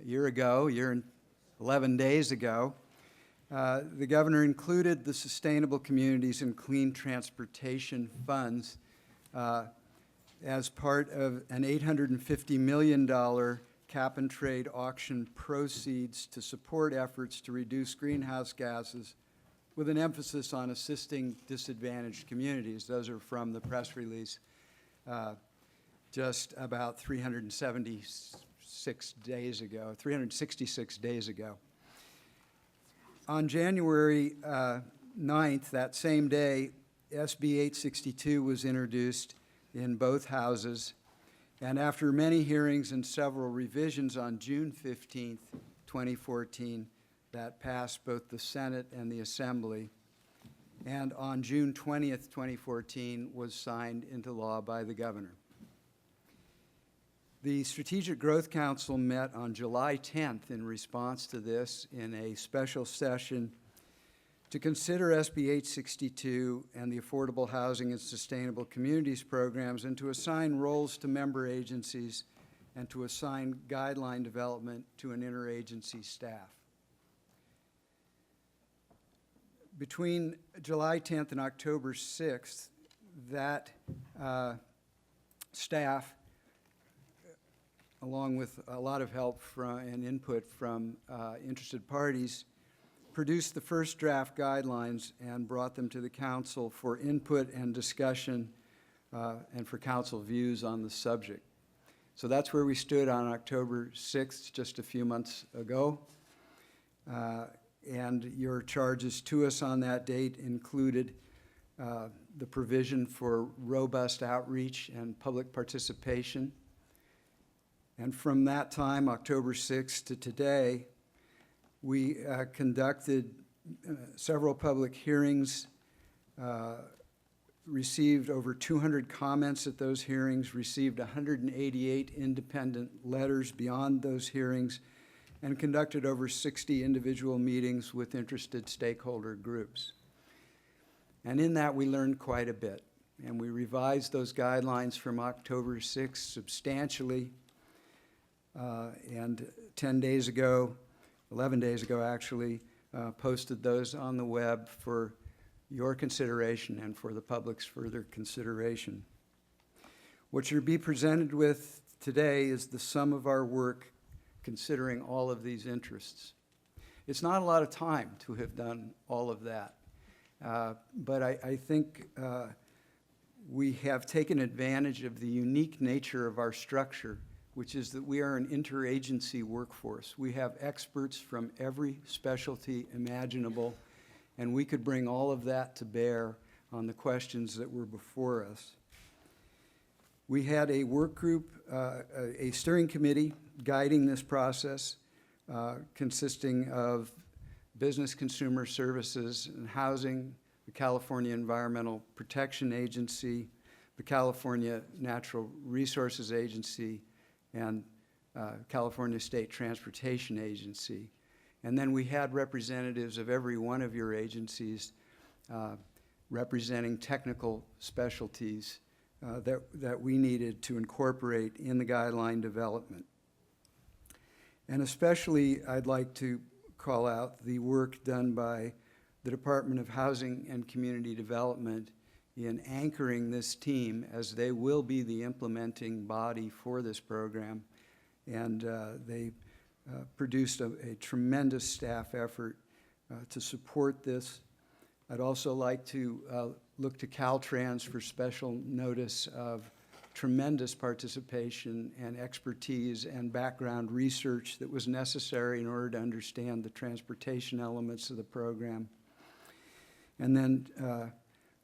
year and 11 days ago, the governor included the Sustainable Communities and Clean Transportation Funds as part of an $850 million cap and trade auction proceeds to support efforts to reduce greenhouse gases with an emphasis on assisting disadvantaged communities. Those are from the press release just about 366 days ago. On January 9th, that same day, SB 862 was introduced in both houses, and after many hearings and several revisions on June 15th, 2014, that passed both the Senate and the Assembly, and on June 20th, 2014, was signed into law by the governor. The Strategic Growth Council met on July 10th in response to this in a special session to consider SB 862 and the Affordable Housing and Sustainable Communities programs, and to assign roles to member agencies and to assign guideline development to an interagency staff. Between July 10th and October 6th, that staff, along with a lot of help and input from interested parties, produced the first draft guidelines and brought them to the council for input and discussion and for council views on the subject. So that's where we stood on October 6th, just a few months ago. And your charges to us on that date included the provision for robust outreach and public participation. And from that time, October 6th to today, we conducted several public hearings, received over 200 comments at those hearings, received 188 independent letters beyond those hearings, and conducted over 60 individual meetings with interested stakeholder groups. And in that, we learned quite a bit. And we revised those guidelines from October 6th substantially. And 11 days ago actually, posted those on the web for your consideration and for the public's further consideration. What you'll be presented with today is the sum of our work considering all of these interests. It's not a lot of time to have done all of that, but I think we have taken advantage of the unique nature of our structure, which is that we are an interagency workforce. We have experts from every specialty imaginable, and we could bring all of that to bear on the questions that were before us. We had a work group, a steering committee guiding this process, consisting of Business Consumer Services and Housing, the California Environmental Protection Agency, the California Natural Resources Agency, and California State Transportation Agency. And then we had representatives of every one of your agencies representing technical specialties that we needed to incorporate in the guideline development. And especially, I'd like to call out the work done by the Department of Housing and Community Development in anchoring this team, as they will be the implementing body for this program. And they produced a tremendous staff effort to support this. I'd also like to look to Caltrans for special notice of tremendous participation and expertise and background research that was necessary in order to understand the transportation elements of the program. And then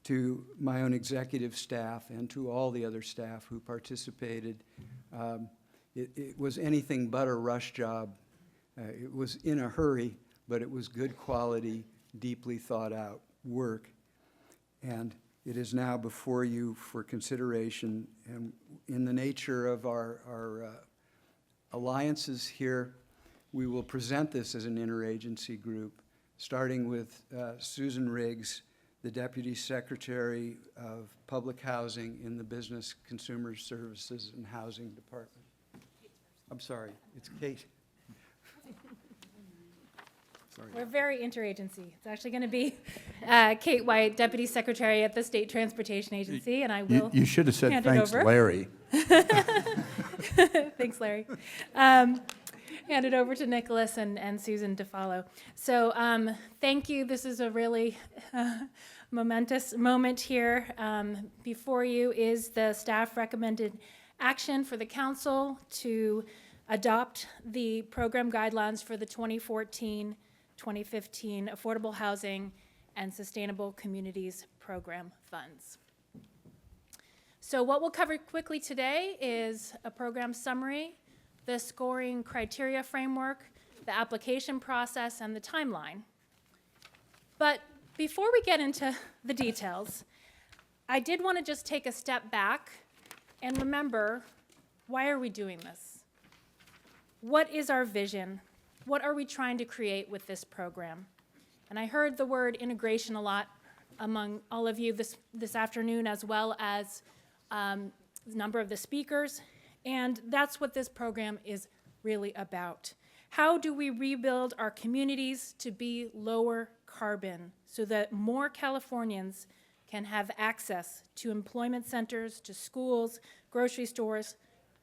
to my own executive staff and to all the other staff who participated. It was anything but a rush job. It was in a hurry, but it was good quality, deeply thought out work. And it is now before you for consideration. And in the nature of our alliances here, we will present this as an interagency group, starting with Susan Riggs, the Deputy Secretary of Public Housing in the Business Consumer Services and Housing Department. I'm sorry, it's Kate. We're very interagency. It's actually going to be Kate White, Deputy Secretary at the State Transportation Agency, and I will You should have said hand it thanks, over. Larry. Thanks, Larry. Hand it over to Nicholas and Susan to follow. So thank you. This is a really momentous moment here. Before you is the staff recommended action for the council to adopt the program guidelines for the 2014-2015 Affordable Housing and Sustainable Communities Program funds. So what we'll cover quickly today is a program summary, the scoring criteria framework, the application process, and the timeline. But before we get into the details, I did want to just take a step back and remember, why are we doing this? What is our vision? What are we trying to create with this program? And I heard the word integration a lot among all of you this afternoon, as well as a number of the speakers, and that's what this program is really about. How do we rebuild our communities to be lower carbon so that more Californians can have access to employment centers, to schools, grocery stores,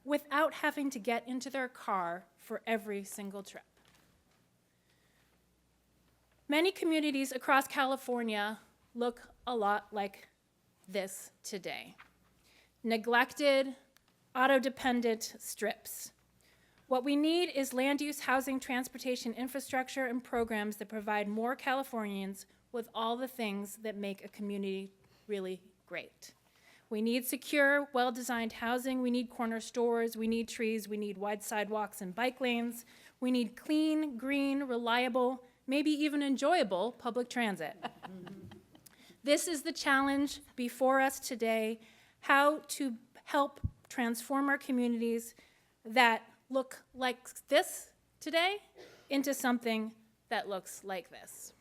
without having to get into their car for every single trip? Many communities across California look a lot like this today. Neglected, auto-dependent strips. What we need is land use, housing, transportation, infrastructure, and programs that provide more Californians with all the things that make a community really great. We need secure, well-designed housing. We need corner stores. We need trees. We need wide sidewalks and bike lanes. We need clean, green, reliable, maybe even enjoyable public transit. This is the challenge before us today, how to help transform our communities that look like this today into something that looks like this.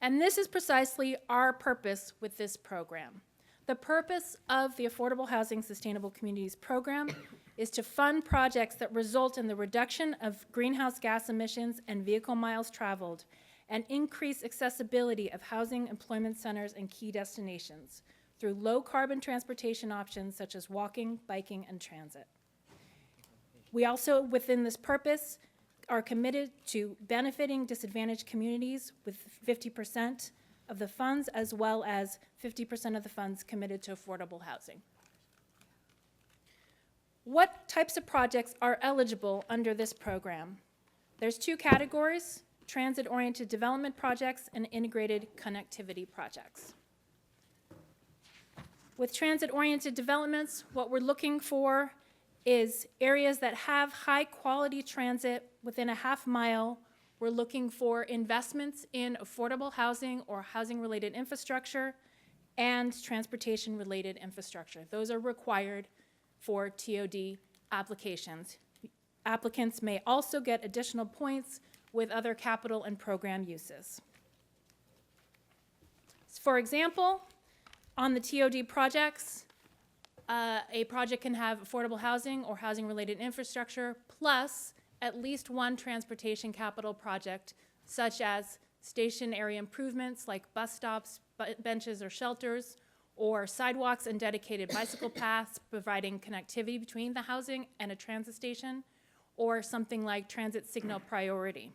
And this is precisely our purpose with this program. The purpose of the Affordable Housing Sustainable Communities Program is to fund projects that result in the reduction of greenhouse gas emissions and vehicle miles traveled, and increase accessibility of housing, employment centers, and key destinations through low-carbon transportation options such as walking, biking, and transit. We also, within this purpose, are committed to benefiting disadvantaged communities with 50% of the funds, as well as 50% of the funds committed to affordable housing. What types of projects are eligible under this program? There's two categories: transit-oriented development projects and integrated connectivity projects. With transit-oriented developments, what we're looking for is areas that have high-quality transit within a half mile. We're looking for investments in affordable housing or housing-related infrastructure and transportation-related infrastructure. Those are required for TOD applications. Applicants may also get additional points with other capital and program uses. For example, on the TOD projects, a project can have affordable housing or housing-related infrastructure plus at least one transportation capital project, such as station area improvements like bus stops, benches, or shelters, or sidewalks and dedicated bicycle paths providing connectivity between the housing and a transit station, or something like transit signal priority.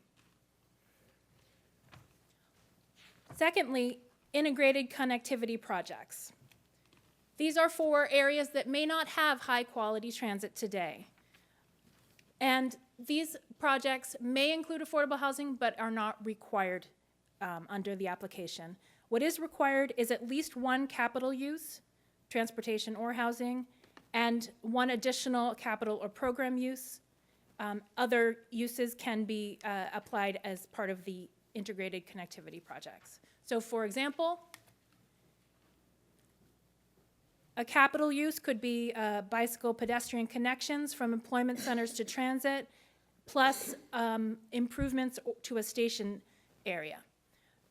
Secondly, integrated connectivity projects. These are for areas that may not have high-quality transit today. And these projects may include affordable housing, but are not required under the application. What is required is at least one capital use, transportation or housing, and one additional capital or program use. Other uses can be applied as part of the integrated connectivity projects. So for example, a capital use could be bicycle pedestrian connections from employment centers to transit, plus improvements to a station area.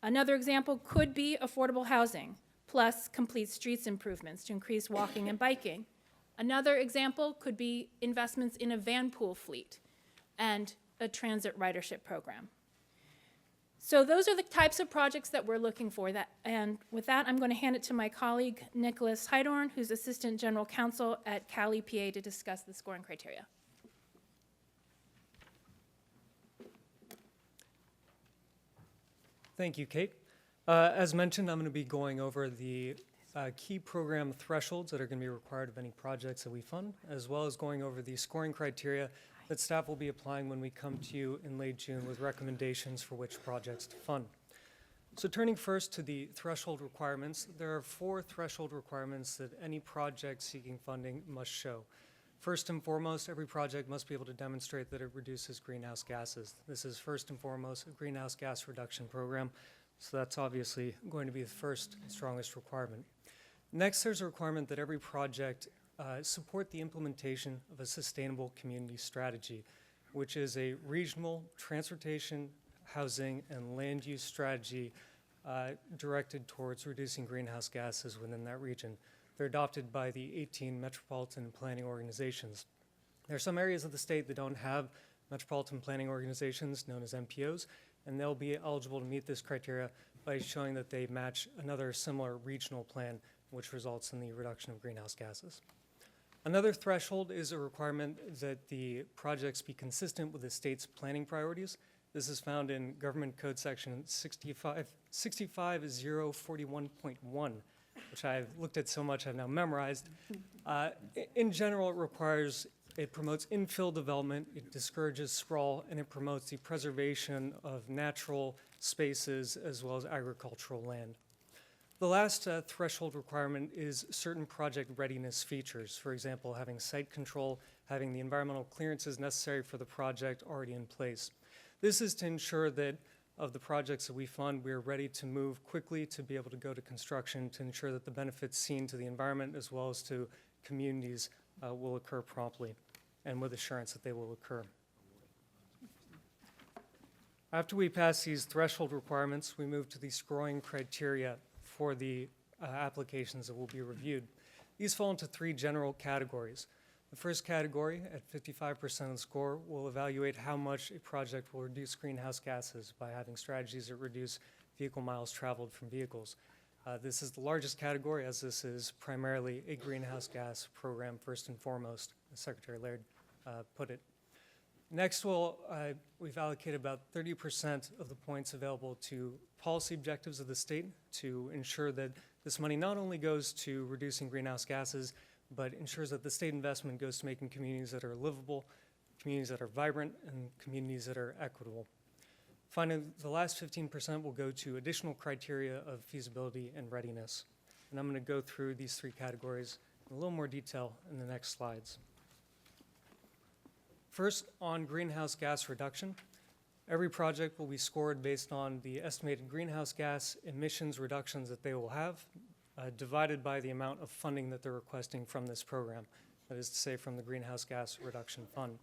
Another example could be affordable housing, plus complete streets improvements to increase walking and biking. Another example could be investments in a van pool fleet and a transit ridership program. So those are the types of projects that we're looking for. And with that, I'm going to hand it to my colleague, Nicholas Heidorn, who's Assistant General Counsel at Cali, PA, to discuss the scoring criteria. Thank you, Kate. As mentioned, I'm going to be going over the key program thresholds that are going to be required of any projects that we fund, as well as going over the scoring criteria that staff will be applying when we come to you in late June with recommendations for which projects to fund. So turning first to the threshold requirements, there are 4 threshold requirements that any project seeking funding must show. First and foremost, every project must be able to demonstrate that it reduces greenhouse gases. This is first and foremost a greenhouse gas reduction program, so that's obviously going to be the first and strongest requirement. Next, there's a requirement that every project support the implementation of a sustainable community strategy, which is a regional transportation, housing, and land use strategy directed towards reducing greenhouse gases within that region. They're adopted by the 18 metropolitan planning organizations. There are some areas of the state that don't have metropolitan planning organizations, known as MPOs, and they'll be eligible to meet this criteria by showing that they match another similar regional plan, which results in the reduction of greenhouse gases. Another threshold is a requirement that the projects be consistent with the state's planning priorities. This is found in Government Code Section 65041.1, which I've looked at so much I've now memorized. In general, it promotes infill development, it discourages sprawl, and it promotes the preservation of natural spaces as well as agricultural land. The last threshold requirement is certain project readiness features. For example, having site control, having the environmental clearances necessary for the project already in place. This is to ensure that of the projects that we fund, we are ready to move quickly to be able to go to construction to ensure that the benefits seen to the environment as well as to communities will occur promptly and with assurance that they will occur. After we pass these threshold requirements, we move to the scoring criteria for the applications that will be reviewed. These fall into 3 general categories. The first category, at 55% of the score, will evaluate how much a project will reduce greenhouse gases by having strategies that reduce vehicle miles traveled from vehicles. This is the largest category, as this is primarily a greenhouse gas program, first and foremost, as Secretary Laird put it. Next, we've allocated about 30% of the points available to policy objectives of the state to ensure that this money not only goes to reducing greenhouse gases, but ensures that the state investment goes to making communities that are livable, communities that are vibrant, and communities that are equitable. Finally, the last 15% will go to additional criteria of feasibility and readiness. And I'm going to go through these 3 categories in a little more detail in the next slides. First, on greenhouse gas reduction, every project will be scored based on the estimated greenhouse gas emissions reductions that they will have, divided by the amount of funding that they're requesting from this program, that is to say from the Greenhouse Gas Reduction Fund.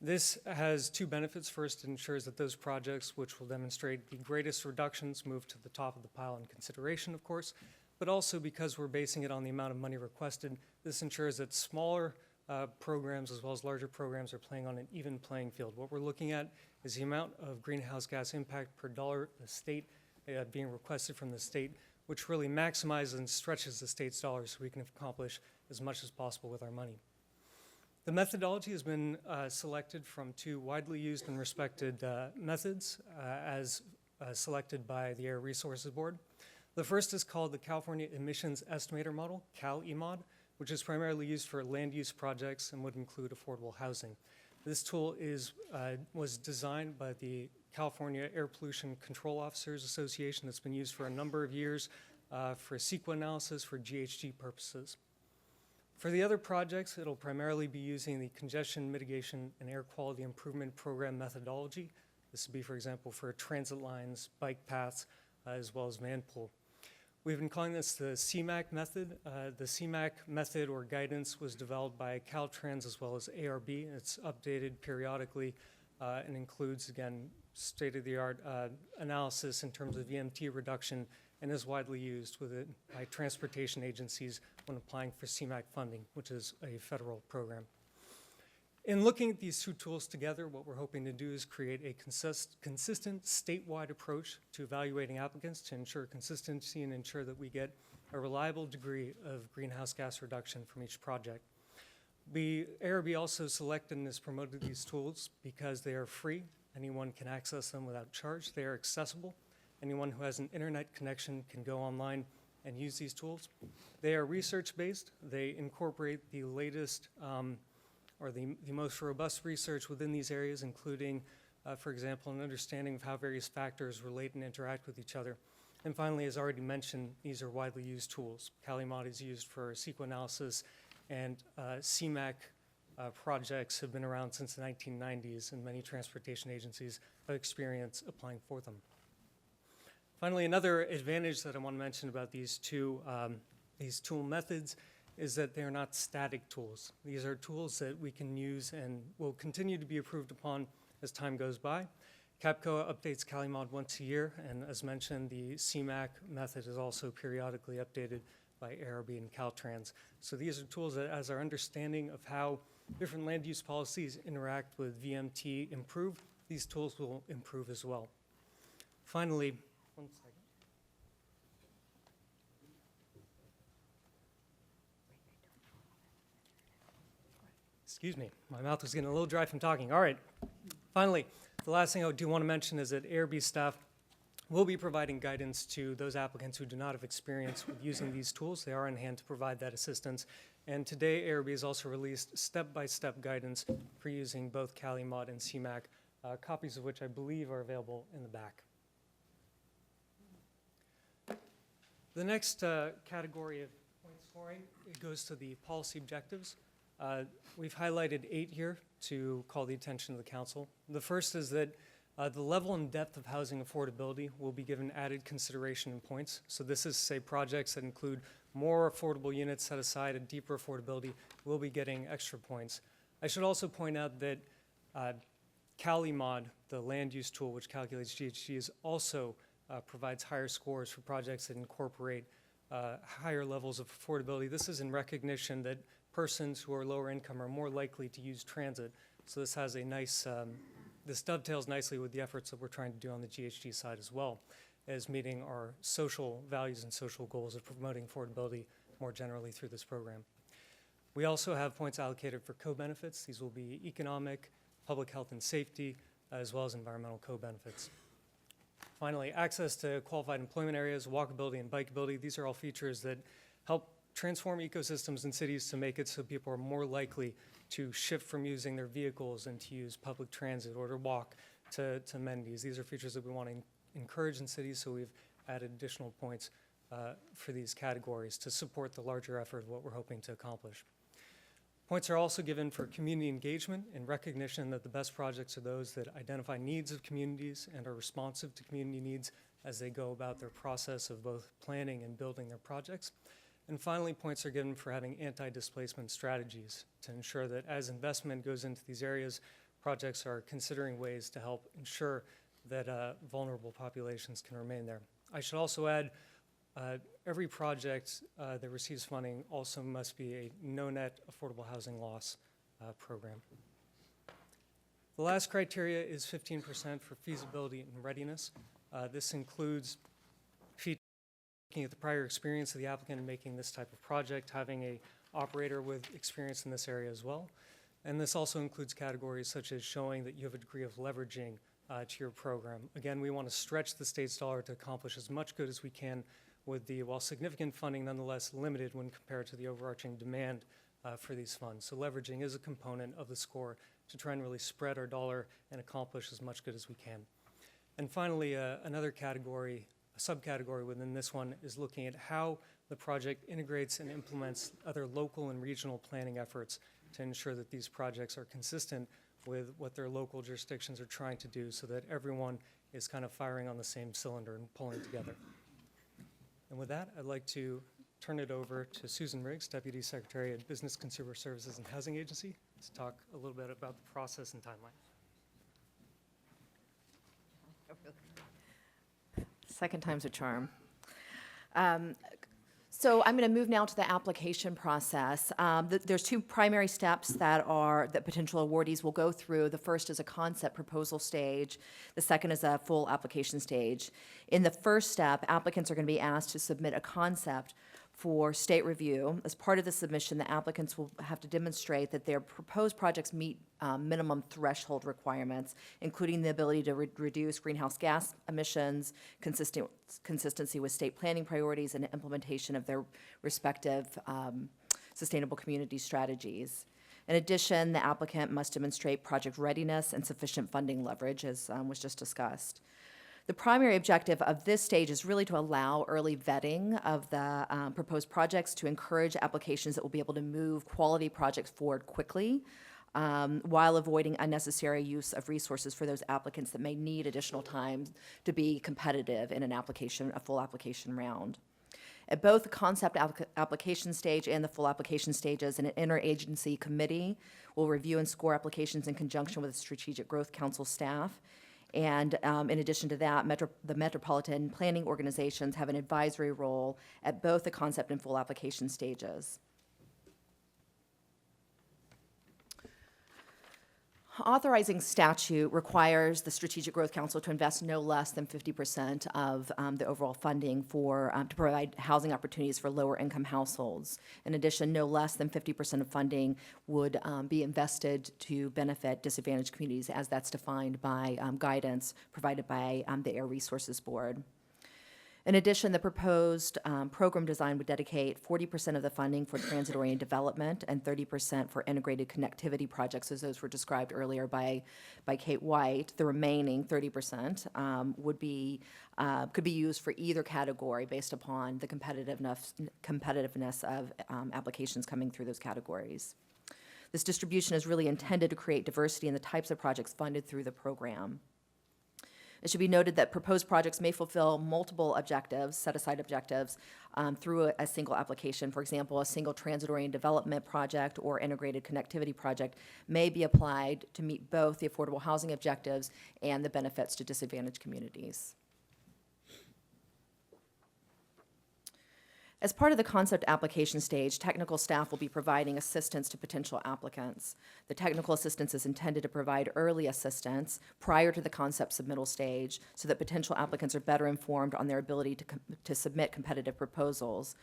This has 2 benefits. First, it ensures that those projects which will demonstrate the greatest reductions move to the top of the pile in consideration, of course, but also because we're basing it on the amount of money requested, this ensures that smaller programs as well as larger programs are playing on an even playing field. What we're looking at is the amount of greenhouse gas impact per dollar the state being requested from the state, which really maximizes and stretches the state's dollars so we can accomplish as much as possible with our money. The methodology has been selected from 2 widely used and respected methods as selected by the Air Resources Board. The first is called the California Emissions Estimator Model, CAL-EMOD, which is primarily used for land use projects and would include affordable housing. This tool was designed by the California Air Pollution Control Officers Association. That's been used for a number of years for CEQA analysis for GHG purposes. For the other projects, it'll primarily be using the Congestion Mitigation and Air Quality Improvement Program methodology. This would be, for example, for transit lines, bike paths, as well as man pool. We've been calling this the CMAQ method. The CMAQ method or guidance was developed by Caltrans as well as ARB. It's updated periodically and includes, again, state-of-the-art analysis in terms of VMT reduction and is widely used by transportation agencies when applying for CMAQ funding, which is a federal program. In looking at these two tools together, what we're hoping to do is create a consistent statewide approach to evaluating applicants to ensure consistency and ensure that we get a reliable degree of greenhouse gas reduction from each project. ARB also selected and has promoted these tools because they are free. Anyone can access them without charge. They are accessible. Anyone who has an internet connection can go online and use these tools. They are research-based. They incorporate the latest or the most robust research within these areas, including, for example, an understanding of how various factors relate and interact with each other. And finally, as already mentioned, these are widely used tools. CaliMod is used for SQL analysis, and CMAQ projects have been around since the 1990s, and many transportation agencies have experience applying for them. Finally, another advantage that I want to mention about these tool methods is that they are not static tools. These are tools that we can use and will continue to be improved upon as time goes by. CAPCOA updates CaliMod once a year, and as mentioned, the CMAQ method is also periodically updated by ARB and Caltrans. So these are tools that, as our understanding of how different land use policies interact with VMT improve, these tools will improve as well. Finally, one second. Excuse me, my mouth was getting a little dry from talking. All right, finally, the last thing I do want to mention is that ARB staff will be providing guidance to those applicants who do not have experience with using these tools. They are on hand to provide that assistance. And today, ARB has also released step-by-step guidance for using both CaliMod and CMAQ, copies of which I believe are available in the back. The next category of point scoring, it goes to the policy objectives. We've highlighted 8 here to call the attention of the council. The first is that the level and depth of housing affordability will be given added consideration and points. So this is, say, projects that include more affordable units set aside and deeper affordability will be getting extra points. I should also point out that CaliMod, the land use tool which calculates GHGs, also provides higher scores for projects that incorporate higher levels of affordability. This is in recognition that persons who are lower income are more likely to use transit. So this has a nice, this dovetails nicely with the efforts that we're trying to do on the GHG side as well, as meeting our social values and social goals of promoting affordability more generally through this program. We also have points allocated for co-benefits. These will be economic, public health and safety, as well as environmental co-benefits. Finally, access to qualified employment areas, walkability and bikeability. These are all features that help transform ecosystems in cities to make it so people are more likely to shift from using their vehicles and to use public transit or to walk to amenities. These are features that we want to encourage in cities, so we've added additional points for these categories to support the larger effort of what we're hoping to accomplish. Points are also given for community engagement in recognition that the best projects are those that identify needs of communities and are responsive to community needs as they go about their process of both planning and building their projects. And finally, points are given for having anti-displacement strategies to ensure that as investment goes into these areas, projects are considering ways to help ensure that vulnerable populations can remain there. I should also add, every project that receives funding also must be a no-net affordable housing loss program. The last criteria is 15% for feasibility and readiness. This includes looking at the prior experience of the applicant in making this type of project, having an operator with experience in this area as well. And this also includes categories such as showing that you have a degree of leveraging to your program. Again, we want to stretch the state's dollar to accomplish as much good as we can with the, while significant funding, nonetheless limited when compared to the overarching demand for these funds. So leveraging is a component of the score to try and really spread our dollar and accomplish as much good as we can. And finally, another category, a subcategory within this one, is looking at how the project integrates and implements other local and regional planning efforts to ensure that these projects are consistent with what their local jurisdictions are trying to do so that everyone is kind of firing on the same cylinder and pulling together. And with that, I'd like to turn it over to Susan Riggs, Deputy Secretary at Business Consumer Services and Housing Agency, to talk a little bit about the process and timeline. Second time's a charm. So I'm going to move now to the application process. There's two primary steps that potential awardees will go through. The first is a concept proposal stage. The second is a full application stage. In the first step, applicants are going to be asked to submit a concept for state review. As part of the submission, the applicants will have to demonstrate that their proposed projects meet minimum threshold requirements, including the ability to reduce greenhouse gas emissions, consistency with state planning priorities, and implementation of their respective sustainable community strategies. In addition, the applicant must demonstrate project readiness and sufficient funding leverage, as was just discussed. The primary objective of this stage is really to allow early vetting of the proposed projects, to encourage applications that will be able to move quality projects forward quickly, while avoiding unnecessary use of resources for those applicants that may need additional time to be competitive in a full application round. At both the concept application stage and the full application stages, an interagency committee will review and score applications in conjunction with the Strategic Growth Council staff. And in addition to that, the metropolitan planning organizations have an advisory role at both the concept and full application stages. Authorizing statute requires the Strategic Growth Council to invest no less than 50% of the overall funding to provide housing opportunities for lower income households. In addition, no less than 50% of funding would be invested to benefit disadvantaged communities, as that's defined by guidance provided by the Air Resources Board. In addition, the proposed program design would dedicate 40% of the funding for transit-oriented development and 30% for integrated connectivity projects, as those were described earlier by Kate White. The remaining 30% could be used for either category based upon the competitiveness of applications coming through those categories. This distribution is really intended to create diversity in the types of projects funded through the program. It should be noted that proposed projects may fulfill multiple objectives, set-aside objectives, through a single application. For example, a single transit-oriented development project or integrated connectivity project may be applied to meet both the affordable housing objectives and the benefits to disadvantaged communities. As part of the concept application stage, technical staff will be providing assistance to potential applicants. The technical assistance is intended to provide early assistance prior to the concept submittal stage so that potential applicants are better informed on their ability to submit competitive proposals.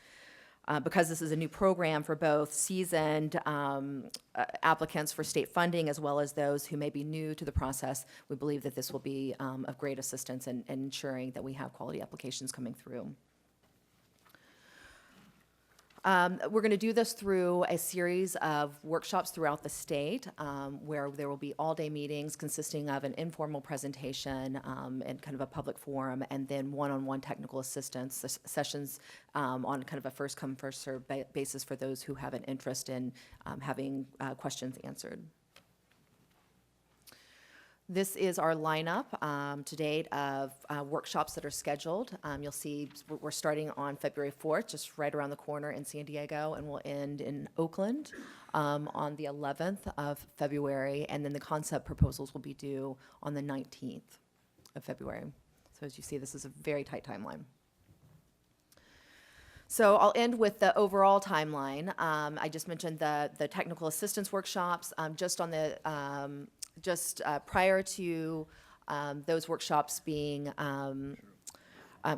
Because this is a new program for both seasoned applicants for state funding as well as those who may be new to the process, we believe that this will be of great assistance in ensuring that we have quality applications coming through. We're going to do this through a series of workshops throughout the state, where there will be all-day meetings consisting of an informal presentation and kind of a public forum, and then one-on-one technical assistance sessions on kind of a first-come, first-served basis for those who have an interest in having questions answered. This is our lineup to date of workshops that are scheduled. You'll see we're starting on February 4th, just right around the corner in San Diego, and we'll end in Oakland on the 11th of February, and then the concept proposals will be due on the 19th of February. So as you see, this is a very tight timeline. So I'll end with the overall timeline. I just mentioned the technical assistance workshops. Just prior to those workshops being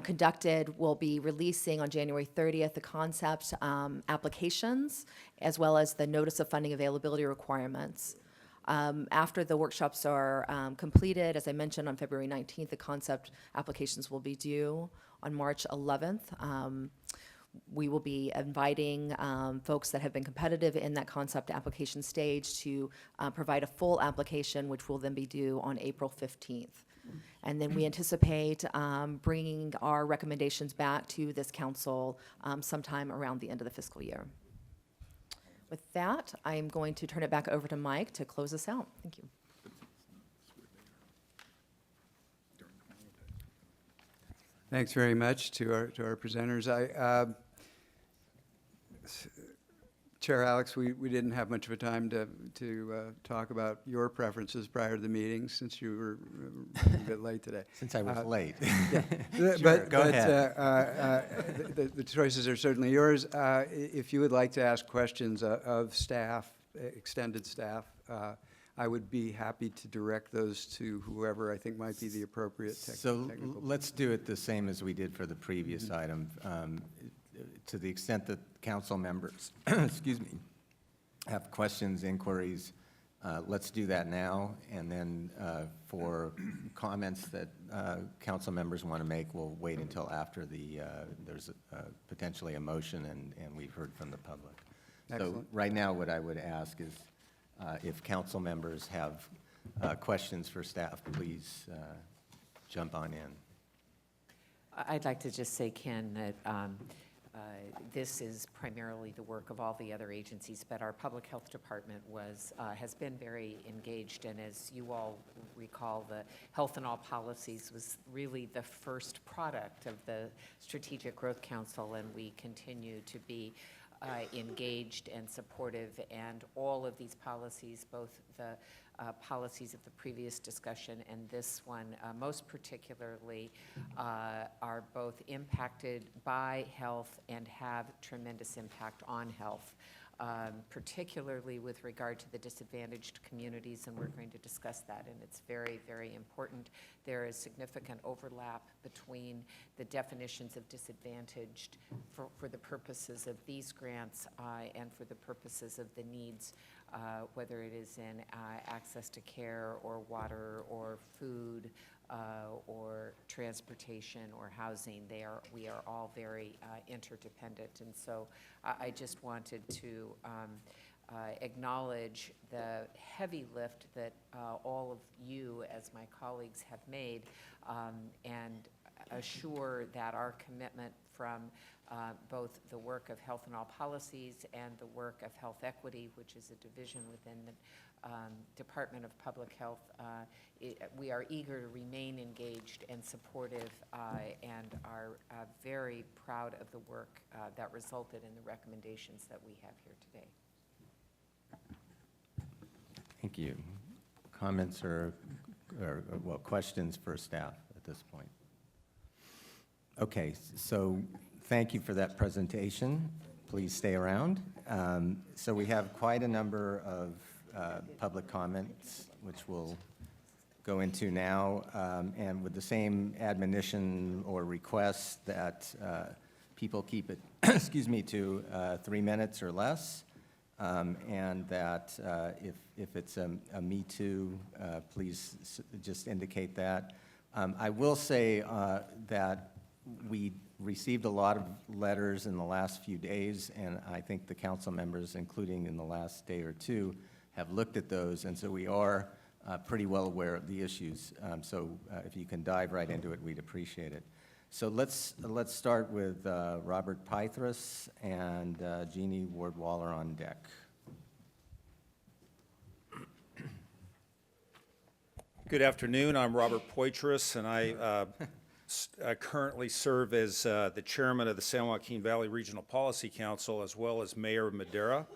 conducted, we'll be releasing on January 30th the concept applications, as well as the notice of funding availability requirements. After the workshops are completed, as I mentioned, on February 19th, the concept applications will be due on March 11th. We will be inviting folks that have been competitive in that concept application stage to provide a full application, which will then be due on April 15th. And then we anticipate bringing our recommendations back to this council sometime around the end of the fiscal year. With that, I'm going to turn it back over to Mike to close us out. Thank you. Thanks very much to our presenters. Chair Alex, we didn't have much of a time to talk about your preferences prior to the meeting, since you were a bit late today. Since I was late. But go ahead. The choices are certainly yours. If you would like to ask questions of staff, extended staff, I would be happy to direct those to whoever I think might be the appropriate So technical. let's do it the same as we did for the previous item. To the extent that council members, excuse me, have questions, inquiries, let's do that now. And then for comments that council members want to make, we'll wait until after there's potentially a motion and we've heard from the public. So Excellent. right now, what I would ask is if council members have questions for staff, please jump on in. I'd like to just say, Ken, that this is primarily the work of all the other agencies, but our public health department has been very engaged, and as you all recall, the Health and All Policies was really the first product of the Strategic Growth Council, and we continue to be engaged and supportive, and all of these policies, both the policies of the previous discussion and this one, most particularly, are both impacted by health and have tremendous impact on health, particularly with regard to the disadvantaged communities, and we're going to discuss that, and it's very, very important. There is significant overlap between the definitions of disadvantaged for the purposes of these grants and for the purposes of the needs, whether it is in access to care or water or food or transportation or housing. We are all very interdependent, and so I just wanted to acknowledge the heavy lift that all of you as my colleagues have made, and assure that our commitment from both the work of Health and All Policies and the work of Health Equity, which is a division within the Department of Public Health, we are eager to remain engaged and supportive and are very proud of the work that resulted in the recommendations that we have here today. Thank you. Comments or well, questions for staff at this point? Okay, so thank you for that presentation. Please stay around. So we have quite a number of public comments, which we'll go into now, and with the same admonition or request that people keep it, excuse me, to 3 minutes or less, and that if it's a Me Too, please just indicate that. I will say that we received a lot of letters in the last few days, and I think the council members, including in the last day or two, have looked at those, and so we are pretty well aware of the issues. So if you can dive right into it, we'd appreciate it. So let's start with Robert Pythras and Jeannie Ward-Waller on deck. Good afternoon. I'm Robert Poitras, and I currently serve as the chairman of the San Joaquin Valley Regional Policy Council, as well as mayor of Madera.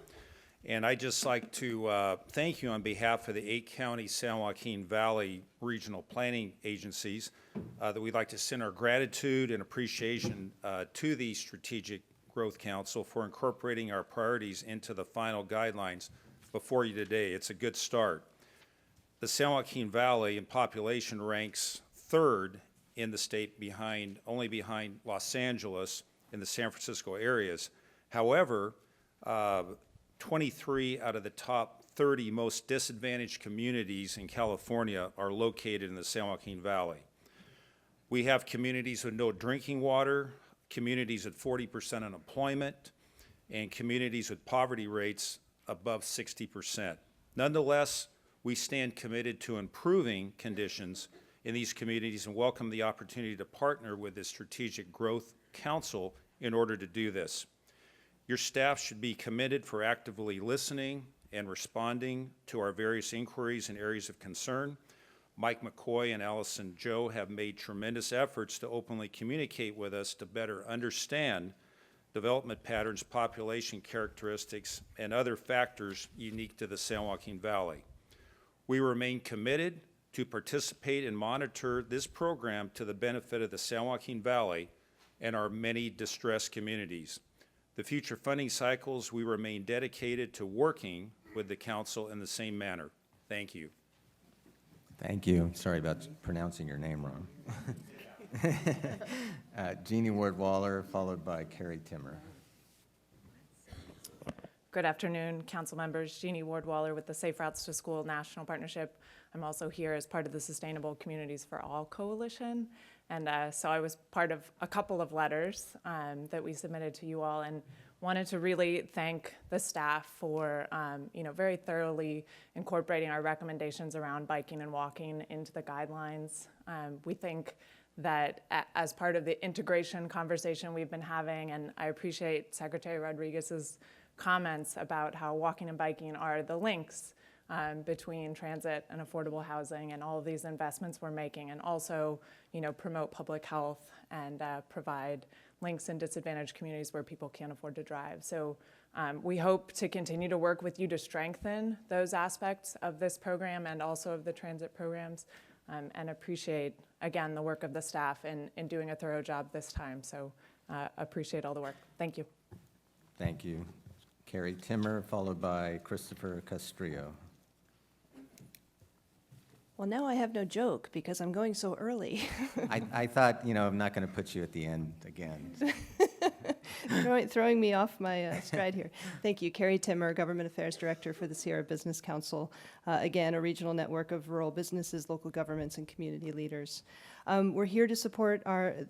And I'd just like to thank you on behalf of the 8-county San Joaquin Valley regional planning agencies that we'd like to send our gratitude and appreciation to the Strategic Growth Council for incorporating our priorities into the final guidelines before you today. It's a good start. The San Joaquin Valley in population ranks 3rd in the state, only behind Los Angeles and the San Francisco areas. However, 23 out of the top 30 most disadvantaged communities in California are located in the San Joaquin Valley. We have communities with no drinking water, communities with 40% unemployment, and communities with poverty rates above 60%. Nonetheless, we stand committed to improving conditions in these communities and welcome the opportunity to partner with the Strategic Growth Council in order to do this. Your staff should be committed for actively listening and responding to our various inquiries and areas of concern. Mike McCoy and Allison Joe have made tremendous efforts to openly communicate with us to better understand development patterns, population characteristics, and other factors unique to the San Joaquin Valley. We remain committed to participate and monitor this program to the benefit of the San Joaquin Valley and our many distressed communities. The future funding cycles, we remain dedicated to working with the council in the same manner. Thank you. Thank you. Sorry about pronouncing your name wrong. Jeannie Ward-Waller, followed by Carrie Timmer. Good afternoon, council members. Jeannie Ward-Waller with the Safe Routes to School National Partnership. I'm also here as part of the Sustainable Communities for All Coalition. And so I was part of a couple of letters that we submitted to you all, and wanted to really thank the staff for very thoroughly incorporating our recommendations around biking and walking into the guidelines. We think that as part of the integration conversation we've been having, and I appreciate Secretary Rodriguez's comments about how walking and biking are the links between transit and affordable housing and all of these investments we're making, and also promote public health and provide links in disadvantaged communities where people can't afford to drive. So we hope to continue to work with you to strengthen those aspects of this program and also of the transit programs, and appreciate, again, the work of the staff in doing a thorough job this time. So appreciate all the work. Thank you. Thank you. Carrie Timmer, followed by Christopher Castrillo. Well, now I have no joke because I'm going so early. I thought, I'm not going to put you at the end again. Throwing me off my stride here. Thank you. Carrie Timmer, Government Affairs Director for the Sierra Business Council. Again, a regional network of rural businesses, local governments, and community leaders. We're here to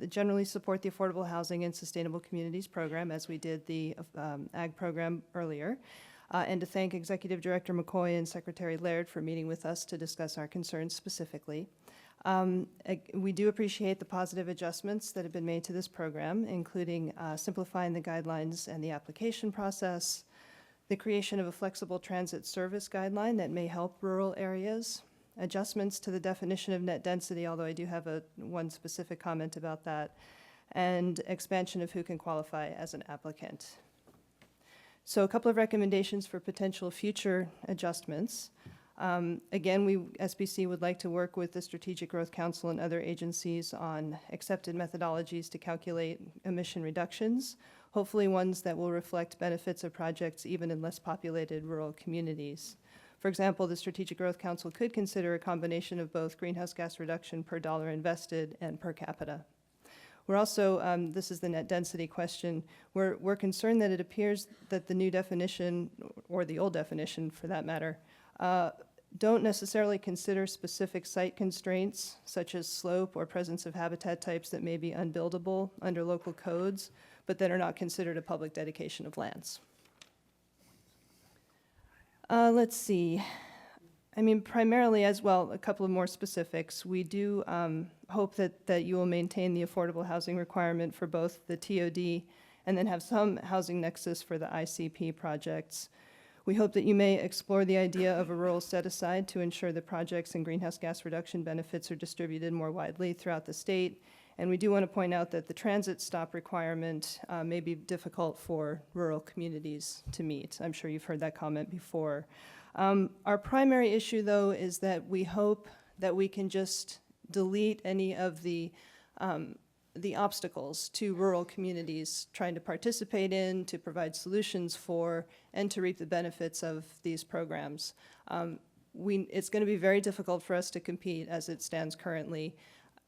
generally support the Affordable Housing and Sustainable Communities program, as we did the AG program earlier. And to thank Executive Director McCoy and Secretary Laird for meeting with us to discuss our concerns specifically. We do appreciate the positive adjustments that have been made to this program, including simplifying the guidelines and the application process, the creation of a flexible transit service guideline that may help rural areas, adjustments to the definition of net density, although I do have one specific comment about that, and expansion of who can qualify as an applicant. So a couple of recommendations for potential future adjustments. Again, SBC would like to work with the Strategic Growth Council and other agencies on accepted methodologies to calculate emission reductions, hopefully ones that will reflect benefits of projects even in less populated rural communities. For example, the Strategic Growth Council could consider a combination of both greenhouse gas reduction per dollar invested and per capita. We're also, this is the net density question, we're concerned that it appears that the new definition, or the old definition for that matter, don't necessarily consider specific site constraints, such as slope or presence of habitat types that may be unbuildable under local codes, but that are not considered a public dedication of lands. Let's see. Primarily as well, a couple of more specifics. We do hope that you will maintain the affordable housing requirement for both the TOD and then have some housing nexus for the ICP projects. We hope that you may explore the idea of a rural set-aside to ensure that projects and greenhouse gas reduction benefits are distributed more widely throughout the state. And we do want to point out that the transit stop requirement may be difficult for rural communities to meet. I'm sure you've heard that comment before. Our primary issue, though, is that we hope that we can just delete any of the obstacles to rural communities trying to participate in, to provide solutions for, and to reap the benefits of these programs. It's going to be very difficult for us to compete as it stands currently.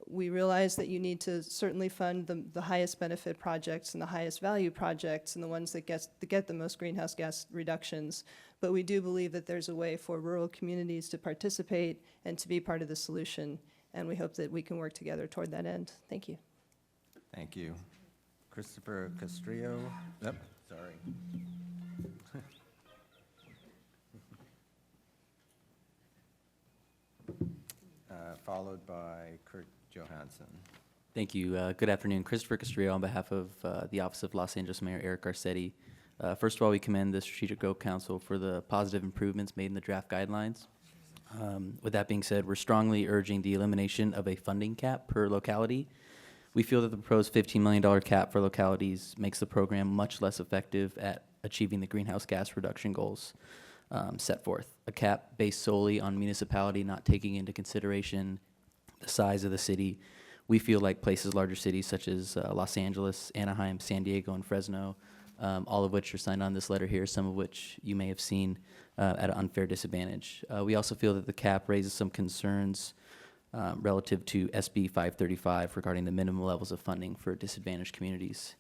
We realize that you need to certainly fund the highest benefit projects and the highest value projects and the ones that get the most greenhouse gas reductions. But we do believe that there's a way for rural communities to participate and to be part of the solution. And we hope that we can work together toward that end. Thank you. Thank you. Christopher Castrillo. Yep, sorry. Followed by Kurt Johansson. Thank you. Good afternoon. Christopher Castrillo on behalf of the Office of Los Angeles Mayor Eric Garcetti. First of all, we commend the Strategic Growth Council for the positive improvements made in the draft guidelines. With that being said, we're strongly urging the elimination of a funding cap per locality. We feel that the proposed $15 million cap for localities makes the program much less effective at achieving the greenhouse gas reduction goals set forth. A cap based solely on municipality not taking into consideration the size of the city. We feel like places, larger cities such as Los Angeles, Anaheim, San Diego, and Fresno, all of which are signed on this letter here, some of which you may have seen at an unfair disadvantage. We also feel that the cap raises some concerns relative to SB 535 regarding the minimum levels of funding for disadvantaged communities.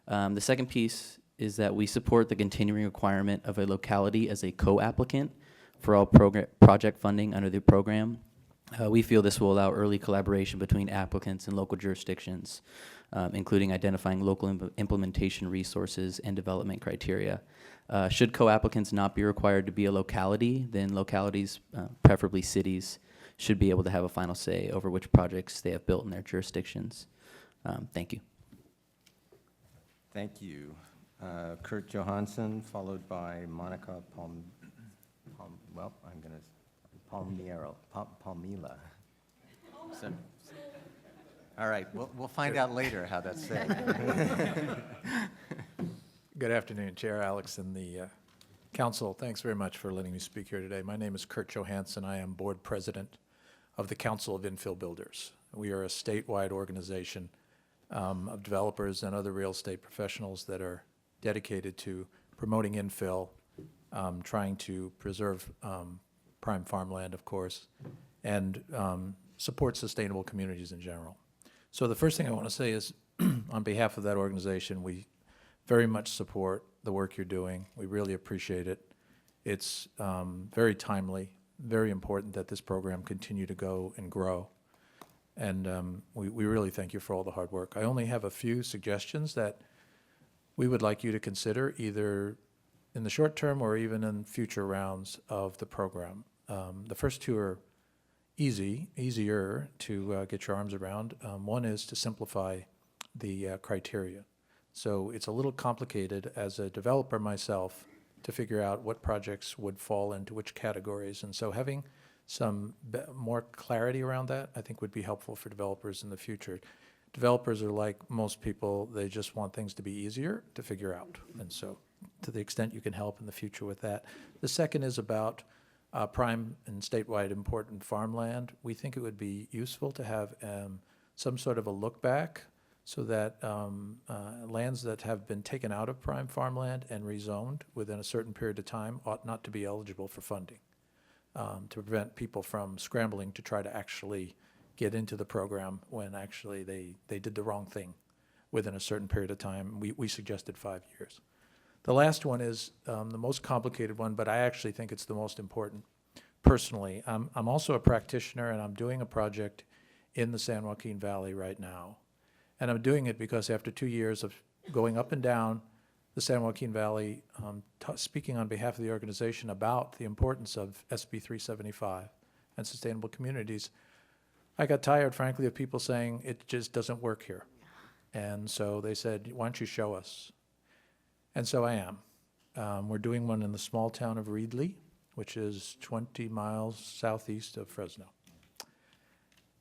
The second piece is that we support the continuing requirement of a locality as a co-applicant for all project funding under the program. We feel this will allow early collaboration between applicants and local jurisdictions, including identifying local implementation resources and development criteria. Should co-applicants not be required to be a locality, then localities, preferably cities, should be able to have a final say over which projects they have built in their jurisdictions. Thank you. Thank you. Kurt Johansson, followed by Monica Palmila. So, all right, we'll find out later how that's said. Good afternoon, Chair Alex and the Council. Thanks very much for letting me speak here today. My name is Kurt Johansson. I am Board President of the Council of Infill Builders. We are a statewide organization of developers and other real estate professionals that are dedicated to promoting infill, trying to preserve prime farmland, of course, and support sustainable communities in general. So the first thing I want to say is, on behalf of that organization, we very much support the work you're doing. We really appreciate it. It's very timely, very important that this program continue to go and grow. And we really thank you for all the hard work. I only have a few suggestions that we would like you to consider, either in the short term or even in future rounds of the program. The first two are easier to get your arms around. One is to simplify the criteria. So it's a little complicated as a developer myself to figure out what projects would fall into which categories. And so having some more clarity around that, I think, would be helpful for developers in the future. Developers are like most people, they just want things to be easier to figure out. And so to the extent you can help in the future with that. The second is about prime and statewide important farmland. We think it would be useful to have some sort of a look back so that lands that have been taken out of prime farmland and rezoned within a certain period of time ought not to be eligible for funding, to prevent people from scrambling to try to actually get into the program when actually they did the wrong thing within a certain period of time. We suggested 5 years. The last one is the most complicated one, but I actually think it's the most important. Personally, I'm also a practitioner, and I'm doing a project in the San Joaquin Valley right now. And I'm doing it because after 2 years of going up and down the San Joaquin Valley, speaking on behalf of the organization about the importance of SB 375 and sustainable communities, I got tired, frankly, of people saying it just doesn't work here. And so they said, why don't you show us? And so I am. We're doing one in the small town of Reedley, which is 20 miles southeast of Fresno.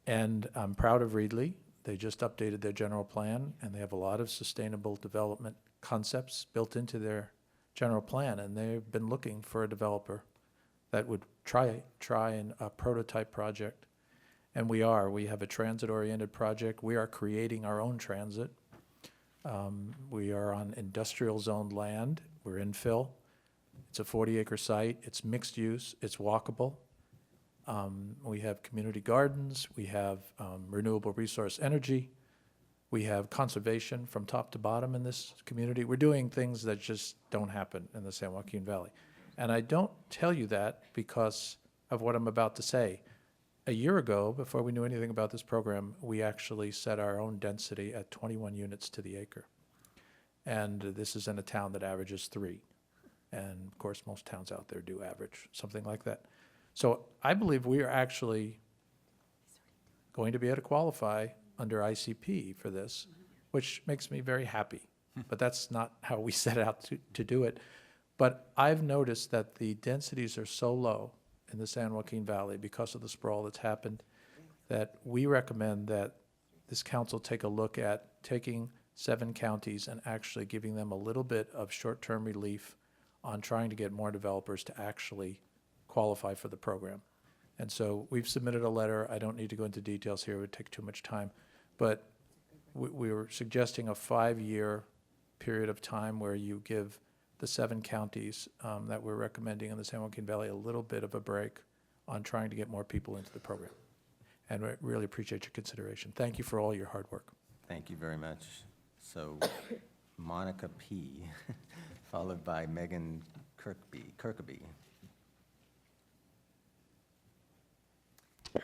And I'm proud of Reedley. They just updated their general plan, and they have a lot of sustainable development concepts built into their general plan, and they've been looking for a developer that would try a prototype project. And we have a transit-oriented project. We are creating our own transit. We are on industrial zoned land. We're infill. It's a 40-acre site. It's mixed use. It's walkable. We have community gardens. We have renewable resource energy. We have conservation from top to bottom in this community. We're doing things that just don't happen in the San Joaquin Valley. And I don't tell you that because of what I'm about to say. A year ago, before we knew anything about this program, we actually set our own density at 21 units to the acre. And this is in a town that averages 3. And of course, most towns out there do average something like that. So I believe we are actually going to be able to qualify under ICP for this, which makes me very happy. But that's not how we set out to do it. But I've noticed that the densities are so low in the San Joaquin Valley because of the sprawl that's happened, that we recommend that this council take a look at taking 7 counties and actually giving them a little bit of short-term relief on trying to get more developers to actually qualify for the program. And so we've submitted a letter. I don't need to go into details here. It would take too much time. But we were suggesting a 5-year period of time where you give the 7 counties that we're recommending in the San Joaquin Valley a little bit of a break on trying to get more people into the program. And we really appreciate your consideration. Thank you for all your hard work. Thank you very much. So Monica P., followed by Megan Kirkby.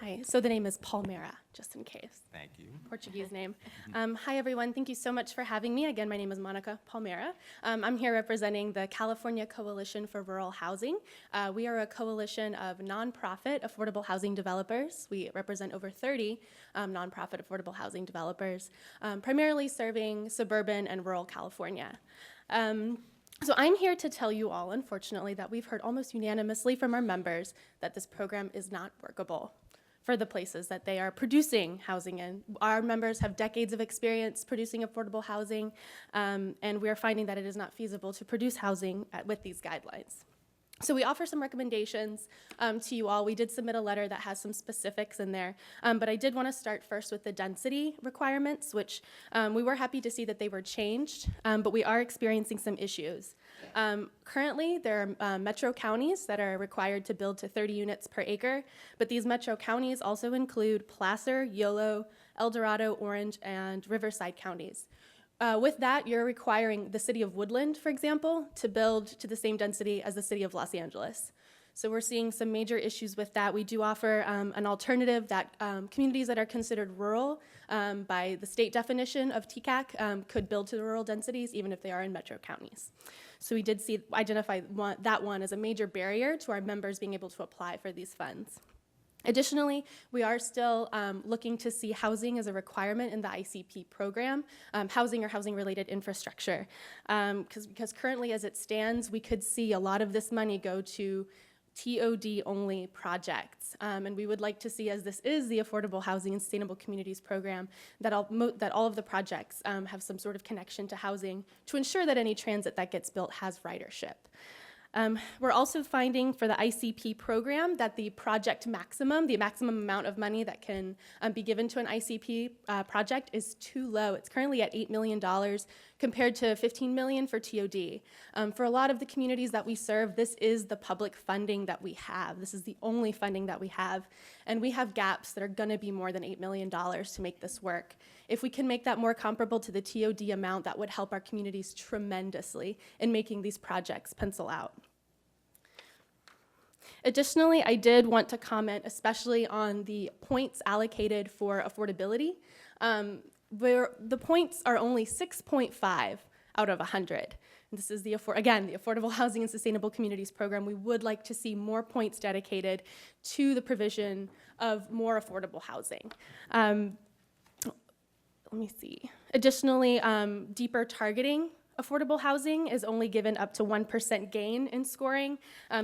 Hi, so the name is Palmera, just in case. Thank you. Portuguese name. Hi, everyone. Thank you so much for having me. Again, my name is Monica Palmera. I'm here representing the California Coalition for Rural Housing. We are a coalition of nonprofit affordable housing developers. We represent over 30 nonprofit affordable housing developers, primarily serving suburban and rural California. So I'm here to tell you all, unfortunately, that we've heard almost unanimously from our members that this program is not workable for the places that they are producing housing in. Our members have decades of experience producing affordable housing, and we are finding that it is not feasible to produce housing with these guidelines. So we offer some recommendations to you all. We did submit a letter that has some specifics in there, but I did want to start first with the density requirements, which we were happy to see that they were changed, but we are experiencing some issues. Currently, there are metro counties that are required to build to 30 units per acre, but these metro counties also include Placer, Yolo, El Dorado, Orange, and Riverside counties. With that, you're requiring the city of Woodland, for example, to build to the same density as the city of Los Angeles. So we're seeing some major issues with that. We do offer an alternative that communities that are considered rural by the state definition of TCAC could build to the rural densities, even if they are in metro counties. So we did identify that one as a major barrier to our members being able to apply for these funds. Additionally, we are still looking to see housing as a requirement in the ICP program, housing or housing-related infrastructure. Because currently, as it stands, we could see a lot of this money go to TOD-only projects. And we would like to see, as this is the Affordable Housing and Sustainable Communities Program, that all of the projects have some sort of connection to housing to ensure that any transit that gets built has ridership. We're also finding for the ICP program that the project maximum, the maximum amount of money that can be given to an ICP project is too low. It's currently at $8 million compared to $15 million for TOD. For a lot of the communities that we serve, this is the public funding that we have. This is the only funding that we have. And we have gaps that are gonna be more than $8 million to make this work. If we can make that more comparable to the TOD amount, that would help our communities tremendously in making these projects pencil out. Additionally, I did want to comment especially on the points allocated for affordability, where the points are only 6.5 out of 100. This is the Affordable Housing and Sustainable Communities Program. We would like to see more points dedicated to the provision of more affordable housing. Let me see. Additionally, deeper targeting affordable housing is only given up to 1% gain in scoring.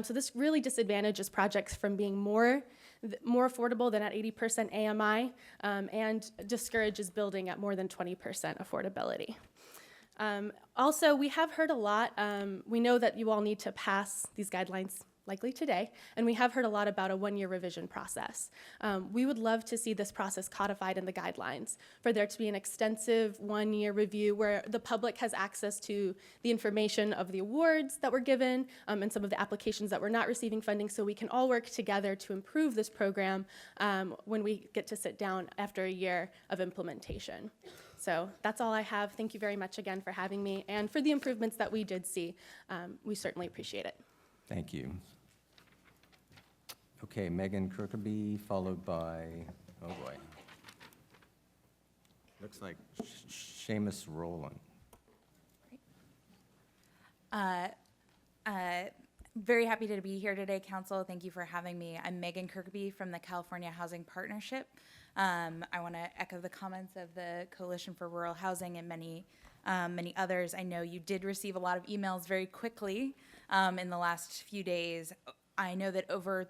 So this really disadvantages projects from being more affordable than at 80% AMI and discourages building at more than 20% affordability. Also, we have heard a lot. We know that you all need to pass these guidelines likely today, and we have heard a lot about a one-year revision process. We would love to see this process codified in the guidelines, for there to be an extensive one-year review where the public has access to the information of the awards that were given and some of the applications that were not receiving funding, so we can all work together to improve this program when we get to sit down after a year of implementation. So that's all I have. Thank you very much again for having me, and for the improvements that we did see. We certainly appreciate it. Thank you. Okay, Megan Kirkby, followed by, oh boy. Looks like Seamus Rowland. Very happy to be here today, Council. Thank you for having me. I'm Megan Kirkby from the California Housing Partnership. I want to echo the comments of the Coalition for Rural Housing and many others. I know you did receive a lot of emails very quickly in the last few days. I know that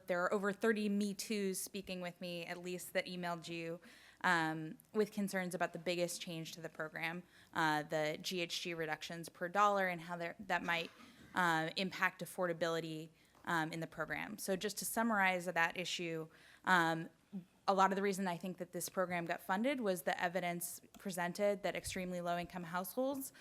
there are over 30 Me Too's speaking with me, at least, that emailed you with concerns about the biggest change to the program, the GHG reductions per dollar and how that might impact affordability in the program. So just to summarize that issue, a lot of the reason I think that this program got funded was the evidence presented that extremely low-income households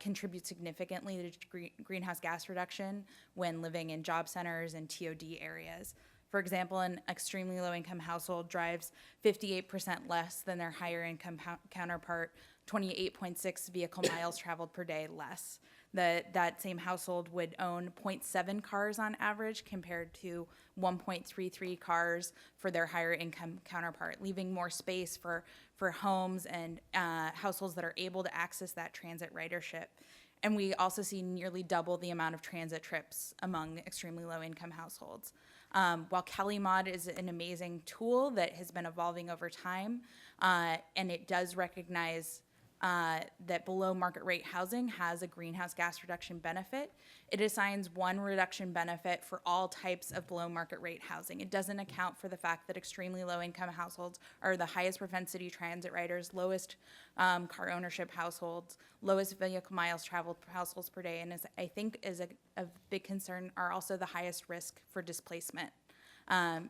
contribute significantly to greenhouse gas reduction when living in job centers and TOD areas. For example, an extremely low-income household drives 58% less than their higher-income counterpart, 28.6 vehicle miles traveled per day less. That same household would own 0.7 cars on average compared to 1.33 cars for their higher income counterpart, leaving more space for homes and households that are able to access that transit ridership. And we also see nearly double the amount of transit trips among extremely low income households. While CaliMod is an amazing tool that has been evolving over time, and it does recognize that below market rate housing has a greenhouse gas reduction benefit, it assigns one reduction benefit for all types of below market rate housing. It doesn't account for the fact that extremely low income households are the highest propensity transit riders, lowest car ownership households, lowest vehicle miles traveled households per day, and I think is a big concern are also the highest risk for displacement.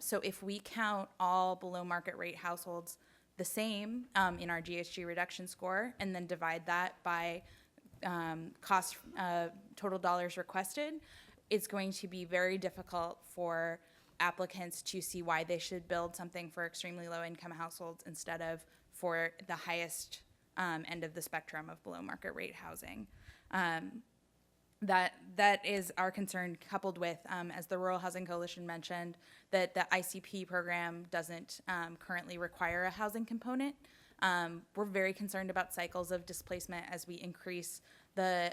So if we count all below market rate households the same in our GHG reduction score and then divide that by cost total dollars requested, it's going to be very difficult for applicants to see why they should build something for extremely low income households instead of for the highest end of the spectrum of below market rate housing. That is our concern, coupled with, as the Rural Housing Coalition mentioned, that the ICP program doesn't currently require a housing component. We're very concerned about cycles of displacement as we increase the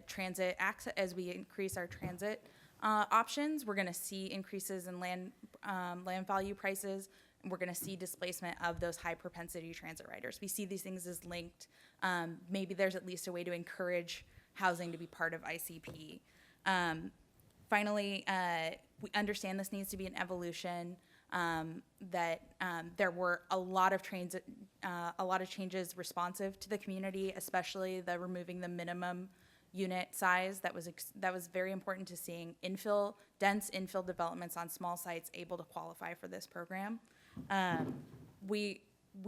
transit access, as we increase our transit options. We're going to see increases in land value prices, and we're going to see displacement of those high propensity transit riders. We see these things as linked. Maybe there's at least a way to encourage housing to be part of ICP. Finally, we understand this needs to be an evolution, that there were a lot of changes responsive to the community, especially the removing the minimum unit size. That was very important to seeing dense infill developments on small sites able to qualify for this program. We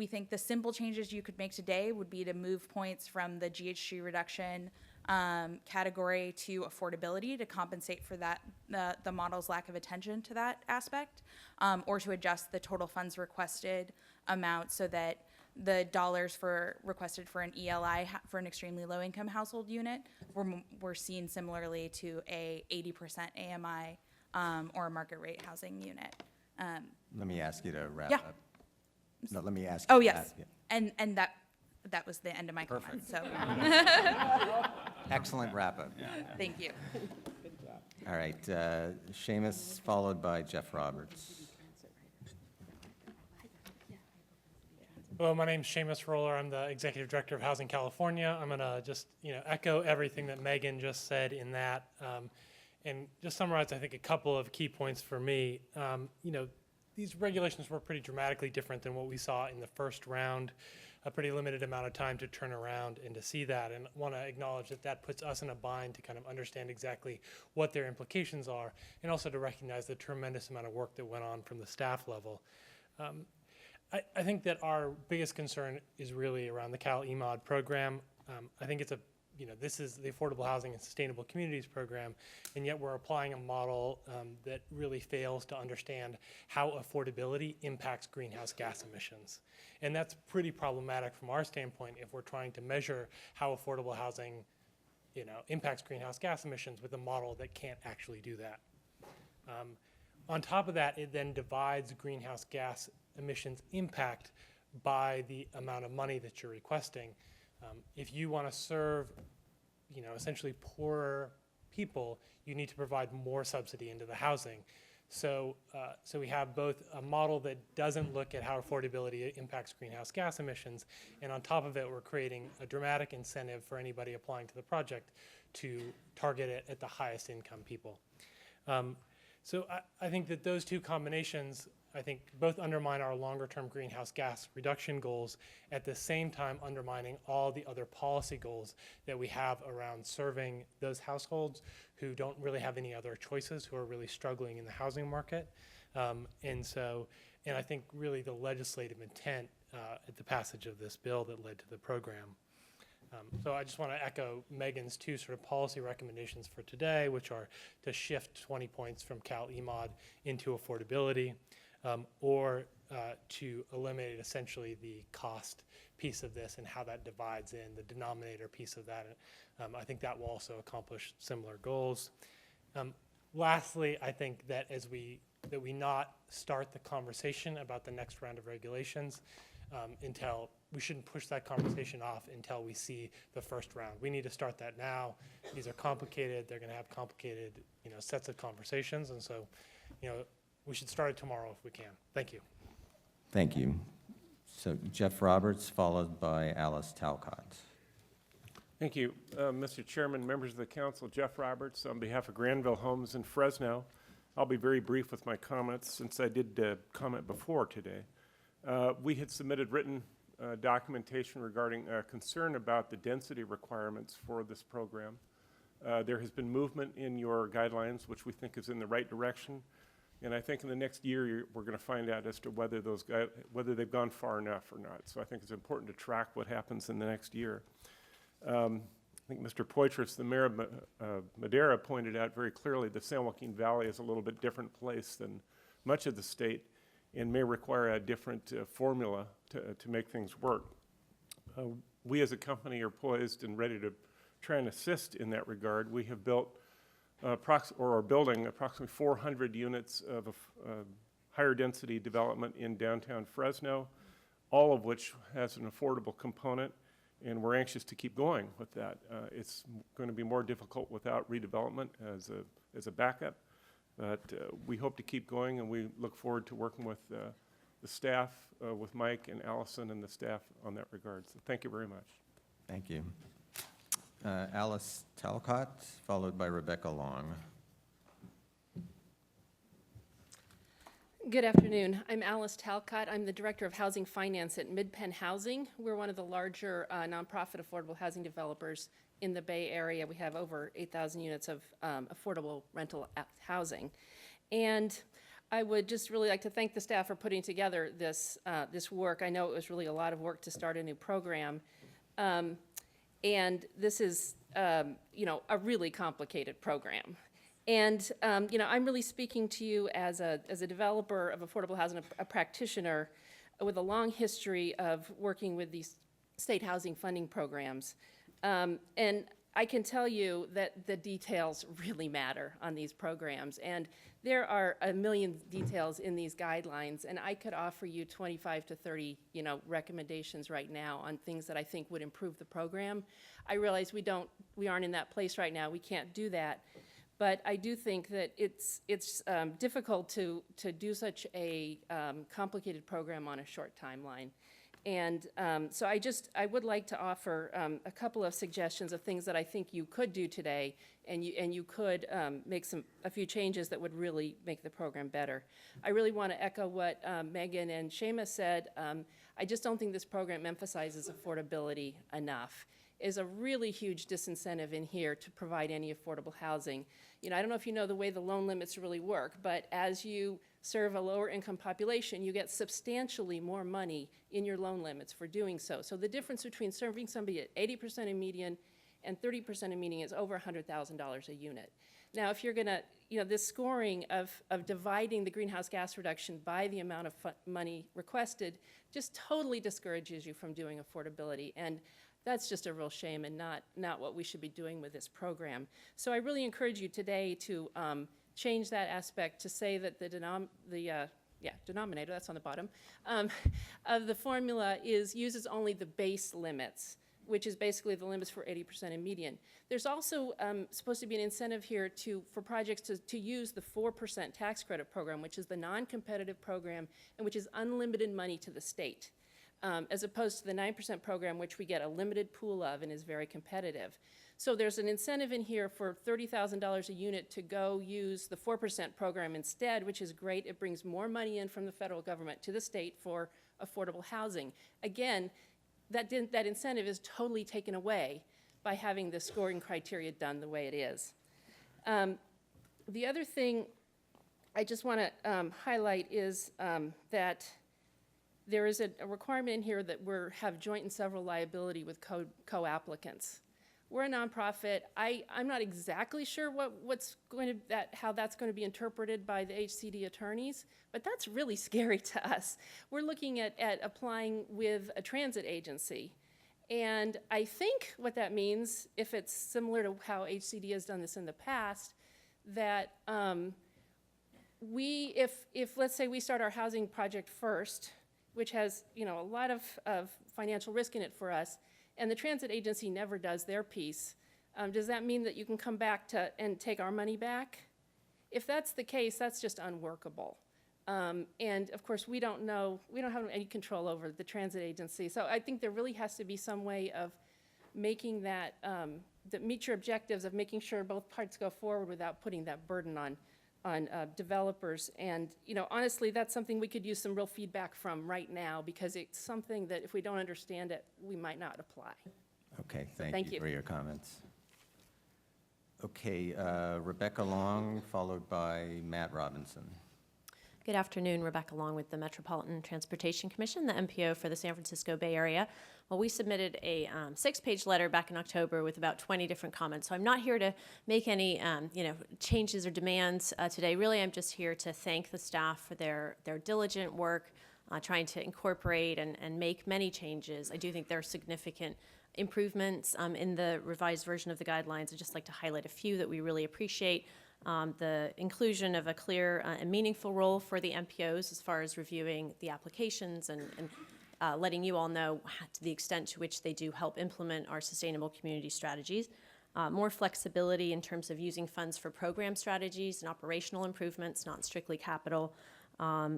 think the simple changes you could make today would be to move points from the GHG reduction category to affordability to compensate for that, the model's lack of attention to that aspect, or to adjust the total funds requested amount so that the dollars requested for an ELI for an extremely low income household unit were seen similarly to a 80% AMI or a market rate housing unit. Let me ask you to wrap Yeah. up. No, let me ask you. Oh, yes. Yeah. And that was the end of my comment, so. Excellent wrap-up. Thank you. All right, Seamus, followed by Jeff Roberts. Hello, my name's Seamus Roller. I'm the Executive Director of Housing California. I'm gonna just, echo everything that Megan just said in that, and just summarize, I think, a couple of key points for me. These regulations were pretty dramatically different than what we saw in the first round. A pretty limited amount of time to turn around and to see that, and want to acknowledge that puts us in a bind to kind of understand exactly what their implications are, and also to recognize the tremendous amount of work that went on from the staff level. I think that our biggest concern is really around the CalEMOD program. I think it's this is the Affordable Housing and Sustainable Communities program, and yet we're applying a model that really fails to understand how affordability impacts greenhouse gas emissions. And that's pretty problematic from our standpoint if we're trying to measure how affordable housing impacts greenhouse gas emissions with a model that can't actually do that. On top of that, it then divides greenhouse gas emissions impact by the amount of money that you're requesting. If you want to serve, essentially poorer people, you need to provide more subsidy into the housing. So we have both a model that doesn't look at how affordability impacts greenhouse gas emissions, and on top of it, we're creating a dramatic incentive for anybody applying to the project to target it at the highest income people. So I think that those two combinations I think both undermine our longer-term greenhouse gas reduction goals, at the same time undermining all the other policy goals that we have around serving those households who don't really have any other choices, who are really struggling in the housing market. And I think really the legislative intent at the passage of this bill that led to the program. So I just want to echo Megan's two sort of policy recommendations for today, which are to shift 20 points from Cal EMOD into affordability, or to eliminate essentially the cost piece of this and how that divides in the denominator piece of that. I think that will also accomplish similar goals. Lastly, I think that that we not start the conversation about the next round of regulations until we shouldn't push that conversation off until we see the first round. We need to start that now. These are complicated. They're going to have complicated, sets of conversations, and so, we should start it tomorrow if we can. Thank you. Thank you. So Jeff Roberts, followed by Alice Talcott. Thank you, Mr. Chairman, members of the council. Jeff Roberts on behalf of Granville Homes in Fresno. I'll be very brief with my comments since I did comment before today. We had submitted written documentation regarding concern about the density requirements for this program. There has been movement in your guidelines, which we think is in the right direction. And I think in the next year, we're going to find out as to whether whether they've gone far enough or not. So I think it's important to track what happens in the next year. I think Mr. Poitras, the mayor of Madera, pointed out very clearly the San Joaquin Valley is a little bit different place than much of the state and may require a different formula to make things work. We as a company are poised and ready to try and assist in that regard. We have built are building approximately 400 units of higher density development in downtown Fresno, all of which has an affordable component, and we're anxious to keep going with that. It's going to be more difficult without redevelopment as a backup, but we hope to keep going, and we look forward to working with the staff, with Mike and Allison and the staff on that regard. So thank you very much. Thank you. Alice Talcott, followed by Rebecca Long. Good afternoon. I'm Alice Talcott. I'm the Director of Housing Finance at Mid-Penn Housing. We're one of the larger nonprofit affordable housing developers in the Bay Area. We have over 8,000 units of affordable rental housing. And I would just really like to thank the staff for putting together this work. I know it was really a lot of work to start a new program. And this is, a really complicated program. And, I'm really speaking to you as a developer of affordable housing, a practitioner with a long history of working with these state housing funding programs. And I can tell you that the details really matter on these programs. And there are a million details in these guidelines, and I could offer you 25 to 30, recommendations right now on things that I think would improve the program. I realize we aren't in that place right now. We can't do that. But I do think that it's difficult to do such a complicated program on a short timeline. And so I would like to offer a couple of suggestions of things that I think you could do today, and you could make a few changes that would really make the program better. I really want to echo what Megan and Seamus said. I just don't think this program emphasizes affordability enough. Is a really huge disincentive in here to provide any affordable housing. I don't know if you know the way the loan limits really work, but as you serve a lower income population, you get substantially more money in your loan limits for doing so. So the difference between serving somebody at 80% of median and 30% of median is over $100,000 a unit. Now, if you're gonna, this scoring of dividing the greenhouse gas reduction by the amount of money requested just totally discourages you from doing affordability. And that's just a real shame and not what we should be doing with this program. So I really encourage you today to change that aspect to say that the denominator, that's on the bottom, of the formula uses only the base limits, which is basically the limits for 80% of median. There's also supposed to be an incentive here for projects to use the 4% tax credit program, which is the non-competitive program and which is unlimited money to the state. as opposed to the 9% program, which we get a limited pool of and is very competitive. So there's an incentive in here for $30,000 a unit to go use the 4% program instead, which is great. It brings more money in from the federal government to the state for affordable housing. Again, that incentive is totally taken away by having the scoring criteria done the way it is. The other thing I just want to highlight is that there is a requirement in here that we have joint and several liability with co-applicants. We're a nonprofit. I'm not exactly sure how that's going to be interpreted by the HCD attorneys, but that's really scary to us. We're looking at applying with a transit agency. And I think what that means, if it's similar to how HCD has done this in the past, that if let's say we start our housing project first, which has a lot of financial risk in it for us, and the transit agency never does their piece, does that mean that you can come back and take our money back? If that's the case, that's just unworkable. And of course, we don't have any control over the transit agency. So I think there really has to be some way of making that meet your objectives of making sure both parts go forward without putting that burden on developers. And honestly, that's something we could use some real feedback from right now, because it's something that if we don't understand it, we might not apply. Okay, So thank you for your comments. Okay, Rebecca Long, followed by Matt Robinson. Good afternoon, Rebecca Long with the Metropolitan Transportation Commission, the MPO for the San Francisco Bay Area. Well, we submitted a 6-page letter back in October with about 20 different comments. So I'm not here to make any changes or demands today. Really, I'm just here to thank the staff for their diligent work, trying to incorporate and make many changes. I do think there are significant improvements in the revised version of the guidelines. I'd just like to highlight a few that we really appreciate. The inclusion of a clear and meaningful role for the MPOs as far as reviewing the applications and letting you all know to the extent to which they do help implement our sustainable community strategies. More flexibility in terms of using funds for program strategies and operational improvements, not strictly capital.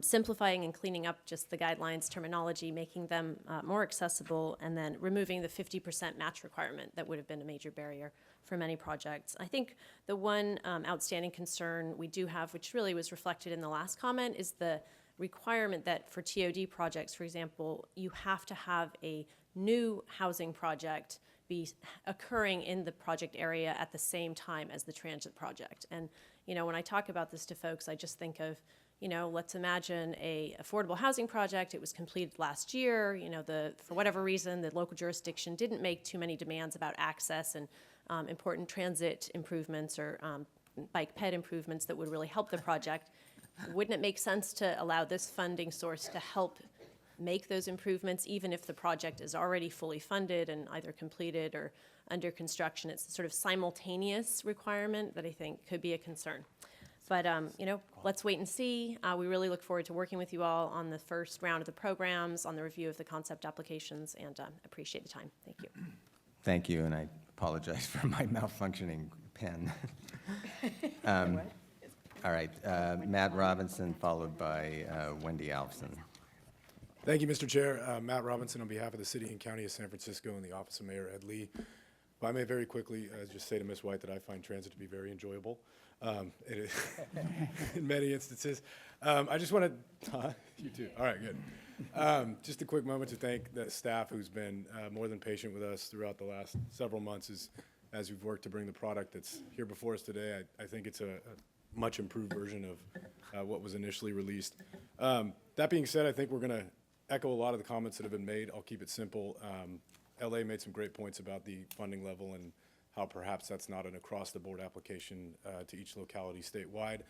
Simplifying and cleaning up just the guidelines terminology, making them more accessible, and then removing the 50% match requirement that would have been a major barrier for many projects. I think the one outstanding concern we do have, which really was reflected in the last comment, is the requirement that for TOD projects, for example, you have to have a new housing project be occurring in the project area at the same time as the transit project. And when I talk about this to folks, I just think of let's imagine a affordable housing project. It was completed last year. For whatever reason, the local jurisdiction didn't make too many demands about access and important transit improvements or bike ped improvements that would really help the project. Wouldn't it make sense to allow this funding source to help make those improvements, even if the project is already fully funded and either completed or under construction? It's a sort of simultaneous requirement that I think could be a concern. But, let's wait and see. We really look forward to working with you all on the first round of the programs, on the review of the concept applications, and appreciate the time. Thank you. Thank you, and I apologize for my malfunctioning pen. All right, Matt Robinson, followed by Wendy Alfson. Thank you, Mr. Chair. Matt Robinson on behalf of the City and County of San Francisco and the Office of Mayor Ed Lee. If I may very quickly just say to Ms. White that I find transit to be very enjoyable it is in many instances. I just want to, you too. All right, good. Just a quick moment to thank the staff who's been more than patient with us throughout the last several months as we've worked to bring the product that's here before us today. I think it's a much improved version of what was initially released. That being said, I think we're going to echo a lot of the comments that have been made. I'll keep it simple. LA made some great points about the funding level and how perhaps that's not an across-the-board application to each locality statewide.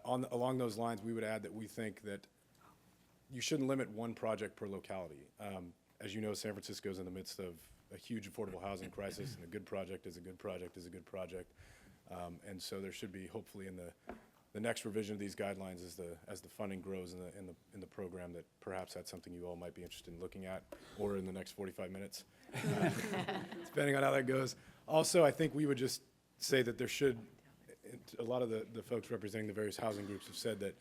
Along those lines, we would add that we think that you shouldn't limit one project per locality. As you know, San Francisco is in the midst of a huge affordable housing crisis, and a good project is a good project is a good project. And so there should be, hopefully, in the next revision of these guidelines as the funding grows in the program, that perhaps that's something you all might be interested in looking at, or in the next 45 minutes, depending on how that goes. Also, I think we would just say that there should, a lot of the folks representing the various housing groups have said that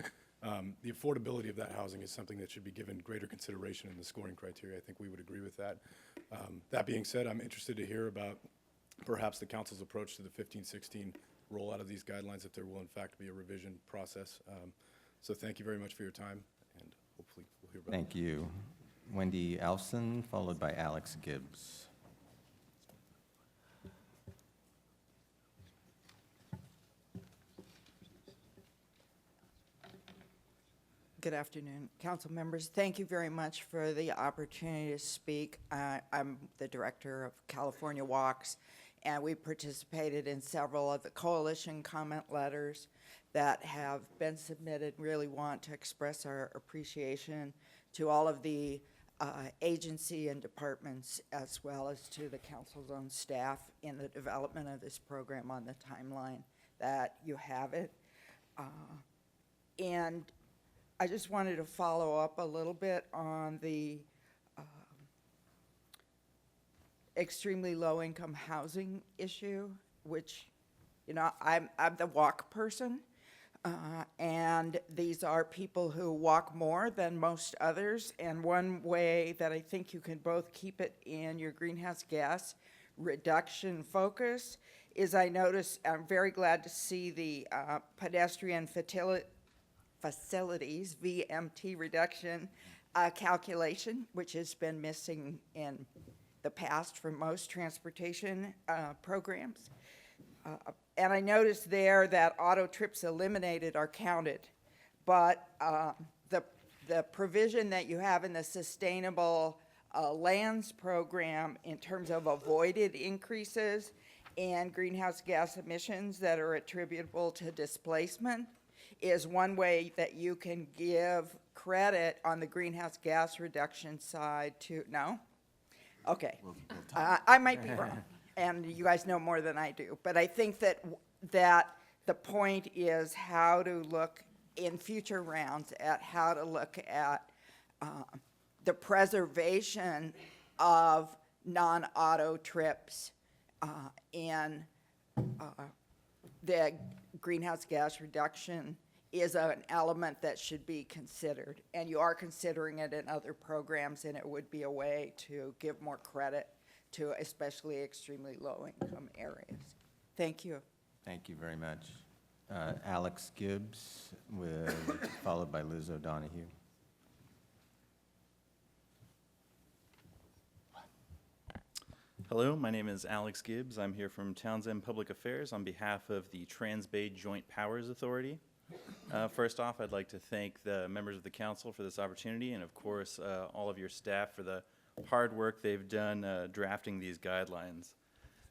The affordability of that housing is something that should be given greater consideration in the scoring criteria. I think we would agree with that. That being said, I'm interested to hear about perhaps the council's approach to the 15-16 rollout of these guidelines, if there will in fact be a revision process. So thank you very much for your time, and hopefully we'll hear about it. Thank you. Wendy Alson, followed by Alex Gibbs. Good afternoon, council members. Thank you very much for the opportunity to speak. I'm the director of California Walks, and we participated in several of the coalition comment letters that have been submitted. Really want to express our appreciation to all of the agency and departments, as well as to the council's own staff in the development of this program on the timeline that you have it. And I just wanted to follow up a little bit on the extremely low-income housing issue, which, you know, I'm the walk person, and these are people who walk more than most others, and one way that I think you can both keep it in your greenhouse gas reduction focus is I'm very glad to see the pedestrian facilities, VMT reduction calculation, which has been missing in the past for most transportation programs. And I noticed there that auto trips eliminated are counted, but the provision that you have in the sustainable lands program in terms of avoided increases in greenhouse gas emissions that are attributable to displacement is one way that you can give credit on the greenhouse gas reduction side to, no? Okay. I might be wrong, and you guys know more than I do, but I think that the point is how to look in future rounds at how to look at the preservation of non-auto trips in the greenhouse gas reduction is an element that should be considered. And you are considering it in other programs, and it would be a way to give more credit to especially extremely low-income areas. Thank you. Thank you very much. Alex Gibbs, followed by Liz O'Donoghue. Hello, my name is Alex Gibbs. I'm here from Townsend Public Affairs on behalf of the Trans-Bay Joint Powers Authority. First off, I'd like to thank the members of the council for this opportunity, and of course, all of your staff for the hard work they've done drafting these guidelines.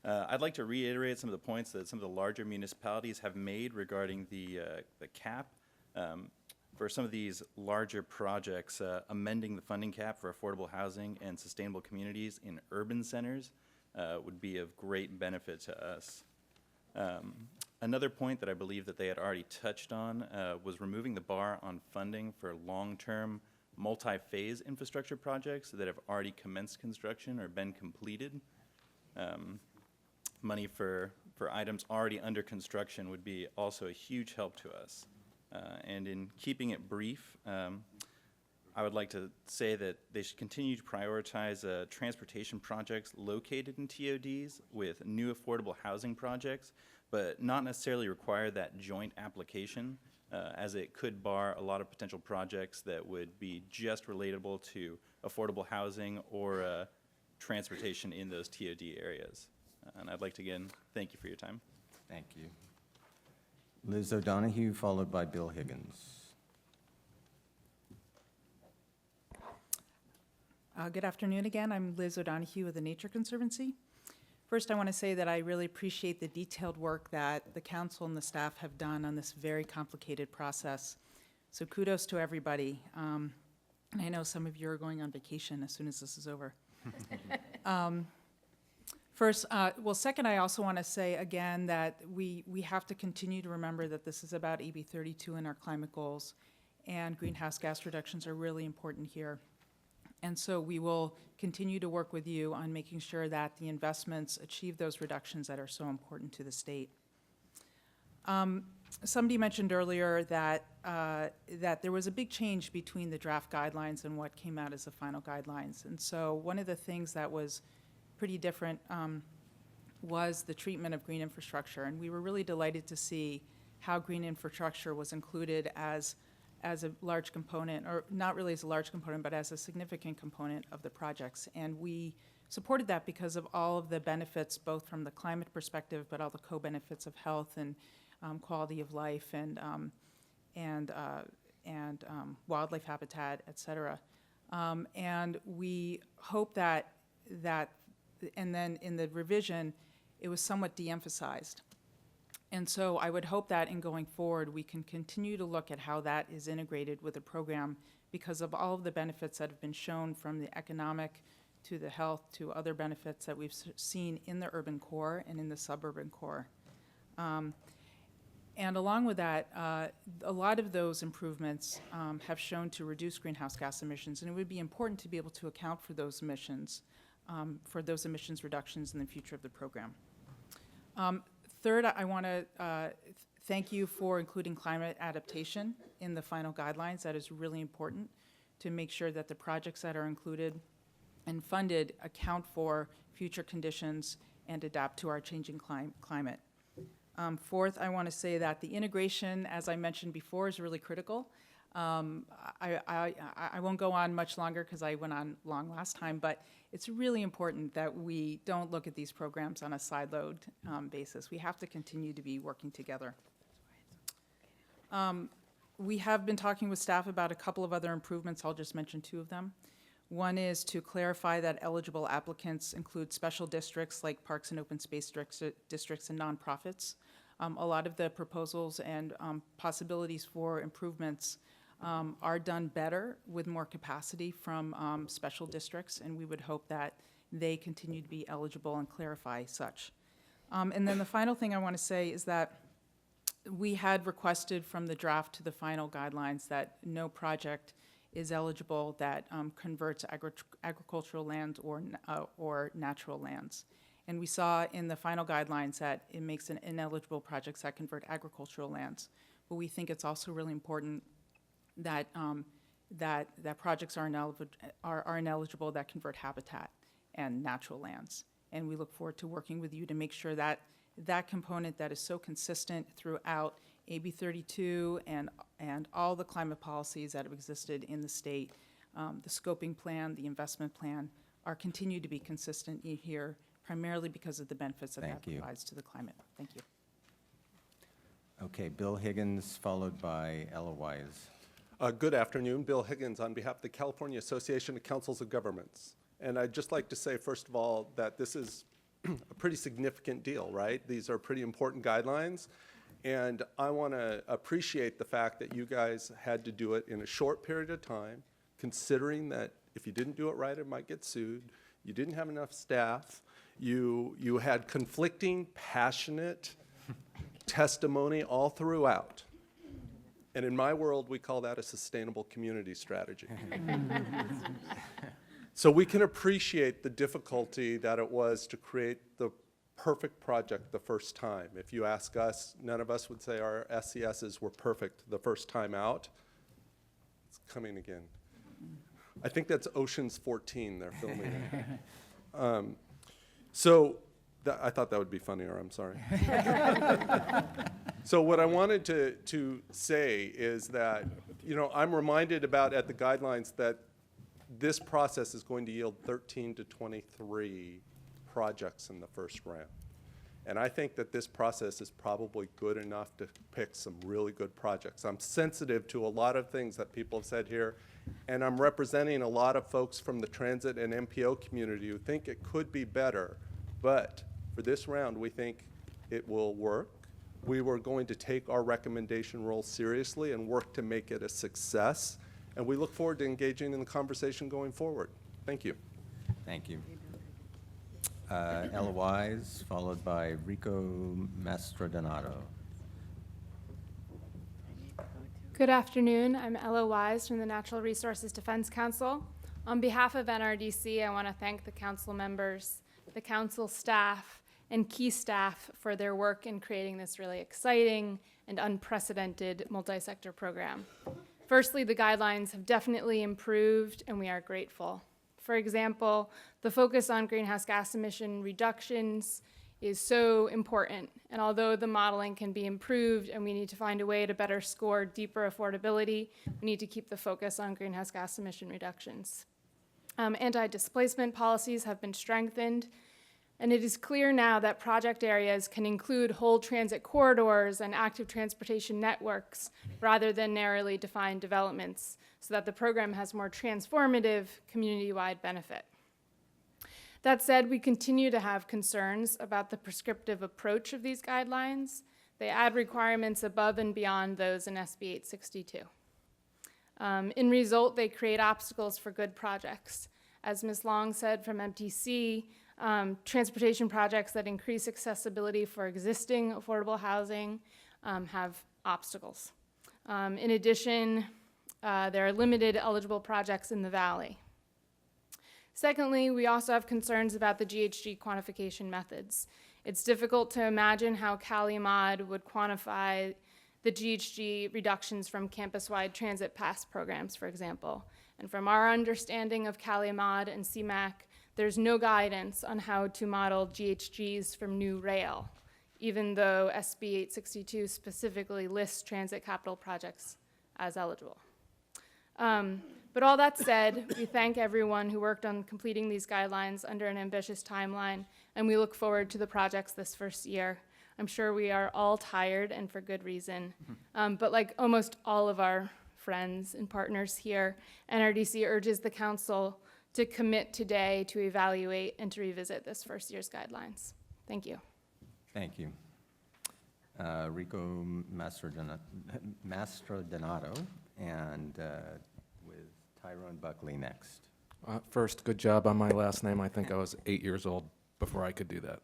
I'd like to reiterate some of the points that some of the larger municipalities have made regarding the cap. For some of these larger projects, amending the funding cap for affordable housing and sustainable communities in urban centers would be of great benefit to us. Another point that I believe that they had already touched on was removing the bar on funding for long-term multi-phase infrastructure projects that have already commenced construction or been completed. Money for items already under construction would be also a huge help to us. And in keeping it brief, I would like to say that they should continue to prioritize transportation projects located in TODs with new affordable housing projects, but not necessarily require that joint application, as it could bar a lot of potential projects that would be just relatable to affordable housing or transportation in those TOD areas. And I'd like to again thank you for your time. Thank you. Liz O'Donoghue, followed by Bill Higgins. Good afternoon again. I'm Liz O'Donoghue with the Nature Conservancy. First, I want to say that I really appreciate the detailed work that the council and the staff have done on this very complicated process. So kudos to everybody. And I know some of you are going on vacation as soon as this is over. Second, I also want to say again that we have to continue to remember that this is about AB 32 and our climate goals, and greenhouse gas reductions are really important here. And so we will continue to work with you on making sure that the investments achieve those reductions that are so important to the state. Somebody mentioned earlier that, that there was a big change between the draft guidelines and what came out as the final guidelines. And so one of the things that was pretty different was the treatment of green infrastructure. And we were really delighted to see how green infrastructure was included as a large component, or not really as a large component, but as a significant component of the projects. And we supported that because of all of the benefits, both from the climate perspective, but all the co-benefits of health and quality of life and wildlife habitat, et cetera. And we hope that, and then in the revision, it was somewhat de-emphasized. And so I would hope that in going forward, we can continue to look at how that is integrated with the program because of all of the benefits that have been shown, from the economic to the health to other benefits that we've seen in the urban core and in the suburban core. And along with that, a lot of those improvements have shown to reduce greenhouse gas emissions, and it would be important to be able to account for those emissions reductions in the future of the program. Third, I want to thank you for including climate adaptation in the final guidelines. That is really important to make sure that the projects that are included and funded account for future conditions and adapt to our changing climate. Fourth, I want to say that the integration, as I mentioned before, is really critical. I won't go on much longer because I went on long last time, but it's really important that we don't look at these programs on a siloed basis. We have to continue to be working together. We have been talking with staff about a couple of other improvements. I'll just mention two of them. One is to clarify that eligible applicants include special districts like parks and open space districts and nonprofits. A lot of the proposals and possibilities for improvements are done better with more capacity from special districts, and we would hope that they continue to be eligible and clarify such. And then the final thing I want to say is that we had requested from the draft to the final guidelines that no project is eligible that converts agricultural lands or natural lands. And we saw in the final guidelines that it makes an ineligible projects that convert agricultural lands. But we think it's also really important that that projects are ineligible that convert habitat and natural lands. And we look forward to working with you to make sure that that component that is so consistent throughout AB 32 and all the climate policies that have existed in the state, the scoping plan, the investment plan, are continued to be consistent here, primarily because of the benefits that that provides to the climate. Thank you. Okay, Bill Higgins, followed by Ella Wise. Good afternoon. Bill Higgins on behalf of the California Association of Councils of Governments. And I'd just like to say, first of all, that this is a pretty significant deal, right? These are pretty important guidelines. And I want to appreciate the fact that you guys had to do it in a short period of time, considering that if you didn't do it right, it might get sued. You didn't have enough staff. You had conflicting, passionate testimony all throughout. And in my world, we call that a sustainable community strategy. So we can appreciate the difficulty that it was to create the perfect project the first time. If you ask us, none of us would say our SCSs were perfect the first time out. It's coming again. I think that's Ocean's 14 they're filming it. I thought that would be funnier, I'm sorry. So what I wanted to say is that, you know, I'm reminded about at the guidelines that this process is going to yield 13 to 23 projects in the first round. And I think that this process is probably good enough to pick some really good projects. I'm sensitive to a lot of things that people have said here, and I'm representing a lot of folks from the transit and MPO community who think it could be better. But for this round, we think it will work. We were going to take our recommendation role seriously and work to make it a success. And we look forward to engaging in the conversation going forward. Thank you. Thank you. Ella Wise, followed by Rico Mastrodonato. Good afternoon. I'm Ella Wise from the Natural Resources Defense Council. On behalf of NRDC, I want to thank the council members, the council staff, and key staff for their work in creating this really exciting and unprecedented multi-sector program. Firstly, the guidelines have definitely improved, and we are grateful. For example, the focus on greenhouse gas emission reductions is so important, and although the modeling can be improved and we need to find a way to better score deeper affordability, we need to keep the focus on greenhouse gas emission reductions. Anti-displacement policies have been strengthened, and it is clear now that project areas can include whole transit corridors and active transportation networks rather than narrowly defined developments, so that the program has more transformative community-wide benefit. That said, we continue to have concerns about the prescriptive approach of these guidelines. They add requirements above and beyond those in SB 862. In result, they create obstacles for good projects. As Ms. Long said from MTC, transportation projects that increase accessibility for existing affordable housing have obstacles. In addition, there are limited eligible projects in the valley. Secondly, we also have concerns about the GHG quantification methods. It's difficult to imagine how CaliMod would quantify the GHG reductions from campus-wide transit pass programs, for example. And from our understanding of CaliMod and CMAQ, there's no guidance on how to model GHGs from new rail, even though SB 862 specifically lists transit capital projects as eligible. But all that said, we thank everyone who worked on completing these guidelines under an ambitious timeline, and we look forward to the projects this first year. I'm sure we are all tired, and for good reason. But like almost all of our friends and partners here, NRDC urges the council to commit today to evaluate and to revisit this first year's guidelines. Thank you. Thank you. Rico Mastrodonato, and with Tyrone Buckley next. First, good job on my last name. I think I was 8 years old before I could do that.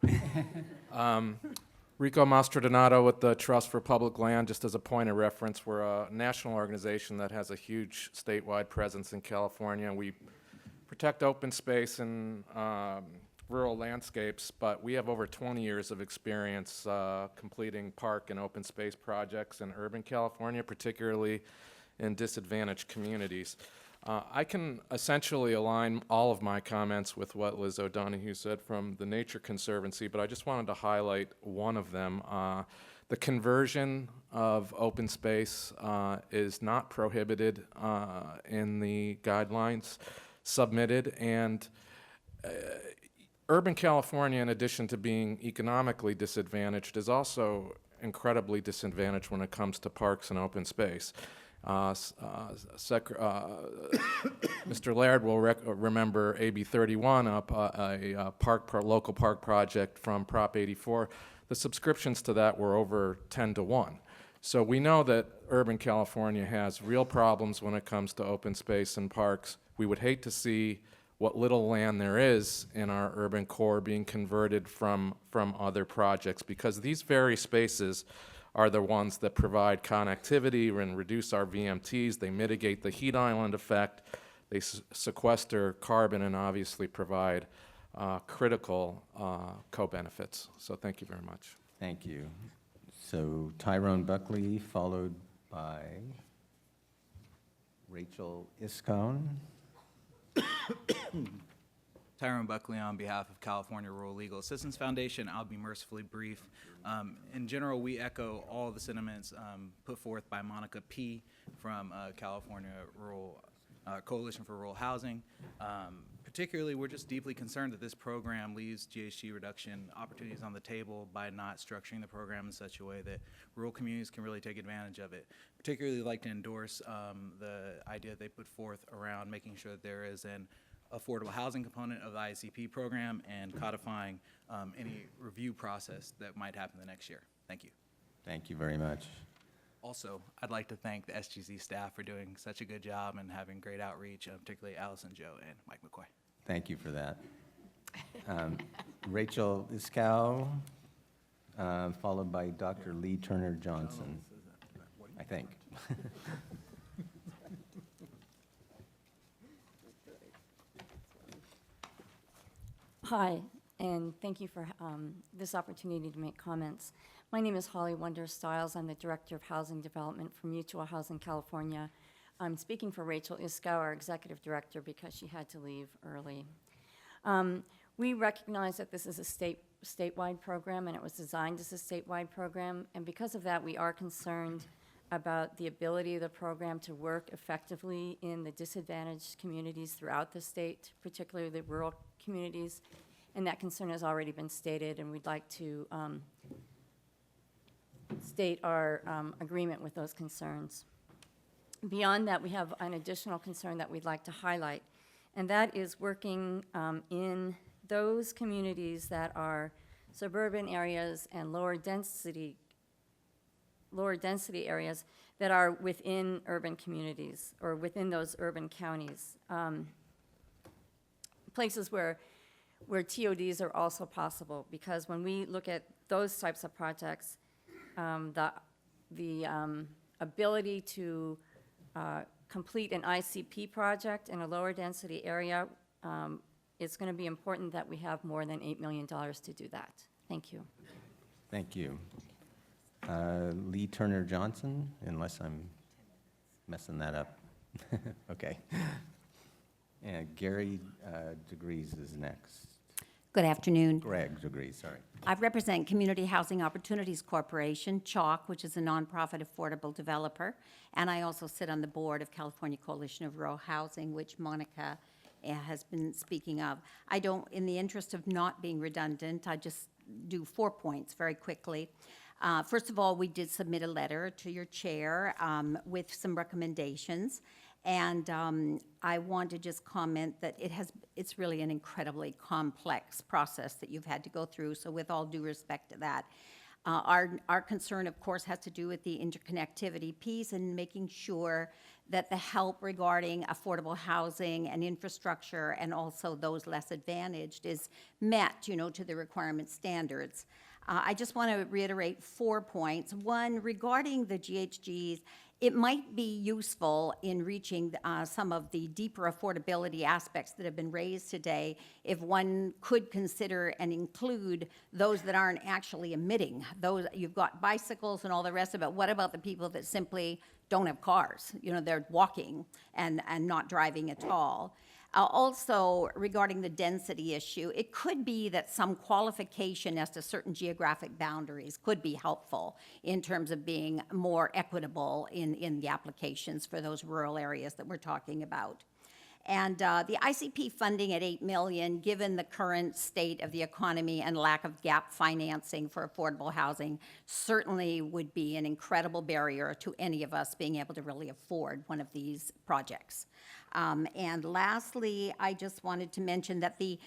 Rico Mastrodonato with the Trust for Public Land. Just as a point of reference, we're a national organization that has a huge statewide presence in California. We protect open space and rural landscapes, but we have over 20 years of experience completing park and open space projects in urban California, particularly in disadvantaged communities. I can essentially align all of my comments with what Liz O'Donoghue said from the Nature Conservancy, but I just wanted to highlight one of them. The conversion of open space is not prohibited in the guidelines submitted, and urban California, in addition to being economically disadvantaged, is also incredibly disadvantaged when it comes to parks and open space. Mr. Laird will remember AB 31, a local park project from Prop 84. The subscriptions to that were over 10-1. So we know that urban California has real problems when it comes to open space and parks. We would hate to see what little land there is in our urban core being converted from other projects, because these very spaces are the ones that provide connectivity and reduce our VMTs. They mitigate the heat island effect. They sequester carbon and obviously provide critical co-benefits. So thank you very much. Thank you. So Tyrone Buckley, followed by Rachel Iscone. Tyrone Buckley on behalf of California Rural Legal Assistance Foundation. I'll be mercifully brief. In general, we echo all the sentiments put forth by Monica P. from California Coalition for Rural Housing. Particularly, we're just deeply concerned that this program leaves GHG reduction opportunities on the table by not structuring the program in such a way that rural communities can really take advantage of it. Particularly like to endorse the idea they put forth around making sure that there is an affordable housing component of the ICP program and codifying any review process that might happen the next year. Thank you. Thank you very much. Also, I'd like to thank the SGC staff for doing such a good job and having great outreach, particularly Allison, Joe, and Mike McCoy. Thank you for that. Rachel Iscone, followed by Dr. Lee Turner Johnson, I think. Hi, and thank you for this opportunity to make comments. My name is Holly Wonder Stiles. I'm the Director of Housing Development for Mutual Housing California. I'm speaking for Rachel Iskow, our Executive Director, because she had to leave early. We recognize that this is a statewide program, and it was designed as a statewide program, and because of that, we are concerned about the ability of the program to work effectively in the disadvantaged communities throughout the state, particularly the rural communities, and that concern has already been stated, and we'd like to state our agreement with those concerns. Beyond that, we have an additional concern that we'd like to highlight, and that is working in those communities that are suburban areas and lower density areas that are within urban communities or within those urban counties. Places where TODs are also possible, because when we look at those types of projects, the ability to complete an ICP project in a lower density area, it's going to be important that we have more than $8 million to do that. Thank you. Thank you. Lee Turner Johnson, unless I'm messing that up. Okay. And Gary DeGrees is next. Good afternoon. Greg DeGrees, sorry. I represent Community Housing Opportunities Corporation, CHOC, which is a nonprofit affordable developer, and I also sit on the board of California Coalition of Rural Housing, which Monica has been speaking of. I don't, in the interest of not being redundant, I just do 4 points very quickly. First of all, we did submit a letter to your chair with some recommendations. And I want to just comment that it's really an incredibly complex process that you've had to go through. So with all due respect to that, our concern, of course, has to do with the interconnectivity piece and making sure that the help regarding affordable housing and infrastructure and also those less advantaged is met, to the requirement standards. I just want to reiterate 4 points. One, regarding the GHGs, it might be useful in reaching some of the deeper affordability aspects that have been raised today if one could consider and include those that aren't actually emitting. Those, you've got bicycles and all the rest of it. What about the people that simply don't have cars? They're walking and not driving at all. Also, regarding the density issue, it could be that some qualification as to certain geographic boundaries could be helpful in terms of being more equitable in the applications for those rural areas that we're talking about. And the ICP funding at $8 million, given the current state of the economy and lack of gap financing for affordable housing, certainly would be an incredible barrier to any of us being able to really afford one of these projects. And lastly, I just wanted to mention that the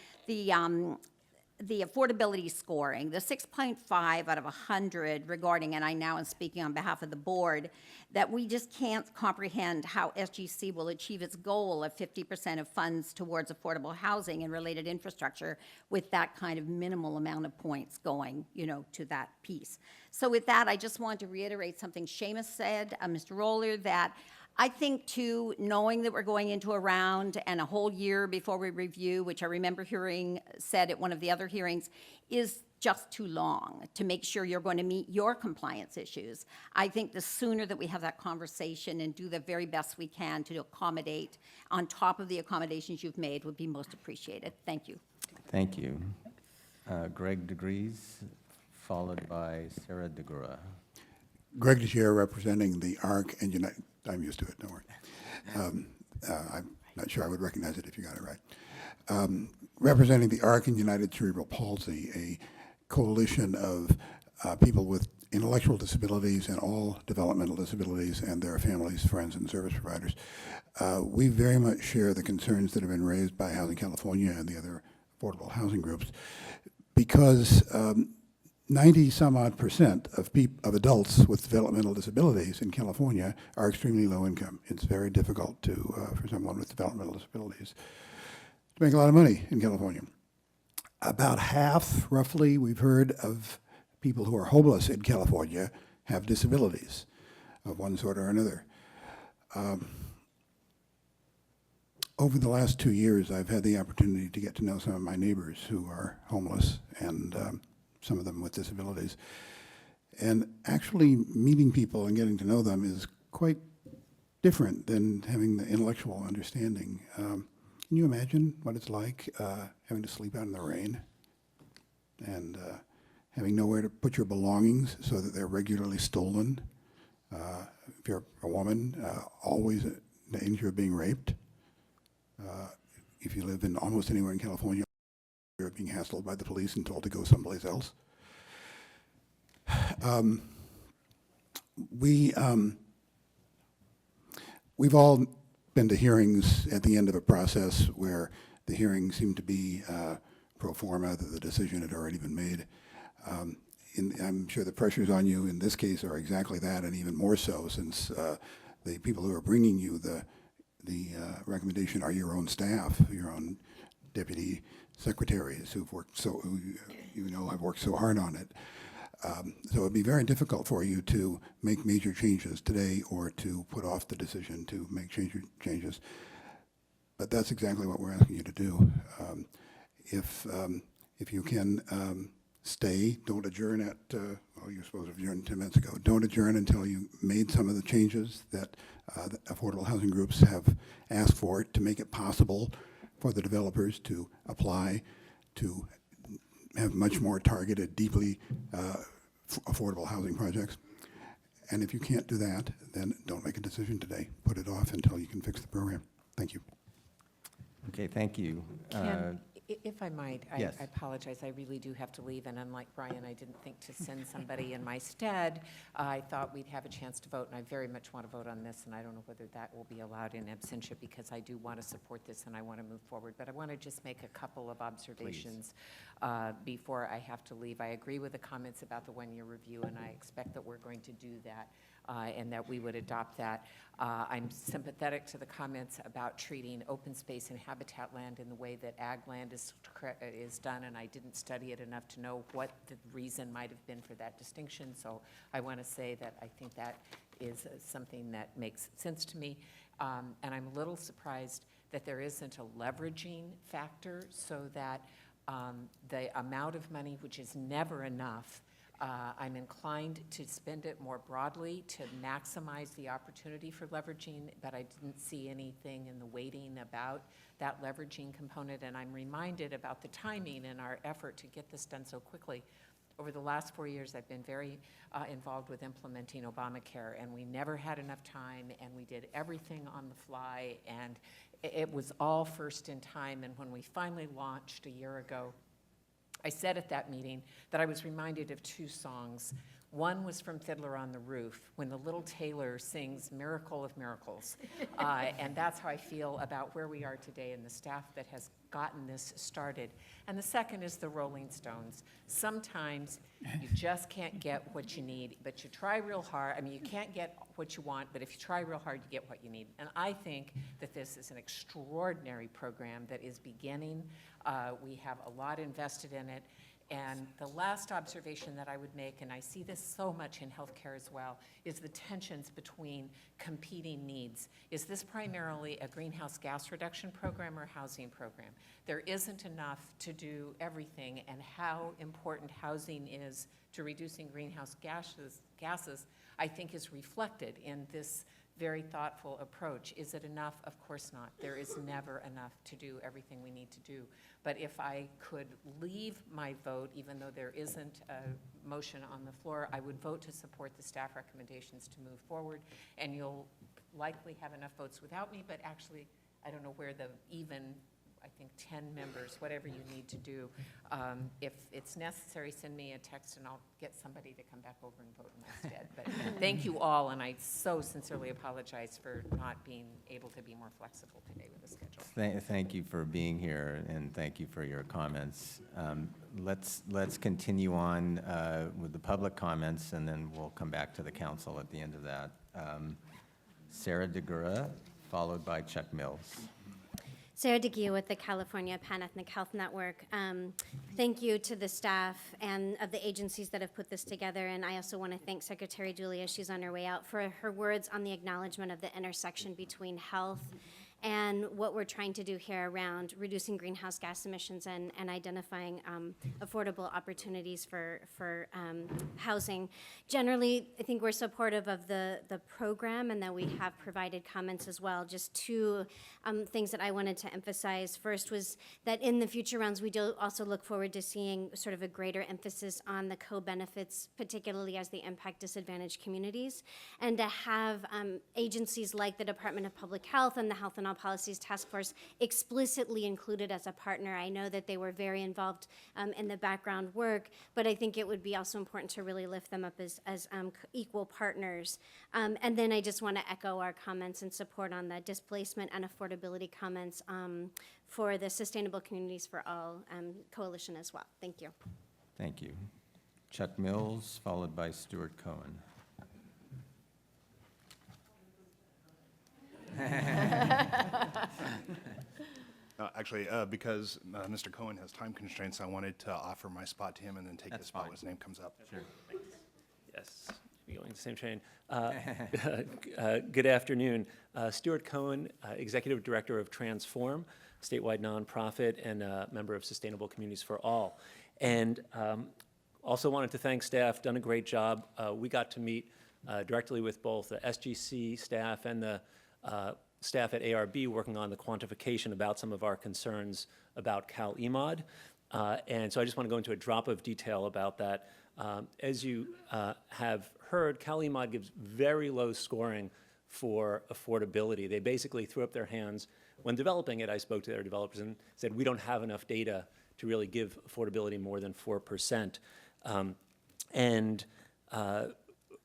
affordability scoring, the 6.5 out of 100 regarding, and I now am speaking on behalf of the board, that we just can't comprehend how SGC will achieve its goal of 50% of funds towards affordable housing and related infrastructure with that kind of minimal amount of points going, to that piece. So with that, I just want to reiterate something Seamus said, Mr. Roller, that I think, too, knowing that we're going into a round and a whole year before we review, which I remember hearing said at one of the other hearings, is just too long to make sure you're going to meet your compliance issues. I think the sooner that we have that conversation and do the very best we can to accommodate on top of the accommodations you've made would be most appreciated. Thank you. Thank you. Greg DeGrees, followed by Sarah DeGura. Greg DeGere, representing the ARC and United. I'm used to it, don't worry. I'm not sure I would recognize it if you got it right. Representing the ARC and United Cerebral Palsy, a coalition of people with intellectual disabilities and all developmental disabilities and their families, friends, and service providers. We very much share the concerns that have been raised by Housing California and the other affordable housing groups because 90-some-odd% of adults with developmental disabilities in California are extremely low income. It's very difficult for someone with developmental disabilities to make a lot of money in California. About half, roughly, we've heard of people who are homeless in California have disabilities of one sort or another. over the last 2 years, I've had the opportunity to get to know some of my neighbors who are homeless and some of them with disabilities. And actually meeting people and getting to know them is quite different than having the intellectual understanding. Can you imagine what it's like having to sleep out in the rain and having nowhere to put your belongings so that they're regularly stolen? If you're a woman, always in danger of being raped. If you live in almost anywhere in California, you're being hassled by the police and told to go someplace else. We've all been to hearings at the end of a process where the hearings seem to be pro forma, that the decision had already been made. I'm sure the pressures on you in this case are exactly that, and even more so since the people who are bringing you the recommendation are your own staff, your own deputy secretaries who've worked who have worked so hard on it. So it'd be very difficult for you to make major changes today or to put off the decision to make changes. But that's exactly what we're asking you to do. If you can stay, don't adjourn at, you're supposed to adjourn 10 minutes ago. Don't adjourn until you made some of the changes that the affordable housing groups have asked for to make it possible for the developers to apply to have much more targeted, deeply affordable housing projects. And if you can't do that, then don't make a decision today. Put it off until you can fix the program. Thank you. Okay, thank you. Ken, if I might, yes. I apologize, I really do have to leave, and unlike Brian, I didn't think to send somebody in my stead. I thought we'd have a chance to vote, and I very much want to vote on this, and I don't know whether that will be allowed in absentia, because I do want to support this and I want to move forward. But I want to just make a couple of observations before I have to leave. I agree with the comments about the one-year review, and I expect that we're going to do that. And that we would adopt that. I'm sympathetic to the comments about treating open space and habitat land in the way that ag land is done, and I didn't study it enough to know what the reason might have been for that distinction. So I want to say that I think that is something that makes sense to me. And I'm a little surprised that there isn't a leveraging factor so that the amount of money, which is never enough, I'm inclined to spend it more broadly to maximize the opportunity for leveraging, but I didn't see anything in the weighting about that leveraging component. And I'm reminded about the timing in our effort to get this done so quickly. Over the last 4 years, I've been very involved with implementing Obamacare, and we never had enough time, and we did everything on the fly, and it was all first in time. And when we finally launched a year ago, I said at that meeting that I was reminded of two songs. One was from Fiddler on the Roof, when the little tailor sings Miracle of Miracles. And that's how I feel about where we are today and the staff that has gotten this started. And the second is the Rolling Stones. Sometimes you just can't get what you need, but you try real hard. I mean, you can't get what you want, but if you try real hard, you get what you need. And I think that this is an extraordinary program that is beginning. We have a lot invested in it. And the last observation that I would make, and I see this so much in healthcare as well, is the tensions between competing needs. Is this primarily a greenhouse gas reduction program or housing program? There isn't enough to do everything, and how important housing is to reducing greenhouse gases, I think is reflected in this very thoughtful approach. Is it enough? Of course not. There is never enough to do everything we need to do. But if I could leave my vote, even though there isn't a motion on the floor, I would vote to support the staff recommendations to move forward. And you'll likely have enough votes without me, but actually, I don't know where the even, I think 10 members, whatever you need to do. If it's necessary, send me a text and I'll get somebody to come back over and vote in my stead. But thank you all, and I so sincerely apologize for not being able to be more flexible today with the schedule. Thank you for being here, and thank you for your comments. Let's continue on with the public comments, and then we'll come back to the council at the end of that. Sarah DeGura, followed by Chuck Mills. Sarah DeGia with the California Pan-Ethnic Health Network. Thank you to the staff and of the agencies that have put this together, and I also want to thank Secretary Julia, she's on her way out, for her words on the acknowledgement of the intersection between health and what we're trying to do here around reducing greenhouse gas emissions and identifying affordable opportunities for housing. Generally, I think we're supportive of the program and that we have provided comments as well. Just two things that I wanted to emphasize. First was that in the future rounds, we do also look forward to seeing sort of a greater emphasis on the co-benefits, particularly as they impact disadvantaged communities, and to have agencies like the Department of Public Health and the Health and All Policies Task Force explicitly included as a partner. I know that they were very involved in the background work, but I think it would be also important to really lift them up as equal partners. And then I just want to echo our comments and support on the displacement and affordability comments for the Sustainable Communities for All coalition as well. Thank you. Thank you. Chuck Mills, followed by Stuart Cohen. Actually, because Mr. Cohen has time constraints, I wanted to offer my spot to him and then take the spot when his name comes up. Sure. Yes, we're going the same train. Good afternoon. Stuart Cohen, Executive Director of Transform, statewide nonprofit and a member of Sustainable Communities for All. And also wanted to thank staff, done a great job. We got to meet directly with both the SGC staff and the staff at ARB working on the quantification about some of our concerns about CalEMOD. And so I just want to go into a drop of detail about that. As you have heard, CalEMOD gives very low scoring for affordability. They basically threw up their hands. When developing it, I spoke to their developers and said, we don't have enough data to really give affordability more than 4%.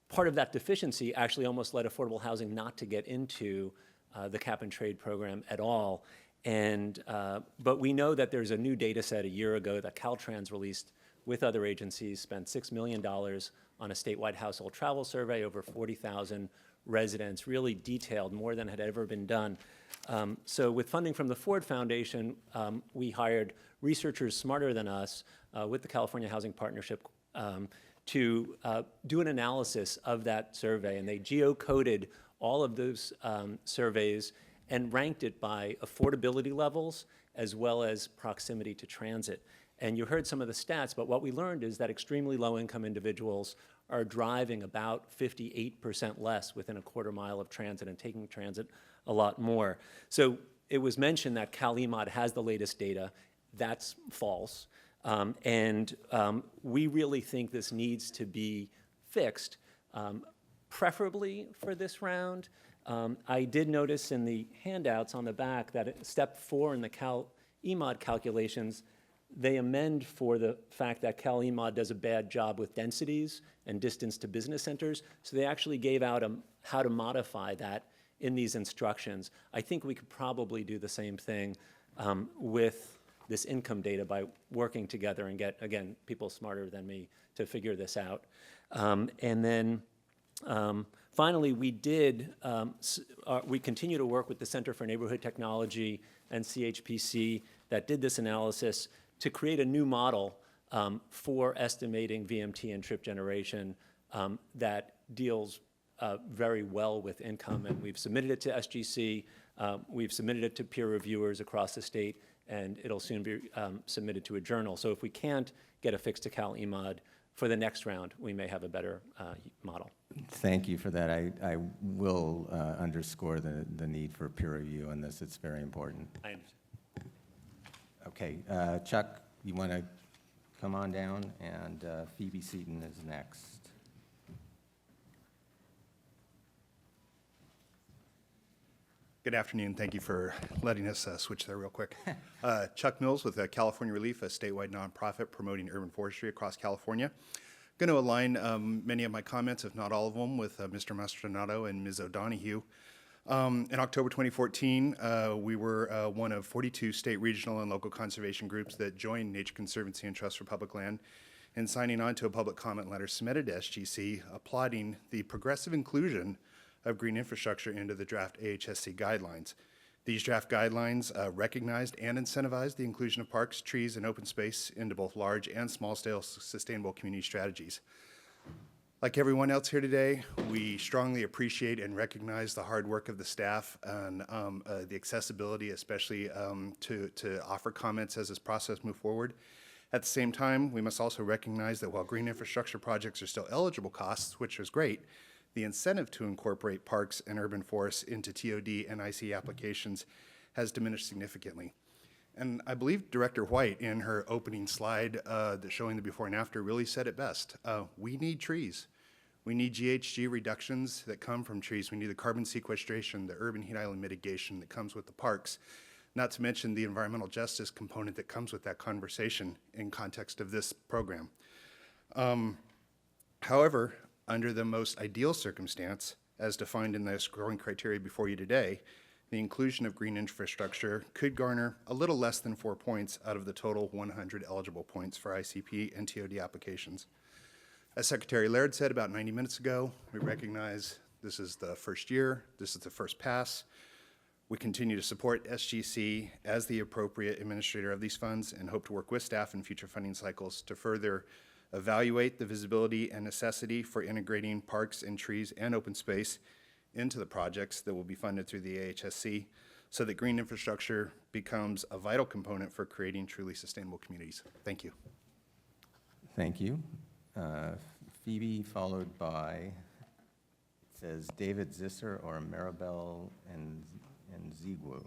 Part of that deficiency actually almost led affordable housing not to get into the cap and trade program at all. But we know that there's a new data set a year ago that Caltrans released with other agencies, spent $6 million on a statewide household travel survey, over 40,000 residents, really detailed, more than had ever been done. So with funding from the Ford Foundation, we hired researchers smarter than us with the California Housing Partnership to do an analysis of that survey, and they geocoded all of those surveys and ranked it by affordability levels as well as proximity to transit. And you heard some of the stats, but what we learned is that extremely low-income individuals are driving about 58% less within a quarter mile of transit and taking transit a lot more. So it was mentioned that CalEMOD has the latest data. That's false. We really think this needs to be fixed, preferably for this round. I did notice in the handouts on the back that step 4 in the CalEMOD calculations, they amend for the fact that CalEMOD does a bad job with densities and distance to business centers. So they actually gave out how to modify that in these instructions. I think we could probably do the same thing with this income data by working together and get, again, people smarter than me to figure this out. Finally, we continue to work with the Center for Neighborhood Technology and CHPC that did this analysis to create a new model for estimating VMT and trip generation that deals very well with income. And we've submitted it to SGC, we've submitted it to peer reviewers across the state, and it'll soon be submitted to a journal. So if we can't get a fix to CalEMOD, for the next round, we may have a better model. Thank you for that. I will underscore the need for peer review on this. It's very important. I understand. Okay, Chuck, you want to come on down? And Phoebe Seaton is next. Good afternoon. Thank you for letting us switch there real quick. Chuck Mills with California Relief, a statewide nonprofit promoting urban forestry across California. Going to align many of my comments, if not all of them, with Mr. Mastronato and Ms. O'Donohue. In October 2014, we were one of 42 state, regional, and local conservation groups that joined Nature Conservancy and Trust for Public Land in signing on to a public comment letter submitted to SGC applauding the progressive inclusion of green infrastructure into the draft AHSC guidelines. These draft guidelines recognized and incentivized the inclusion of parks, trees, and open space into both large and small-scale sustainable community strategies. Like everyone else here today, we strongly appreciate and recognize the hard work of the staff and the accessibility, especially to offer comments as this process moves forward. At the same time, we must also recognize that while green infrastructure projects are still eligible costs, which is great, the incentive to incorporate parks and urban forests into TOD and IC applications has diminished significantly. And I believe Director White, in her opening slide showing the before and after, really said it best. We need trees. We need GHG reductions that come from trees. We need the carbon sequestration, the urban heat island mitigation that comes with the parks, not to mention the environmental justice component that comes with that conversation in context of this program. However, under the most ideal circumstance, as defined in the scoring criteria before you today, the inclusion of green infrastructure could garner a little less than 4 points out of the total 100 eligible points for ICP and TOD applications. As Secretary Laird said about 90 minutes ago, we recognize this is the first year, this is the first pass. We continue to support SGC as the appropriate administrator of these funds and hope to work with staff in future funding cycles to further evaluate the visibility and necessity for integrating parks and trees and open space into the projects that will be funded through the AHSC so that green infrastructure becomes a vital component for creating truly sustainable communities. Thank you. Thank you. Phoebe, followed by, it says David Zisser or Maribel and Zigwu.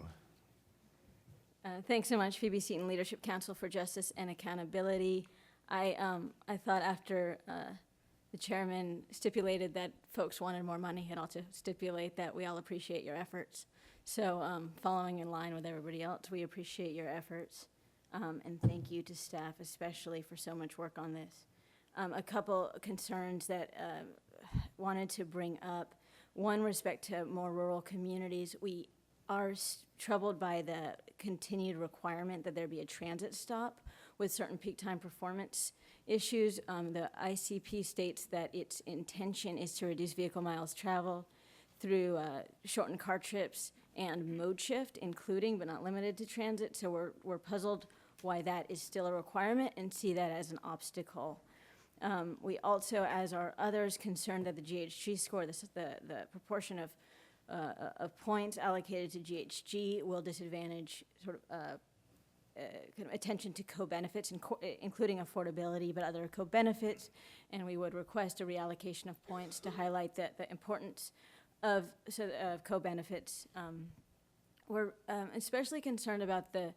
Thanks so much, Phoebe Seaton, Leadership Council for Justice and Accountability. I thought after the chairman stipulated that folks wanted more money, he'd also stipulate that we all appreciate your efforts. So following in line with everybody else, we appreciate your efforts. And thank you to staff especially for so much work on this. A couple concerns that wanted to bring up. One, respect to more rural communities. We are troubled by the continued requirement that there be a transit stop with certain peak time performance issues. The ICP states that its intention is to reduce vehicle miles traveled through shortened car trips and mode shift, including but not limited to transit. So we're puzzled why that is still a requirement and see that as an obstacle. We also, as are others, concerned that the GHG score, the proportion of points allocated to GHG will disadvantage sort of kind of attention to co-benefits, including affordability, but other co-benefits, and we would request a reallocation of points to highlight the importance of co-benefits. We're especially concerned about the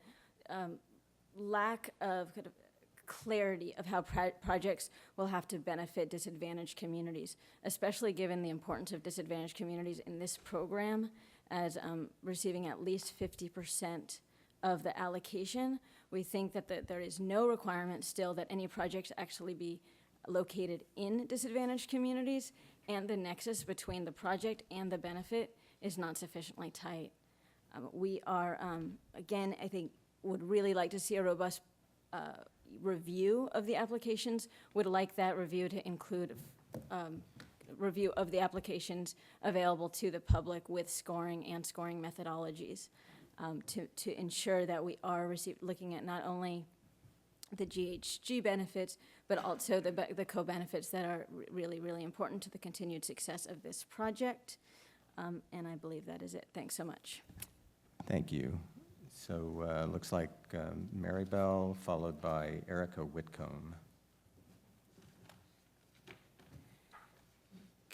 lack of kind of clarity of how projects will have to benefit disadvantaged communities, especially given the importance of disadvantaged communities in this program as receiving at least 50% of the allocation. We think that there is no requirement still that any projects actually be located in disadvantaged communities, and the nexus between the project and the benefit is not sufficiently tight. We are, again, I think, would really like to see a robust review of the applications, would like that review to include review of the applications available to the public with scoring and scoring methodologies to ensure that we are looking at not only the GHG benefits, but also the co-benefits that are really, really important to the continued success of this project. And I believe that is it. Thanks so much. Thank you. So looks like Maribel, followed by Erica Whitcomb.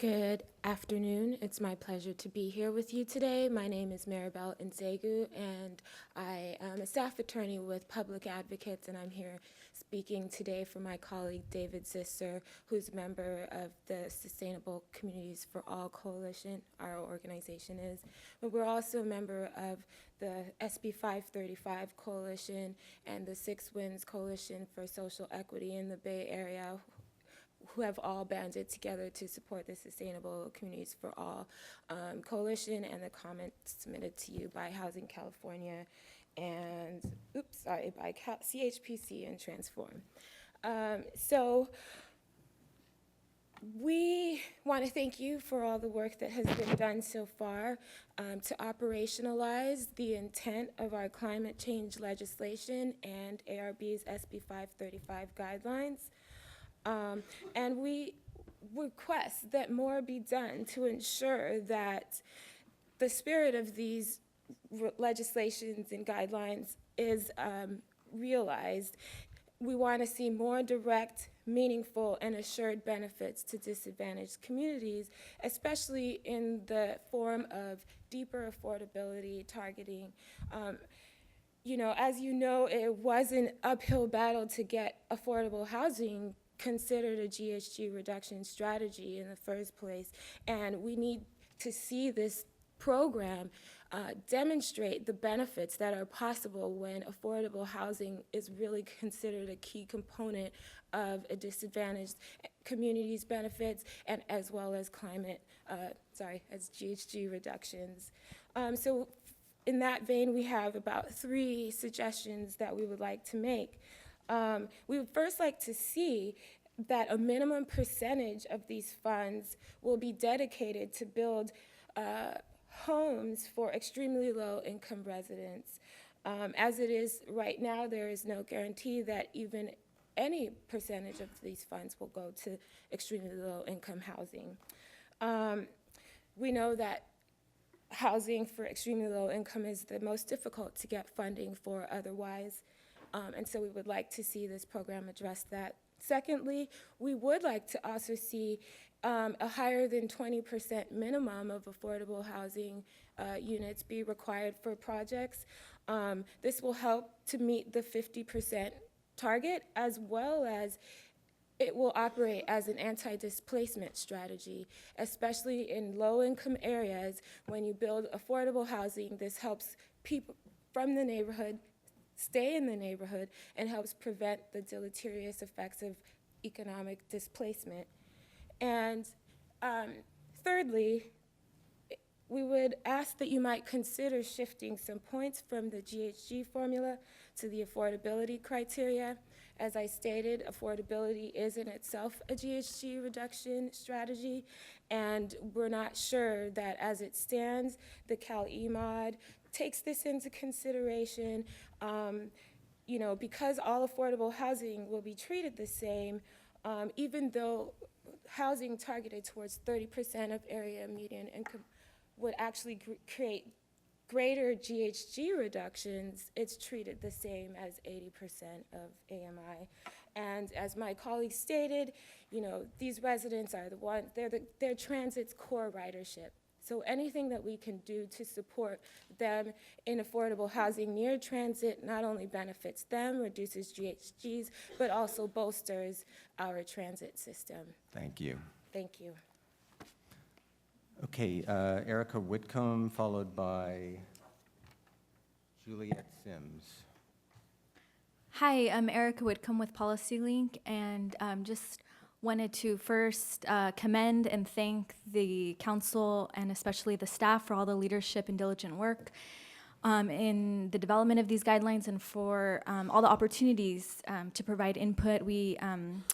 Good afternoon. It's my pleasure to be here with you today. My name is Maribel Nzegu, and I am a staff attorney with Public Advocates, and I'm here speaking today for my colleague David Zisser, who's a member of the Sustainable Communities for All Coalition, our organization is. But we're also a member of the SB 535 Coalition and the Six Winds Coalition for Social Equity in the Bay Area, who have all banded together to support the Sustainable Communities for All Coalition and the comments submitted to you by Housing California and, by CHPC and Transform. So we want to thank you for all the work that has been done so far to operationalize the intent of our climate change legislation and ARB's SB 535 guidelines. And we request that more be done to ensure that the spirit of these legislations and guidelines is realized. We want to see more direct, meaningful, and assured benefits to disadvantaged communities, especially in the form of deeper affordability targeting. You know, as you know, it was an uphill battle to get affordable housing considered a GHG reduction strategy in the first place, and we need to see this program demonstrate the benefits that are possible when affordable housing is really considered a key component of a disadvantaged community's benefits, and as well as as GHG reductions. So in that vein, we have about 3 suggestions that we would like to make. We would first like to see that a minimum percentage of these funds will be dedicated to build homes for extremely low-income residents. As it is right now, there is no guarantee that even any percentage of these funds will go to extremely low-income housing. We know that housing for extremely low income is the most difficult to get funding for otherwise, and so we would like to see this program address that. Secondly, we would like to also see a higher than 20% minimum of affordable housing units be required for projects. This will help to meet the 50% target, as well as it will operate as an anti-displacement strategy, especially in low-income areas. When you build affordable housing, this helps people from the neighborhood stay in the neighborhood and helps prevent the deleterious effects of economic displacement. And thirdly, we would ask that you might consider shifting some points from the GHG formula to the affordability criteria. As I stated, affordability is in itself a GHG reduction strategy, and we're not sure that as it stands, the Cal-EMOD takes this into consideration. You know, because all affordable housing will be treated the same, even though housing targeted towards 30% of area median income would actually create greater GHG reductions, it's treated the same as 80% of AMI. And as my colleague stated, you know, these residents are the ones, they're transit's core ridership. So anything that we can do to support them in affordable housing near transit not only benefits them, reduces GHGs, but also bolsters our transit system. Thank you. Thank you. Okay, Erica Whitcomb, followed by Juliet Sims. Hi, I'm Erica Whitcomb with PolicyLink, and just wanted to first commend and thank the council and especially the staff for all the leadership and diligent work in the development of these guidelines and for all the opportunities to provide input. We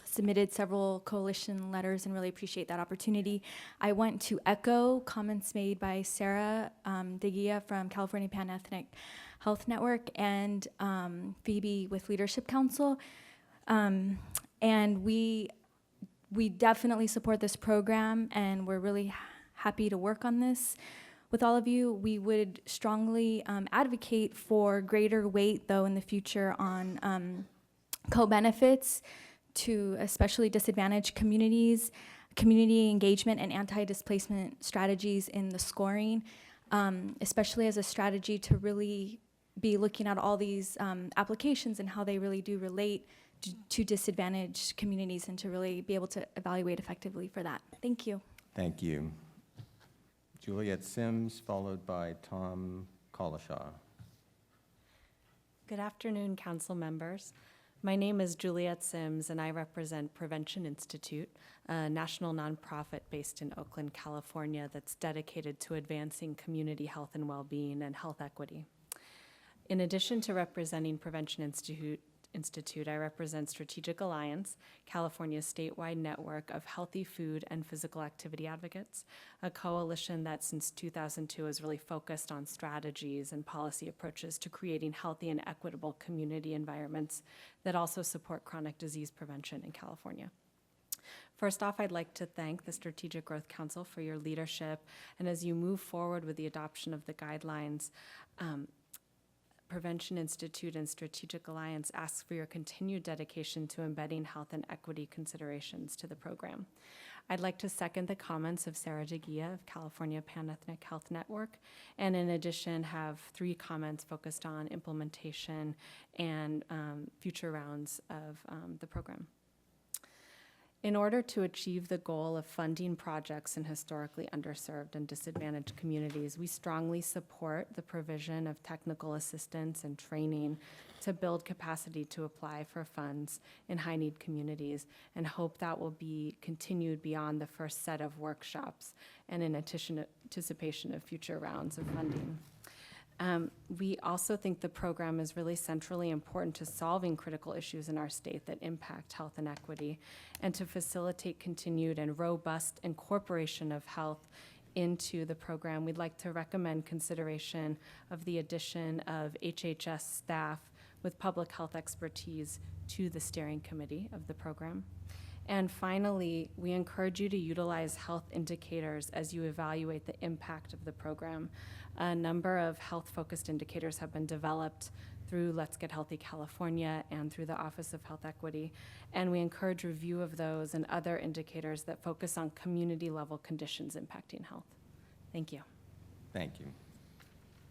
submitted several coalition letters and really appreciate that opportunity. I want to echo comments made by Sarah Degia from California Pan-Ethnic Health Network and Phoebe with Leadership Council. And we definitely support this program, and we're really happy to work on this with all of you. We would strongly advocate for greater weight, though, in the future on co-benefits to especially disadvantaged communities, community engagement, and anti-displacement strategies in the scoring, especially as a strategy to really be looking at all these applications and how they really do relate to disadvantaged communities, and to really be able to evaluate effectively for that. Thank you. Thank you. Juliet Sims, followed by Tom Collishaw. Good afternoon, council members. My name is Juliet Sims, and I represent Prevention Institute, a national nonprofit based in Oakland, California, that's dedicated to advancing community health and well-being and health equity. In addition to representing Prevention Institute, I represent Strategic Alliance, California's statewide network of healthy food and physical activity advocates, a coalition that since 2002 has really focused on strategies and policy approaches to creating healthy and equitable community environments that also support chronic disease prevention in California. First off, I'd like to thank the Strategic Growth Council for your leadership, and as you move forward with the adoption of the guidelines, Prevention Institute and Strategic Alliance asks for your continued dedication to embedding health and equity considerations to the program. I'd like to second the comments of Sarah DeGia of California Pan-Ethnic Health Network, and in addition have 3 comments focused on implementation and future rounds of the program. In order to achieve the goal of funding projects in historically underserved and disadvantaged communities, we strongly support the provision of technical assistance and training to build capacity to apply for funds in high-need communities, and hope that will be continued beyond the first set of workshops and in anticipation of future rounds of funding. We also think the program is really centrally important to solving critical issues in our state that impact health and equity, and to facilitate continued and robust incorporation of health into the program. We'd like to recommend consideration of the addition of HHS staff with public health expertise to the steering committee of the program. And finally, we encourage you to utilize health indicators as you evaluate the impact of the program. A number of health-focused indicators have been developed through Let's Get Healthy California and through the Office of Health Equity, and we encourage review of those and other indicators that focus on community-level conditions impacting health. Thank you. Thank you.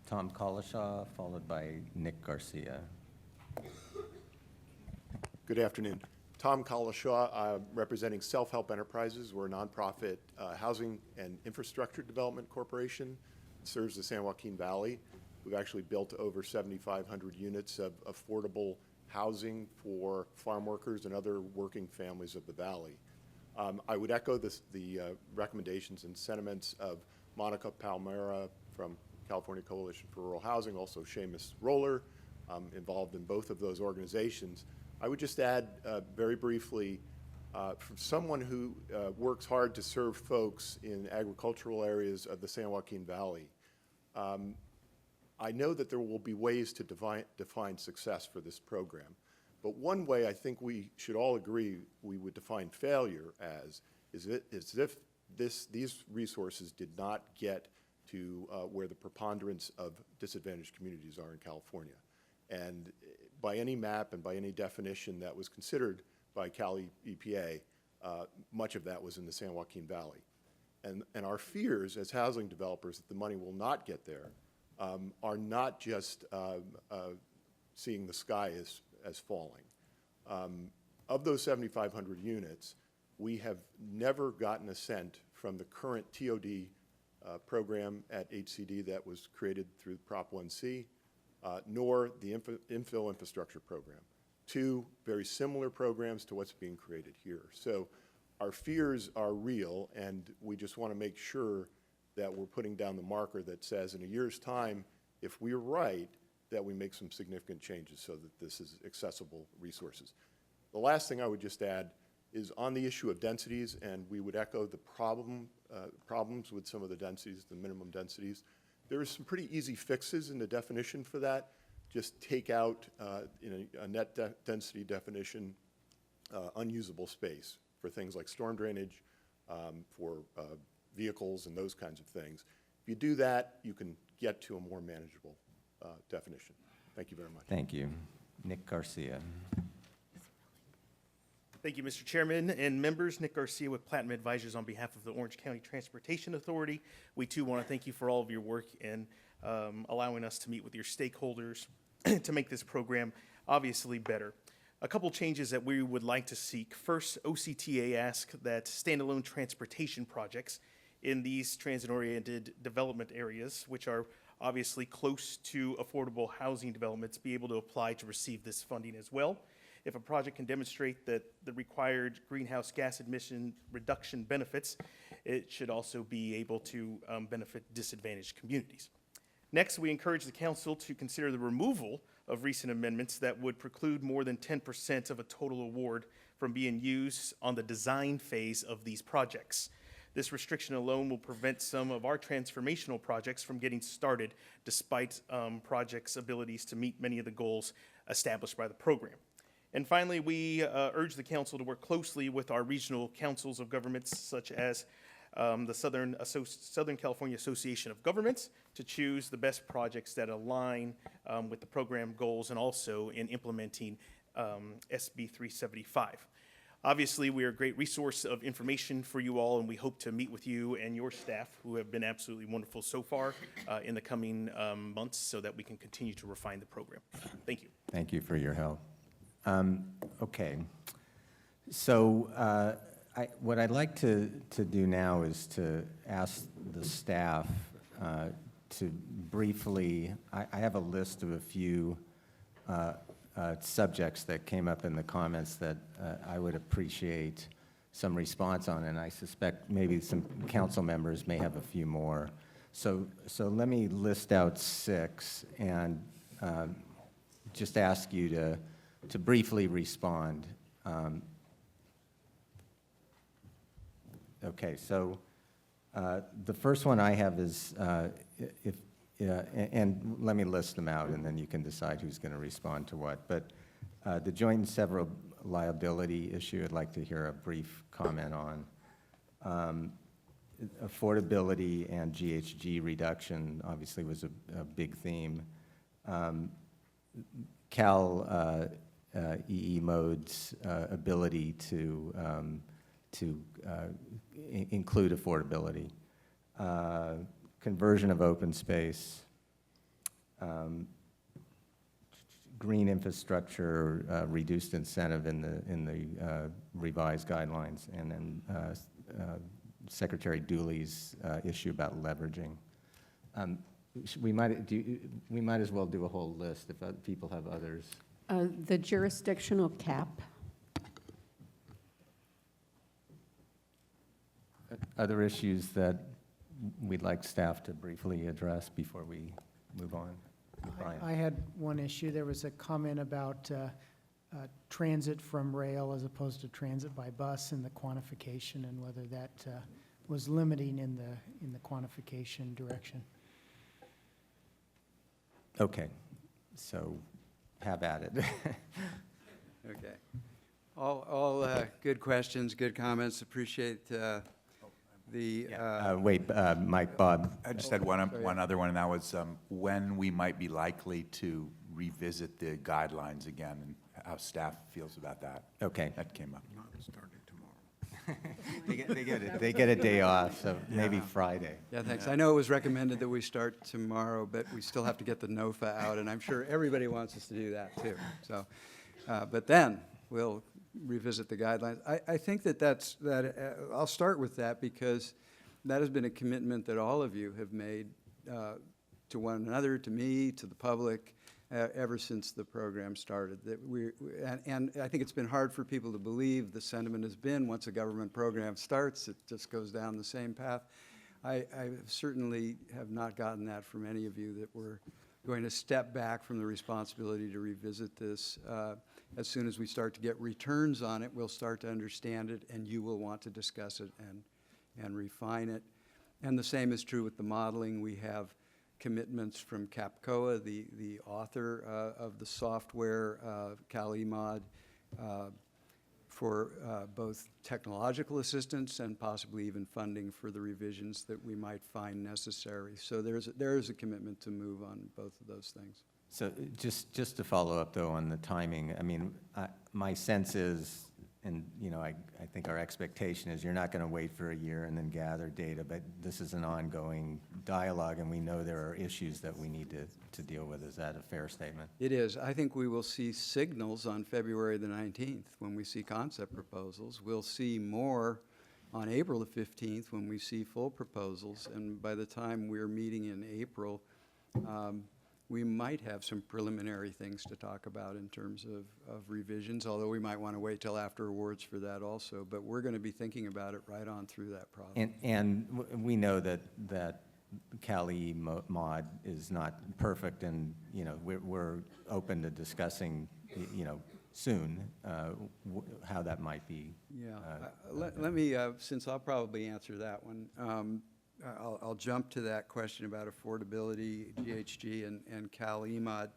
Tom Collishaw, followed by Nick Garcia. Good afternoon. Tom Collishaw, representing Self-Help Enterprises. We're a nonprofit housing and infrastructure development corporation. It serves the San Joaquin Valley. We've actually built over 7,500 units of affordable housing for farm workers and other working families of the valley. I would echo the recommendations and sentiments of Monica Palmera from California Coalition for Rural Housing, also Seamus Roller, involved in both of those organizations. I would just add very briefly, from someone who works hard to serve folks in agricultural areas of the San Joaquin Valley, I know that there will be ways to define success for this program. But one way I think we should all agree we would define failure as is if these resources did not get to where the preponderance of disadvantaged communities are in California. And by any map and by any definition that was considered by Cali EPA, much of that was in the San Joaquin Valley. And our fears as housing developers that the money will not get there are not just seeing the sky as falling. Of those 7,500 units, we have never gotten a cent from the current TOD program at HCD that was created through Prop 1C, nor the infill infrastructure program. 2 very similar programs to what's being created here. So our fears are real, and we just want to make sure that we're putting down the marker that says in a year's time, if we're right, that we make some significant changes so that this is accessible resources. The last thing I would just add is on the issue of densities, and we would echo the problems with some of the densities, the minimum densities. There are some pretty easy fixes in the definition for that. Just take out in a net density definition unusable space for things like storm drainage, for vehicles and those kinds of things. If you do that, you can get to a more manageable definition. Thank you very much. Thank you. Nick Garcia. Thank you, Mr. Chairman and members. Nick Garcia with Platinum Advisors on behalf of the Orange County Transportation Authority. We too want to thank you for all of your work in allowing us to meet with your stakeholders to make this program obviously better. A couple changes that we would like to seek. First, OCTA asks that standalone transportation projects in these transit-oriented development areas, which are obviously close to affordable housing developments, be able to apply to receive this funding as well. If a project can demonstrate that the required greenhouse gas emission reduction benefits, it should also be able to benefit disadvantaged communities. Next, we encourage the council to consider the removal of recent amendments that would preclude more than 10% of a total award from being used on the design phase of these projects. This restriction alone will prevent some of our transformational projects from getting started despite projects' abilities to meet many of the goals established by the program. And finally, we urge the council to work closely with our regional councils of governments, such as the Southern California Association of Governments, to choose the best projects that align with the program goals and also in implementing SB 375. Obviously, we are a great resource of information for you all, and we hope to meet with you and your staff, who have been absolutely wonderful so far, in the coming months so that we can continue to refine the program. Thank you. Thank you for your help. Okay. So what I'd like to do now is to ask the staff to briefly, I have a list of a few subjects that came up in the comments that I would appreciate some response on, and I suspect maybe some council members may have a few more. So let me list out 6 and just ask you to briefly respond. Okay, so the first one I have is, and let me list them out, and then you can decide who's going to respond to what. But the joint and several liability issue, I'd like to hear a brief comment on. Affordability and GHG reduction obviously was a big theme. Cal EE mode's ability to include affordability. Conversion of open space, green infrastructure, reduced incentive in the revised guidelines, and then Secretary Dooley's issue about leveraging. We might as well do a whole list if people have others. The jurisdictional cap. Other issues that we'd like staff to briefly address before we move on? Brian. I had one issue. There was a comment about transit from rail as opposed to transit by bus and the quantification, and whether that was limiting in the quantification direction. Okay, so have at it. Okay. All good questions, good comments. Appreciate wait, Mike, Bob. I just had one other one, and that was when we might be likely to revisit the guidelines again, and how staff feels about that. Okay. That came up. Not starting tomorrow. They get a day off, so maybe Friday. Yeah, thanks. I know it was recommended that we start tomorrow, but we still have to get the NOFA out, and I'm sure everybody wants us to do that too. So, but then we'll revisit the guidelines. I think I'll start with that, because that has been a commitment that all of you have made to one another, to me, to the public, ever since the program started. And I think it's been hard for people to believe. The sentiment has been, once a government program starts, it just goes down the same path. I certainly have not gotten that from any of you, that we're going to step back from the responsibility to revisit this. As soon as we start to get returns on it, we'll start to understand it, and you will want to discuss it and refine it. And the same is true with the modeling. We have commitments from CAPCOA, the author of the software, CalEMod, for both technological assistance and possibly even funding for the revisions that we might find necessary. So there is a commitment to move on both of those things. So just to follow up, though, on the timing, I mean, my sense is, and I think our expectation is, you're not going to wait for a year and then gather data, but this is an ongoing dialogue, and we know there are issues that we need to deal with. Is that a fair statement? It is. I think we will see signals on February the 19th when we see concept proposals. We'll see more on April the 15th when we see full proposals, and by the time we're meeting in April, we might have some preliminary things to talk about in terms of revisions, although we might want to wait till after awards for that also. But we're going to be thinking about it right on through that process. And we know that CalEMod is not perfect, and we're open to discussing soon how that might be. Yeah. Let me, since I'll probably answer that one. I'll jump to that question about affordability, GHG, and CalEMod.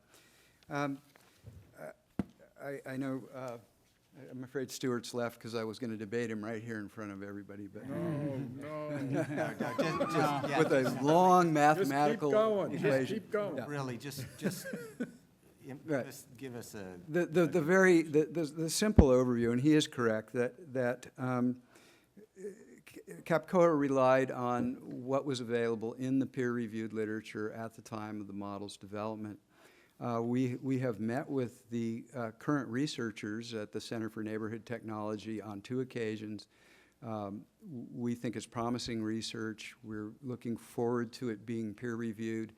I know, I'm afraid Stuart's left because I was going to debate him right here in front of everybody, but. With a long mathematical equation. Just keep going. Yeah. Really, just Right. give us a. The simple overview, and he is correct, that Capcoa relied on what was available in the peer-reviewed literature at the time of the model's development. We have met with the current researchers at the Center for Neighborhood Technology on 2 occasions. We think it's promising research. We're looking forward to it being peer-reviewed.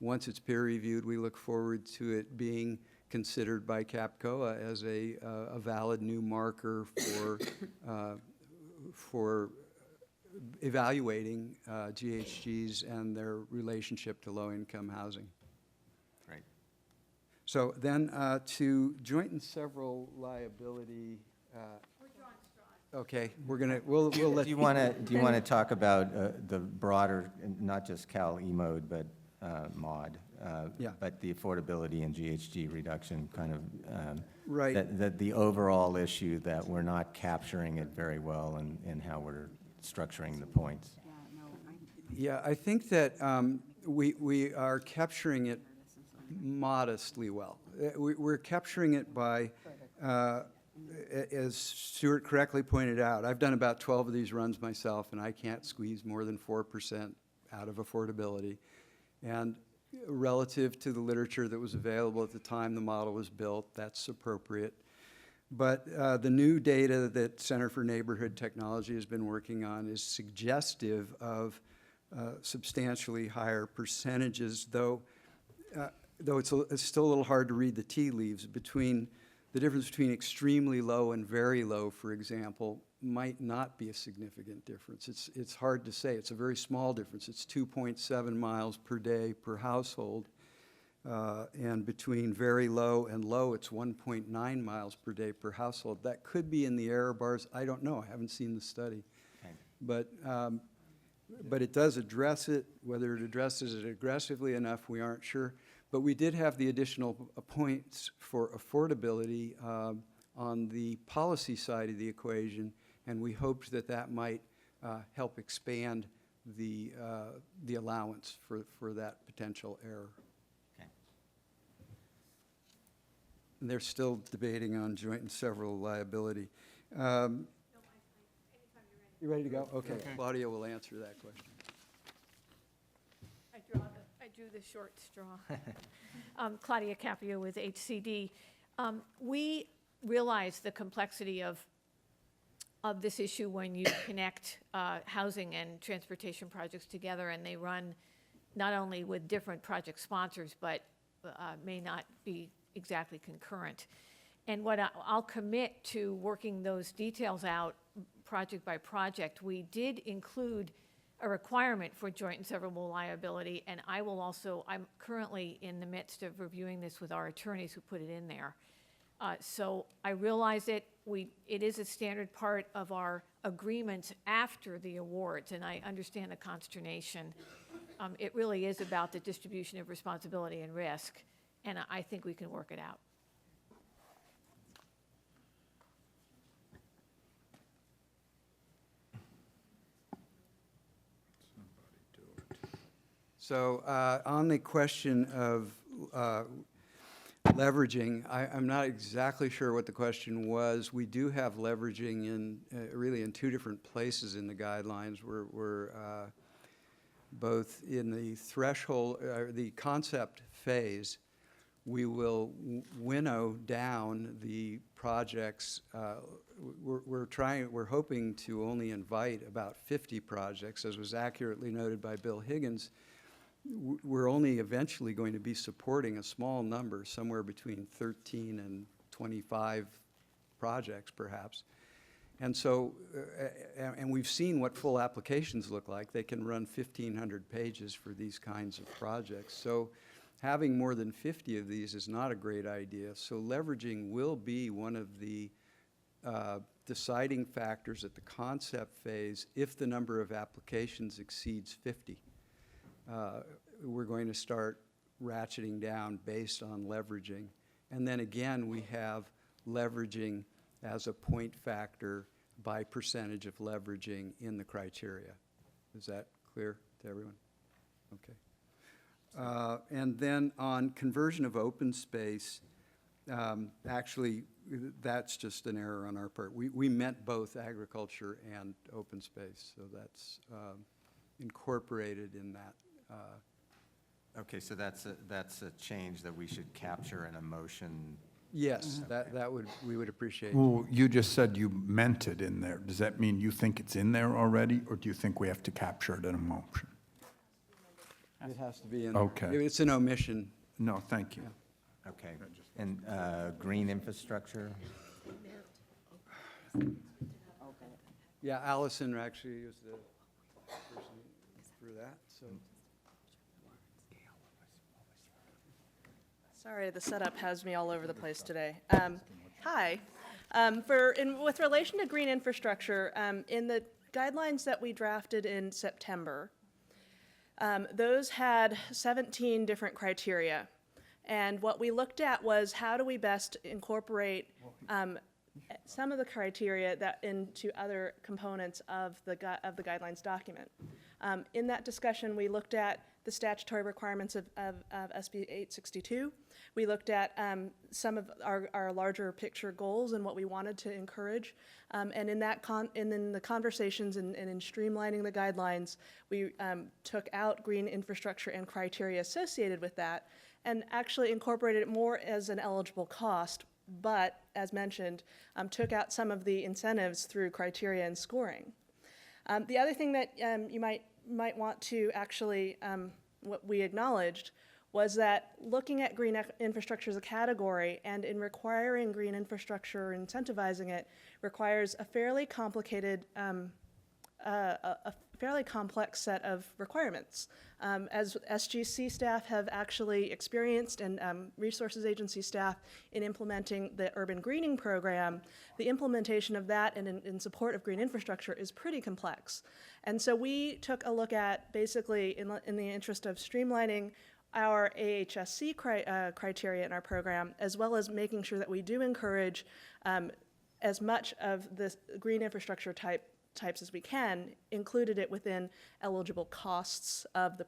Once it's peer-reviewed, we look forward to it being considered by Capcoa as a valid new marker for evaluating GHGs and their relationship to low-income housing. Great. So then to joint and several liability. Okay, we'll let. Do you want to talk about the broader, not just Cal E-mode, but mod, Yeah. but the affordability and GHG reduction kind of, Right. that the overall issue that we're not capturing it very well in how we're structuring the points? Yeah, I think that we are capturing it modestly well. We're capturing it by, as Stuart correctly pointed out, I've done about 12 of these runs myself, and I can't squeeze more than 4% out of affordability. And relative to the literature that was available at the time the model was built, that's appropriate. But the new data that Center for Neighborhood Technology has been working on is suggestive of substantially higher percentages, though it's still a little hard to read the tea leaves. The difference between extremely low and very low, for example, might not be a significant difference. It's hard to say. It's a very small difference. It's 2.7 miles per day per household. And between very low and low, it's 1.9 miles per day per household. That could be in the error bars. I don't know. I haven't seen the study. Okay. But it does address it. Whether it addresses it aggressively enough, we aren't sure. But we did have the additional points for affordability on the policy side of the equation, and we hoped that that might help expand the allowance for that potential error. Okay. And they're still debating on joint and several liability. You ready to go? Okay. Claudia will answer that question. I drew the short straw. Claudia Caprio with HCD. We realize the complexity of this issue when you connect housing and transportation projects together, and they run not only with different project sponsors, but may not be exactly concurrent. And what I'll commit to working those details out project by project. We did include a requirement for joint and severable liability, and I'm currently in the midst of reviewing this with our attorneys who put it in there. So I realize it is a standard part of our agreements after the awards, and I understand the consternation. It really is about the distribution of responsibility and risk, and I think we can work it out. So on the question of leveraging, I'm not exactly sure what the question was. We do have leveraging in really in 2 different places in the guidelines. We're both in the threshold, the concept phase. We will winnow down the projects. We're hoping to only invite about 50 projects, as was accurately noted by Bill Higgins. We're only eventually going to be supporting a small number, somewhere between 13 and 25 projects, perhaps. And so, and we've seen what full applications look like. They can run 1,500 pages for these kinds of projects. So having more than 50 of these is not a great idea. So leveraging will be one of the deciding factors at the concept phase if the number of applications exceeds 50. We're going to start ratcheting down based on leveraging. And then again, we have leveraging as a point factor by percentage of leveraging in the criteria. Is that clear to everyone? Okay. And then on conversion of open space, actually, that's just an error on our part. We meant both agriculture and open space, so that's incorporated in that. Okay, so that's a change that we should capture in a motion. Yes, that would, we would appreciate. Well, you just said you meant it in there. Does that mean you think it's in there already, or do you think we have to capture it in a motion? It has to be in. Okay. It's an omission. No, thank you. Okay. And green infrastructure? Yeah, Allison actually is the person for that, so. Sorry, the setup has me all over the place today. Hi. With relation to green infrastructure, in the guidelines that we drafted in September, those had 17 different criteria. And what we looked at was how do we best incorporate some of the criteria that into other components of the guidelines document. In that discussion, we looked at the statutory requirements of SB 862. We looked at some of our larger picture goals and what we wanted to encourage. And in the conversations and in streamlining the guidelines, we took out green infrastructure and criteria associated with that and actually incorporated it more as an eligible cost, but as mentioned, took out some of the incentives through criteria and scoring. The other thing that you might want to actually, what we acknowledged, was that looking at green infrastructure as a category and in requiring green infrastructure, incentivizing it, requires a fairly complicated, a fairly complex set of requirements. As SGC staff have actually experienced and resources agency staff in implementing the urban greening program, the implementation of that and in support of green infrastructure is pretty complex. And so we took a look at basically in the interest of streamlining our AHSC criteria in our program, as well as making sure that we do encourage as much of the green infrastructure types as we can, included it within eligible costs of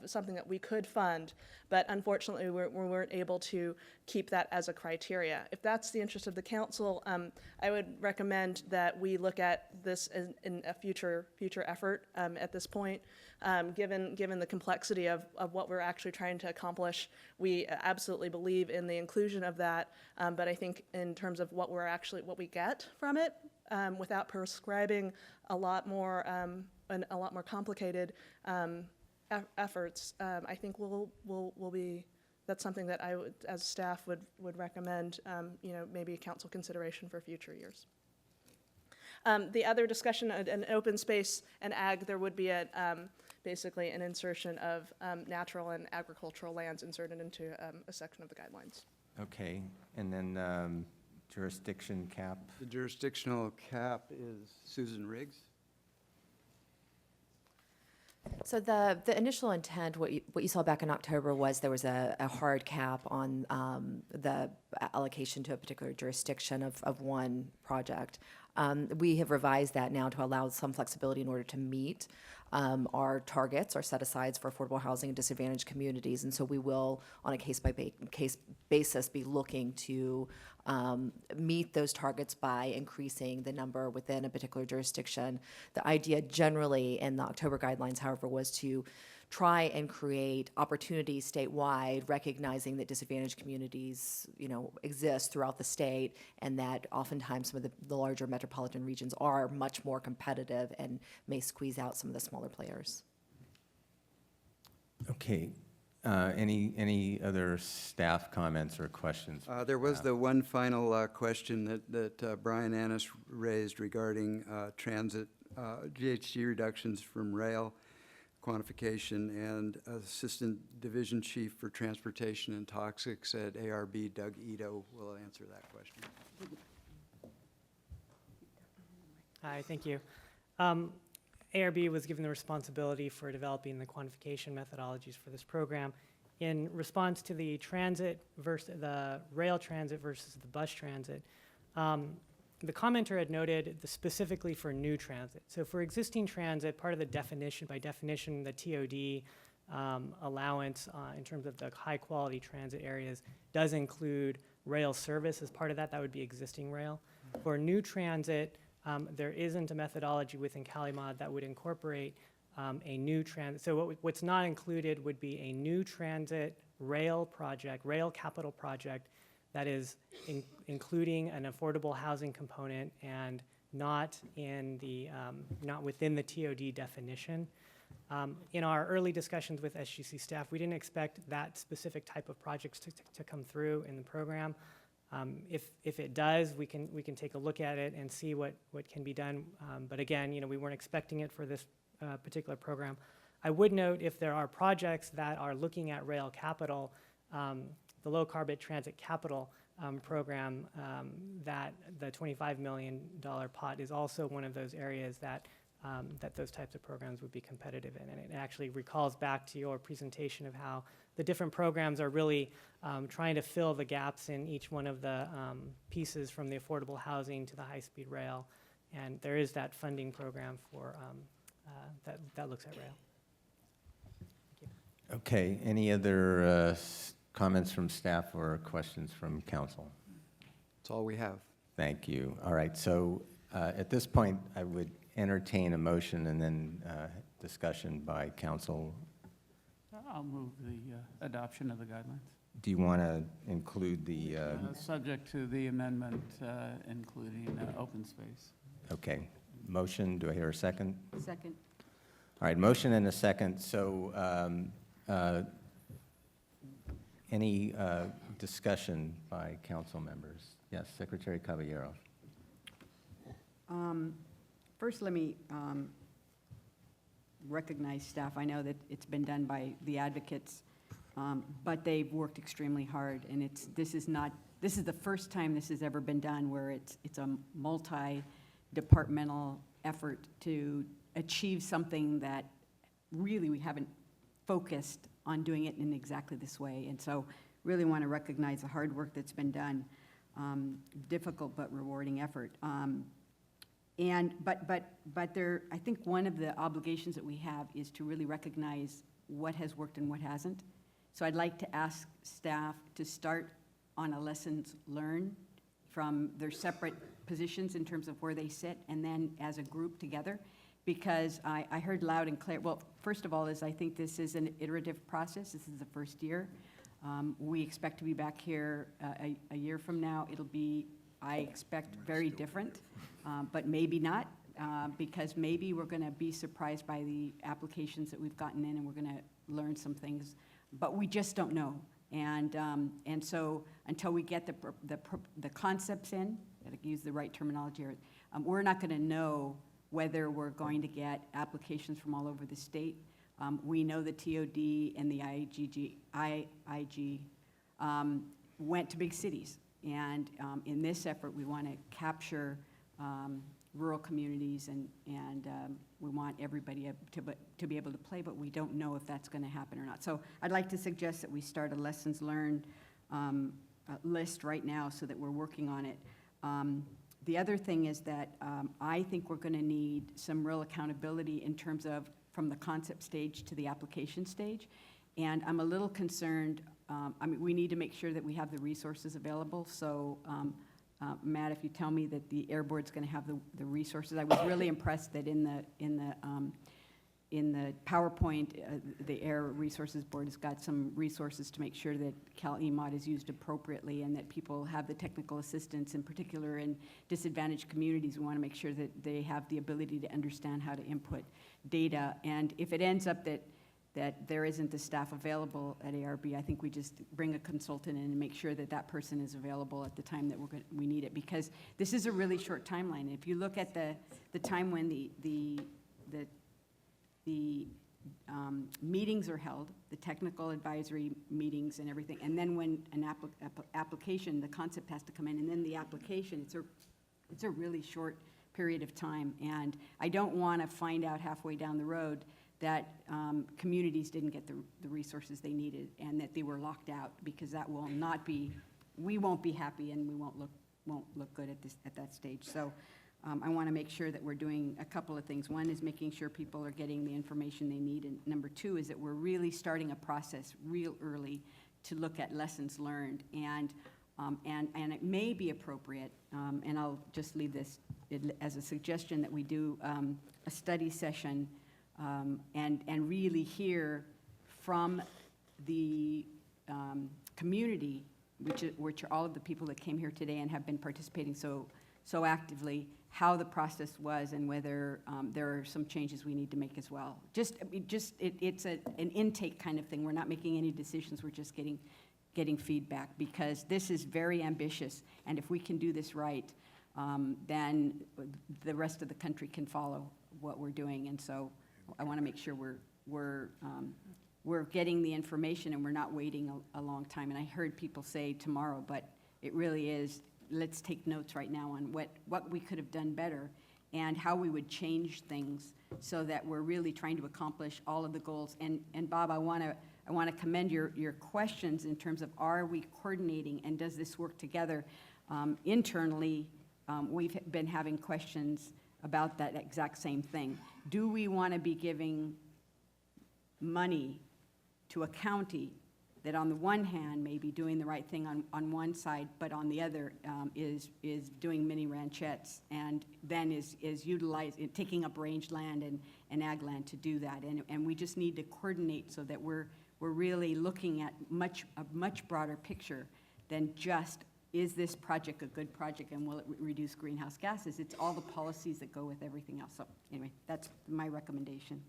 something that we could fund, but unfortunately we weren't able to keep that as a criteria. If that's the interest of the council, I would recommend that we look at this in a future effort at this point. Given the complexity of what we're actually trying to accomplish, we absolutely believe in the inclusion of that, but I think in terms of what we get from it, without prescribing a lot more and a lot more complicated efforts, I think that's something that I would, as staff, would recommend. Maybe a council consideration for future years. The other discussion, an open space and ag, there would be basically an insertion of natural and agricultural lands inserted into a section of the guidelines. Okay, and then jurisdiction cap. The jurisdictional cap is Susan Riggs. So the initial intent, what you saw back in October, was there was a hard cap on the allocation to a particular jurisdiction of one project. We have revised that now to allow some flexibility in order to meet our targets, our set-asides for affordable housing in disadvantaged communities. And so we will, on a case-by-case basis, be looking to meet those targets by increasing the number within a particular jurisdiction. The idea generally in the October guidelines, however, was to try and create opportunities statewide, recognizing that disadvantaged communities, exist throughout the state, and that oftentimes some of the larger metropolitan regions are much more competitive and may squeeze out some of the smaller players. Okay. Any other staff comments or questions? There was the one final question that Brian Annis raised regarding transit GHG reductions from rail quantification, and Assistant Division Chief for Transportation and Toxics at ARB, Doug Ito, will answer that question. Hi, thank you. ARB was given the responsibility for developing the quantification methodologies for this program. in response to the transit versus the rail transit versus the bus transit, the commenter had noted specifically for new transit. So for existing transit, part of the definition, by definition, the TOD allowance in terms of the high quality transit areas does include rail service as part of that. That would be existing rail. For new transit, there isn't a methodology within CaliMod that would incorporate a new transit. So what's not included would be a new transit rail project, rail capital project that is including an affordable housing component and not in the not within the TOD definition. In our early discussions with SGC staff, we didn't expect that specific type of projects to come through in the program. If it does, we can take a look at it and see what can be done. But again, we weren't expecting it for this particular program. I would note if there are projects that are looking at rail capital, the low carbon transit capital program, that the $25 million pot is also one of those areas that those types of programs would be competitive in. And it actually recalls back to your presentation of how the different programs are really trying to fill the gaps in each one of the pieces, from the affordable housing to the high-speed rail. And there is that funding program for that looks at rail. Okay, any other comments from staff or questions from council? That's all we have. Thank you. All right, so at this point, I would entertain a motion and then discussion by council. I'll move the adoption of the guidelines. Do you want to include the? Subject to the amendment, including open space. Okay, motion, do I hear a second? Second. All right, motion and a second. So any discussion by council members? Yes, Secretary Caballero. First, let me recognize staff. I know that it's been done by the advocates, but they've worked extremely hard, and this is the first time this has ever been done where it's a multi-departmental effort to achieve something that really we haven't focused on doing it in exactly this way. And so really want to recognize the hard work that's been done. Difficult but rewarding effort. But there, I think one of the obligations that we have is to really recognize what has worked and what hasn't. So I'd like to ask staff to start on a lessons learned from their separate positions in terms of where they sit, and then as a group together, because I heard loud and clear. Well, first of all, I think this is an iterative process. This is the first year. We expect to be back here a year from now. It'll be, I expect, very different, but maybe not, because maybe we're going to be surprised by the applications that we've gotten in, and we're going to learn some things, but we just don't know. And so until we get the concepts in, I use the right terminology here, we're not going to know whether we're going to get applications from all over the state. We know the TOD and the IIG went to big cities. And in this effort, we want to capture rural communities, and we want everybody to be able to play, but we don't know if that's going to happen or not. So I'd like to suggest that we start a lessons learned list right now so that we're working on it. The other thing is that I think we're going to need some real accountability in terms of from the concept stage to the application stage. And I'm a little concerned, I mean, we need to make sure that we have the resources available. So Matt, if you tell me that the Air Board's going to have the resources, I was really impressed that in the PowerPoint, the Air Resources Board has got some resources to make sure that CalEMod is used appropriately and that people have the technical assistance, in particular in disadvantaged communities. We want to make sure that they have the ability to understand how to input data. And if it ends up that there isn't the staff available at ARB, I think we just bring a consultant in and make sure that that person is available at the time that we need it, because this is a really short timeline. If you look at the time when the meetings are held, the technical advisory meetings and everything, and then when an application, the concept has to come in, and then the application, it's a really short period of time. And I don't want to find out halfway down the road that communities didn't get the resources they needed and that they were locked out, because that will not be, we won't be happy and we won't look good at that stage. So I want to make sure that we're doing a couple of things. One is making sure people are getting the information they need, and number two is that we're really starting a process real early to look at lessons learned, and it may be appropriate, and I'll just leave this as a suggestion, that we do a study session and really hear from the community, which are all of the people that came here today and have been participating so actively, how the process was and whether there are some changes we need to make as well. It's an intake kind of thing. We're not making any decisions. We're just getting feedback, because this is very ambitious, and if we can do this right, then the rest of the country can follow what we're doing. And so I want to make sure we're getting the information and we're not waiting a long time. And I heard people say tomorrow, but it really is, let's take notes right now on what we could have done better and how we would change things so that we're really trying to accomplish all of the goals. And Bob, I want to commend your questions in terms of, are we coordinating and does this work together? Internally, we've been having questions about that exact same thing. Do we want to be giving money to a county that on the one hand may be doing the right thing on one side, but on the other is doing mini ranchettes, and then is utilizing, taking up range land and ag land to do that? And we just need to coordinate so that we're really looking at a much broader picture than just, is this project a good project and will it reduce greenhouse gases? It's all the policies that go with everything else. So anyway, that's my recommendation.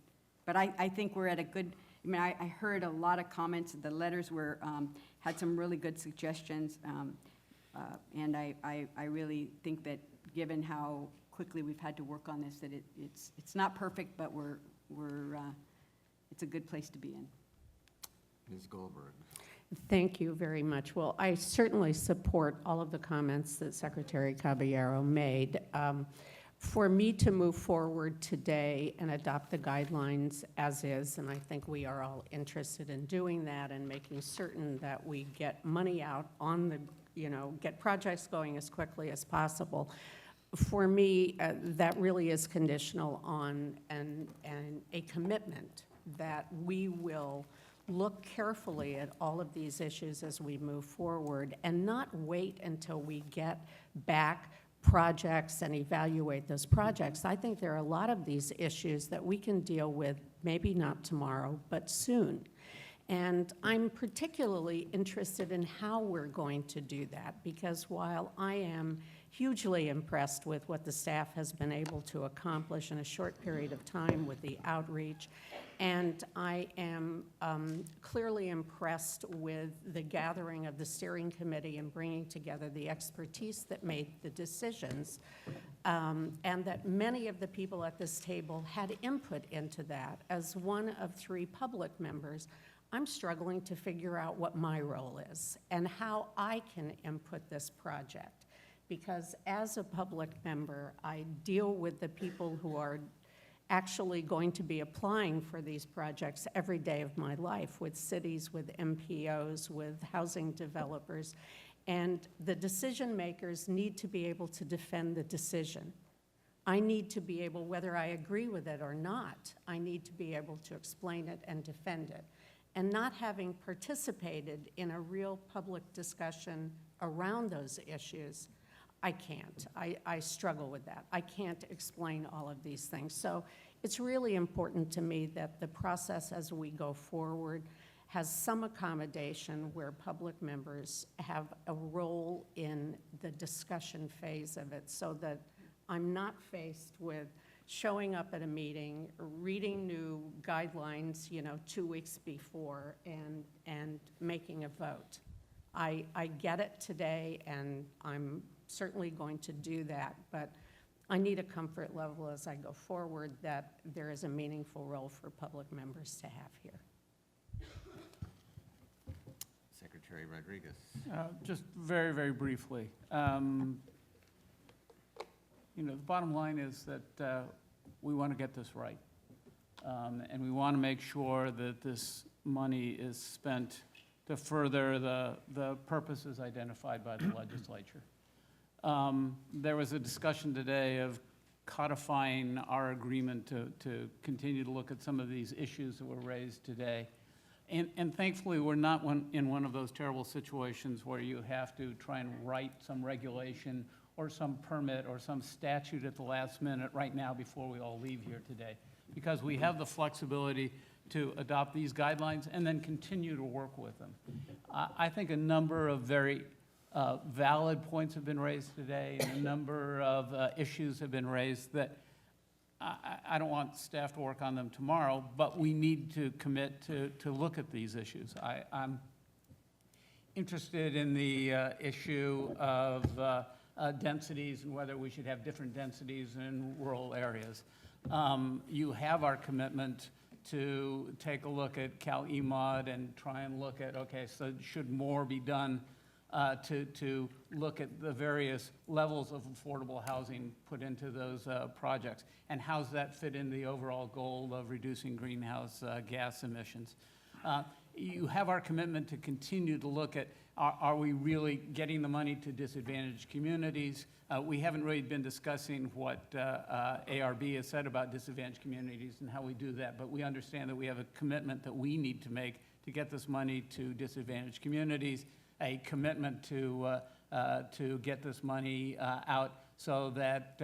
But I think we're at a good, I mean, I heard a lot of comments. The letters had some really good suggestions. And I really think that given how quickly we've had to work on this, that it's not perfect, but it's a good place to be in. Ms. Goldberg. Thank you very much. Well, I certainly support all of the comments that Secretary Caballero made. For me to move forward today and adopt the guidelines as is, and I think we are all interested in doing that and making certain that we get money out on the, get projects going as quickly as possible. For me, that really is conditional on a commitment that we will look carefully at all of these issues as we move forward and not wait until we get back projects and evaluate those projects. I think there are a lot of these issues that we can deal with, maybe not tomorrow, but soon. And I'm particularly interested in how we're going to do that, because while I am hugely impressed with what the staff has been able to accomplish in a short period of time with the outreach, and I am clearly impressed with the gathering of the steering committee and bringing together the expertise that made the decisions, and that many of the people at this table had input into that. As one of 3 public members, I'm struggling to figure out what my role is and how I can input this project. Because as a public member, I deal with the people who are actually going to be applying for these projects every day of my life, with cities, with MPOs, with housing developers. And the decision makers need to be able to defend the decision. I need to be able, whether I agree with it or not, I need to be able to explain it and defend it. And not having participated in a real public discussion around those issues, I can't. I struggle with that. I can't explain all of these things. So it's really important to me that the process as we go forward has some accommodation where public members have a role in the discussion phase of it, so that I'm not faced with showing up at a meeting, reading new guidelines, 2 weeks before, and making a vote. I get it today, and I'm certainly going to do that, but I need a comfort level as I go forward that there is a meaningful role for public members to have here. Secretary Rodriguez. Just very, very briefly. The bottom line is that we want to get this right. And we want to make sure that this money is spent to further the purposes identified by the legislature. There was a discussion today of codifying our agreement to continue to look at some of these issues that were raised today. And thankfully, we're not in one of those terrible situations where you have to try and write some regulation or some permit or some statute at the last minute right now before we all leave here today. Because we have the flexibility to adopt these guidelines and then continue to work with them. I think a number of very valid points have been raised today, and a number of issues have been raised that I don't want staff to work on them tomorrow, but we need to commit to look at these issues. I'm interested in the issue of densities and whether we should have different densities in rural areas. You have our commitment to take a look at Cal-EMOD and try and look at, okay, so should more be done to look at the various levels of affordable housing put into those projects, and how's that fit in the overall goal of reducing greenhouse gas emissions. You have our commitment to continue to look at, are we really getting the money to disadvantaged communities? We haven't really been discussing what ARB has said about disadvantaged communities and how we do that, but we understand that we have a commitment that we need to make to get this money to disadvantaged communities, a commitment to get this money out so that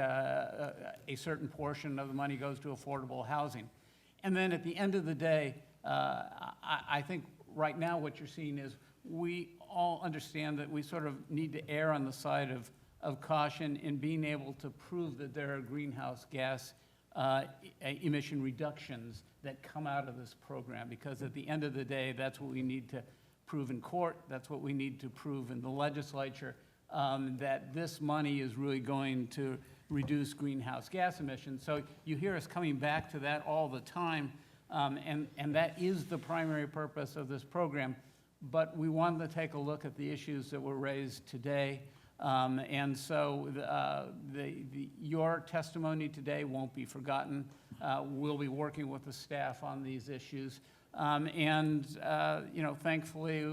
a certain portion of the money goes to affordable housing. And then at the end of the day, I think right now what you're seeing is we all understand that we sort of need to err on the side of caution in being able to prove that there are greenhouse gas emission reductions that come out of this program, because at the end of the day, that's what we need to prove in court, that's what we need to prove in the legislature, that this money is really going to reduce greenhouse gas emissions. So you hear us coming back to that all the time, and that is the primary purpose of this program. But we wanted to take a look at the issues that were raised today. And so your testimony today won't be forgotten. We'll be working with the staff on these issues. Thankfully,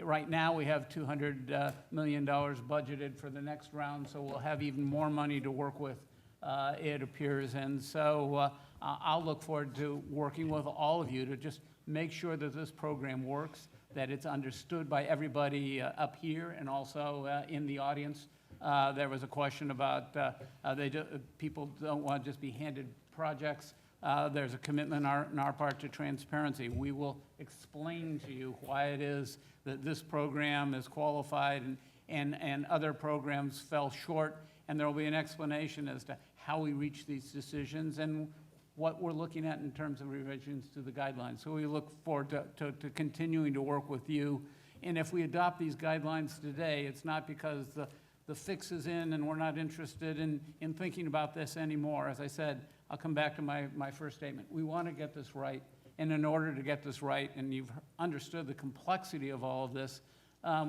right now we have $200 million budgeted for the next round, so we'll have even more money to work with, it appears. And so I'll look forward to working with all of you to just make sure that this program works, that it's understood by everybody up here and also in the audience. There was a question about people don't want to just be handed projects. There's a commitment on our part to transparency. We will explain to you why it is that this program is qualified and other programs fell short, and there will be an explanation as to how we reach these decisions and what we're looking at in terms of revisions to the guidelines. So we look forward to continuing to work with you. And if we adopt these guidelines today, it's not because the fix is in and we're not interested in thinking about this anymore. As I said, I'll come back to my first statement. We want to get this right. And in order to get this right, and you've understood the complexity of all of this,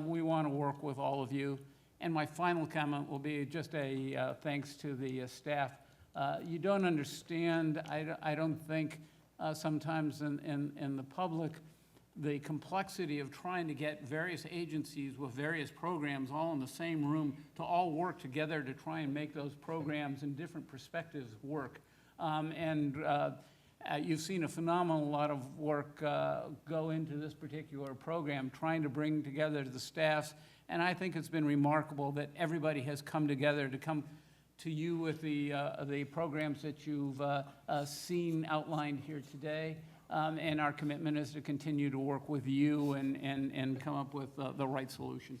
we want to work with all of you. And my final comment will be just a thanks to the staff. You don't understand, I don't think, sometimes in the public, the complexity of trying to get various agencies with various programs all in the same room to all work together to try and make those programs in different perspectives work. You've seen a phenomenal lot of work go into this particular program, trying to bring together the staffs. And I think it's been remarkable that everybody has come together to come to you with the programs that you've seen outlined here today. And our commitment is to continue to work with you and come up with the right solution.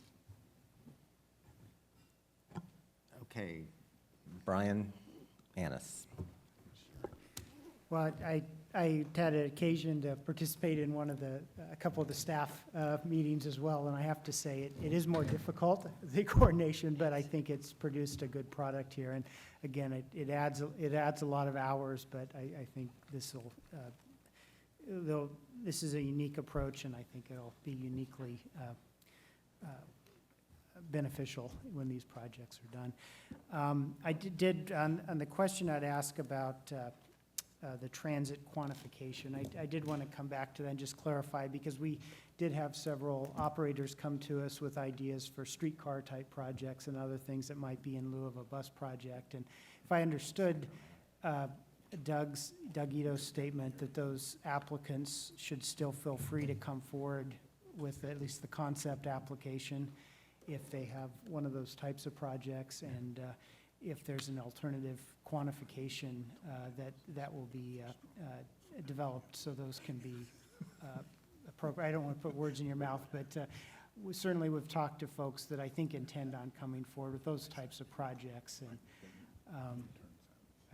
Okay, Brian Annis. Well, I had an occasion to participate in a couple of the staff meetings as well, and I have to say it is more difficult, the coordination, but I think it's produced a good product here. And again, it adds a lot of hours, but I think this is a unique approach, and I think it'll be uniquely beneficial when these projects are done. I did on the question I'd ask about the transit quantification. I did want to come back to that and just clarify, because we did have several operators come to us with ideas for streetcar type projects and other things that might be in lieu of a bus project. And if I understood Doug Ito's statement that those applicants should still feel free to come forward with at least the concept application if they have one of those types of projects, and if there's an alternative quantification that will be developed, so those can be appropriate. I don't want to put words in your mouth, but we've talked to folks that I think intend on coming forward with those types of projects, and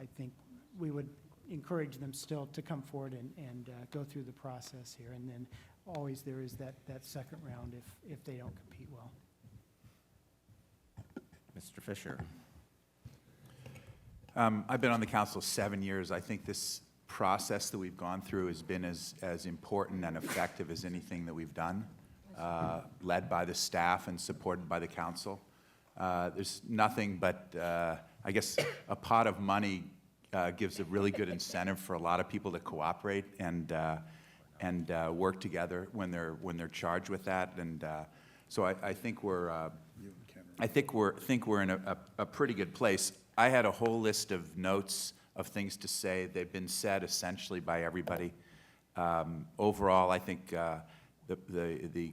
I think we would encourage them still to come forward and go through the process here, and then always there is that second round if they don't compete well. Mr. Fisher. I've been on the council 7 years. I think this process that we've gone through has been as important and effective as anything that we've done, led by the staff and supported by the council. There's nothing but, I guess, a pot of money gives a really good incentive for a lot of people to cooperate and work together when they're charged with that. And so I think we're in a pretty good place. I had a whole list of notes of things to say. They've been said essentially by everybody. Overall, I think the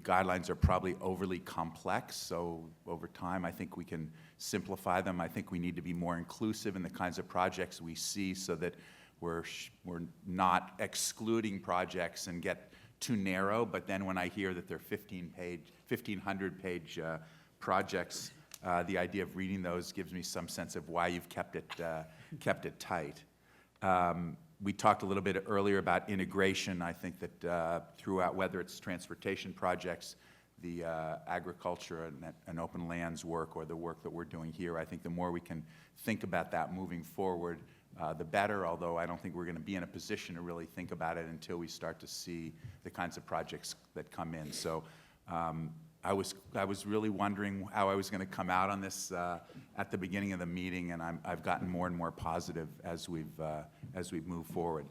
guidelines are probably overly complex, so over time I think we can simplify them. I think we need to be more inclusive in the kinds of projects we see, so that we're not excluding projects and get too narrow. But then when I hear that they're 1,500-page projects, the idea of reading those gives me some sense of why you've kept it tight. We talked a little bit earlier about integration. I think that throughout, whether it's transportation projects, the agriculture and open lands work, or the work that we're doing here, I think the more we can think about that moving forward, the better, although I don't think we're going to be in a position to really think about it until we start to see the kinds of projects that come in. So I was really wondering how I was going to come out on this at the beginning of the meeting, and I've gotten more and more positive as we've moved forward.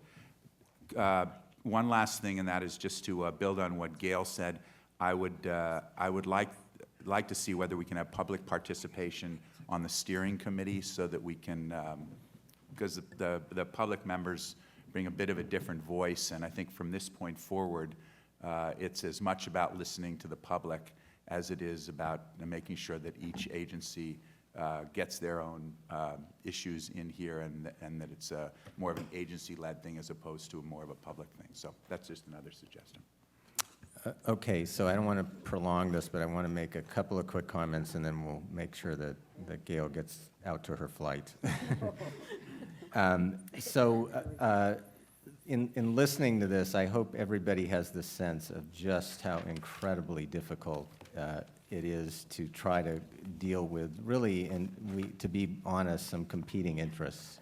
One last thing, and that is just to build on what Gail said. I would like to see whether we can have public participation on the steering committee, so that we can, because the public members bring a bit of a different voice, and I think from this point forward, it's as much about listening to the public as it is about making sure that each agency gets their own issues in here, and that it's more of an agency-led thing as opposed to more of a public thing. So that's just another suggestion. Okay, so I don't want to prolong this, but I want to make a couple of quick comments, and then we'll make sure that Gail gets out to her flight. In listening to this, I hope everybody has the sense of just how incredibly difficult it is to try to deal with, really, and to be honest, some competing interests.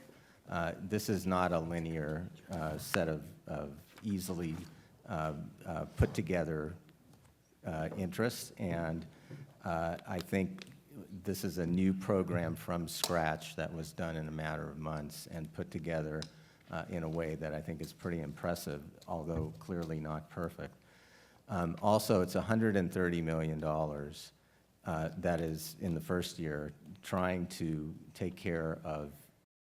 This is not a linear set of easily put together interests, and I think this is a new program from scratch that was done in a matter of months and put together in a way that I think is pretty impressive, although clearly not perfect. Also, it's $130 million that is, in the first year, trying to take care of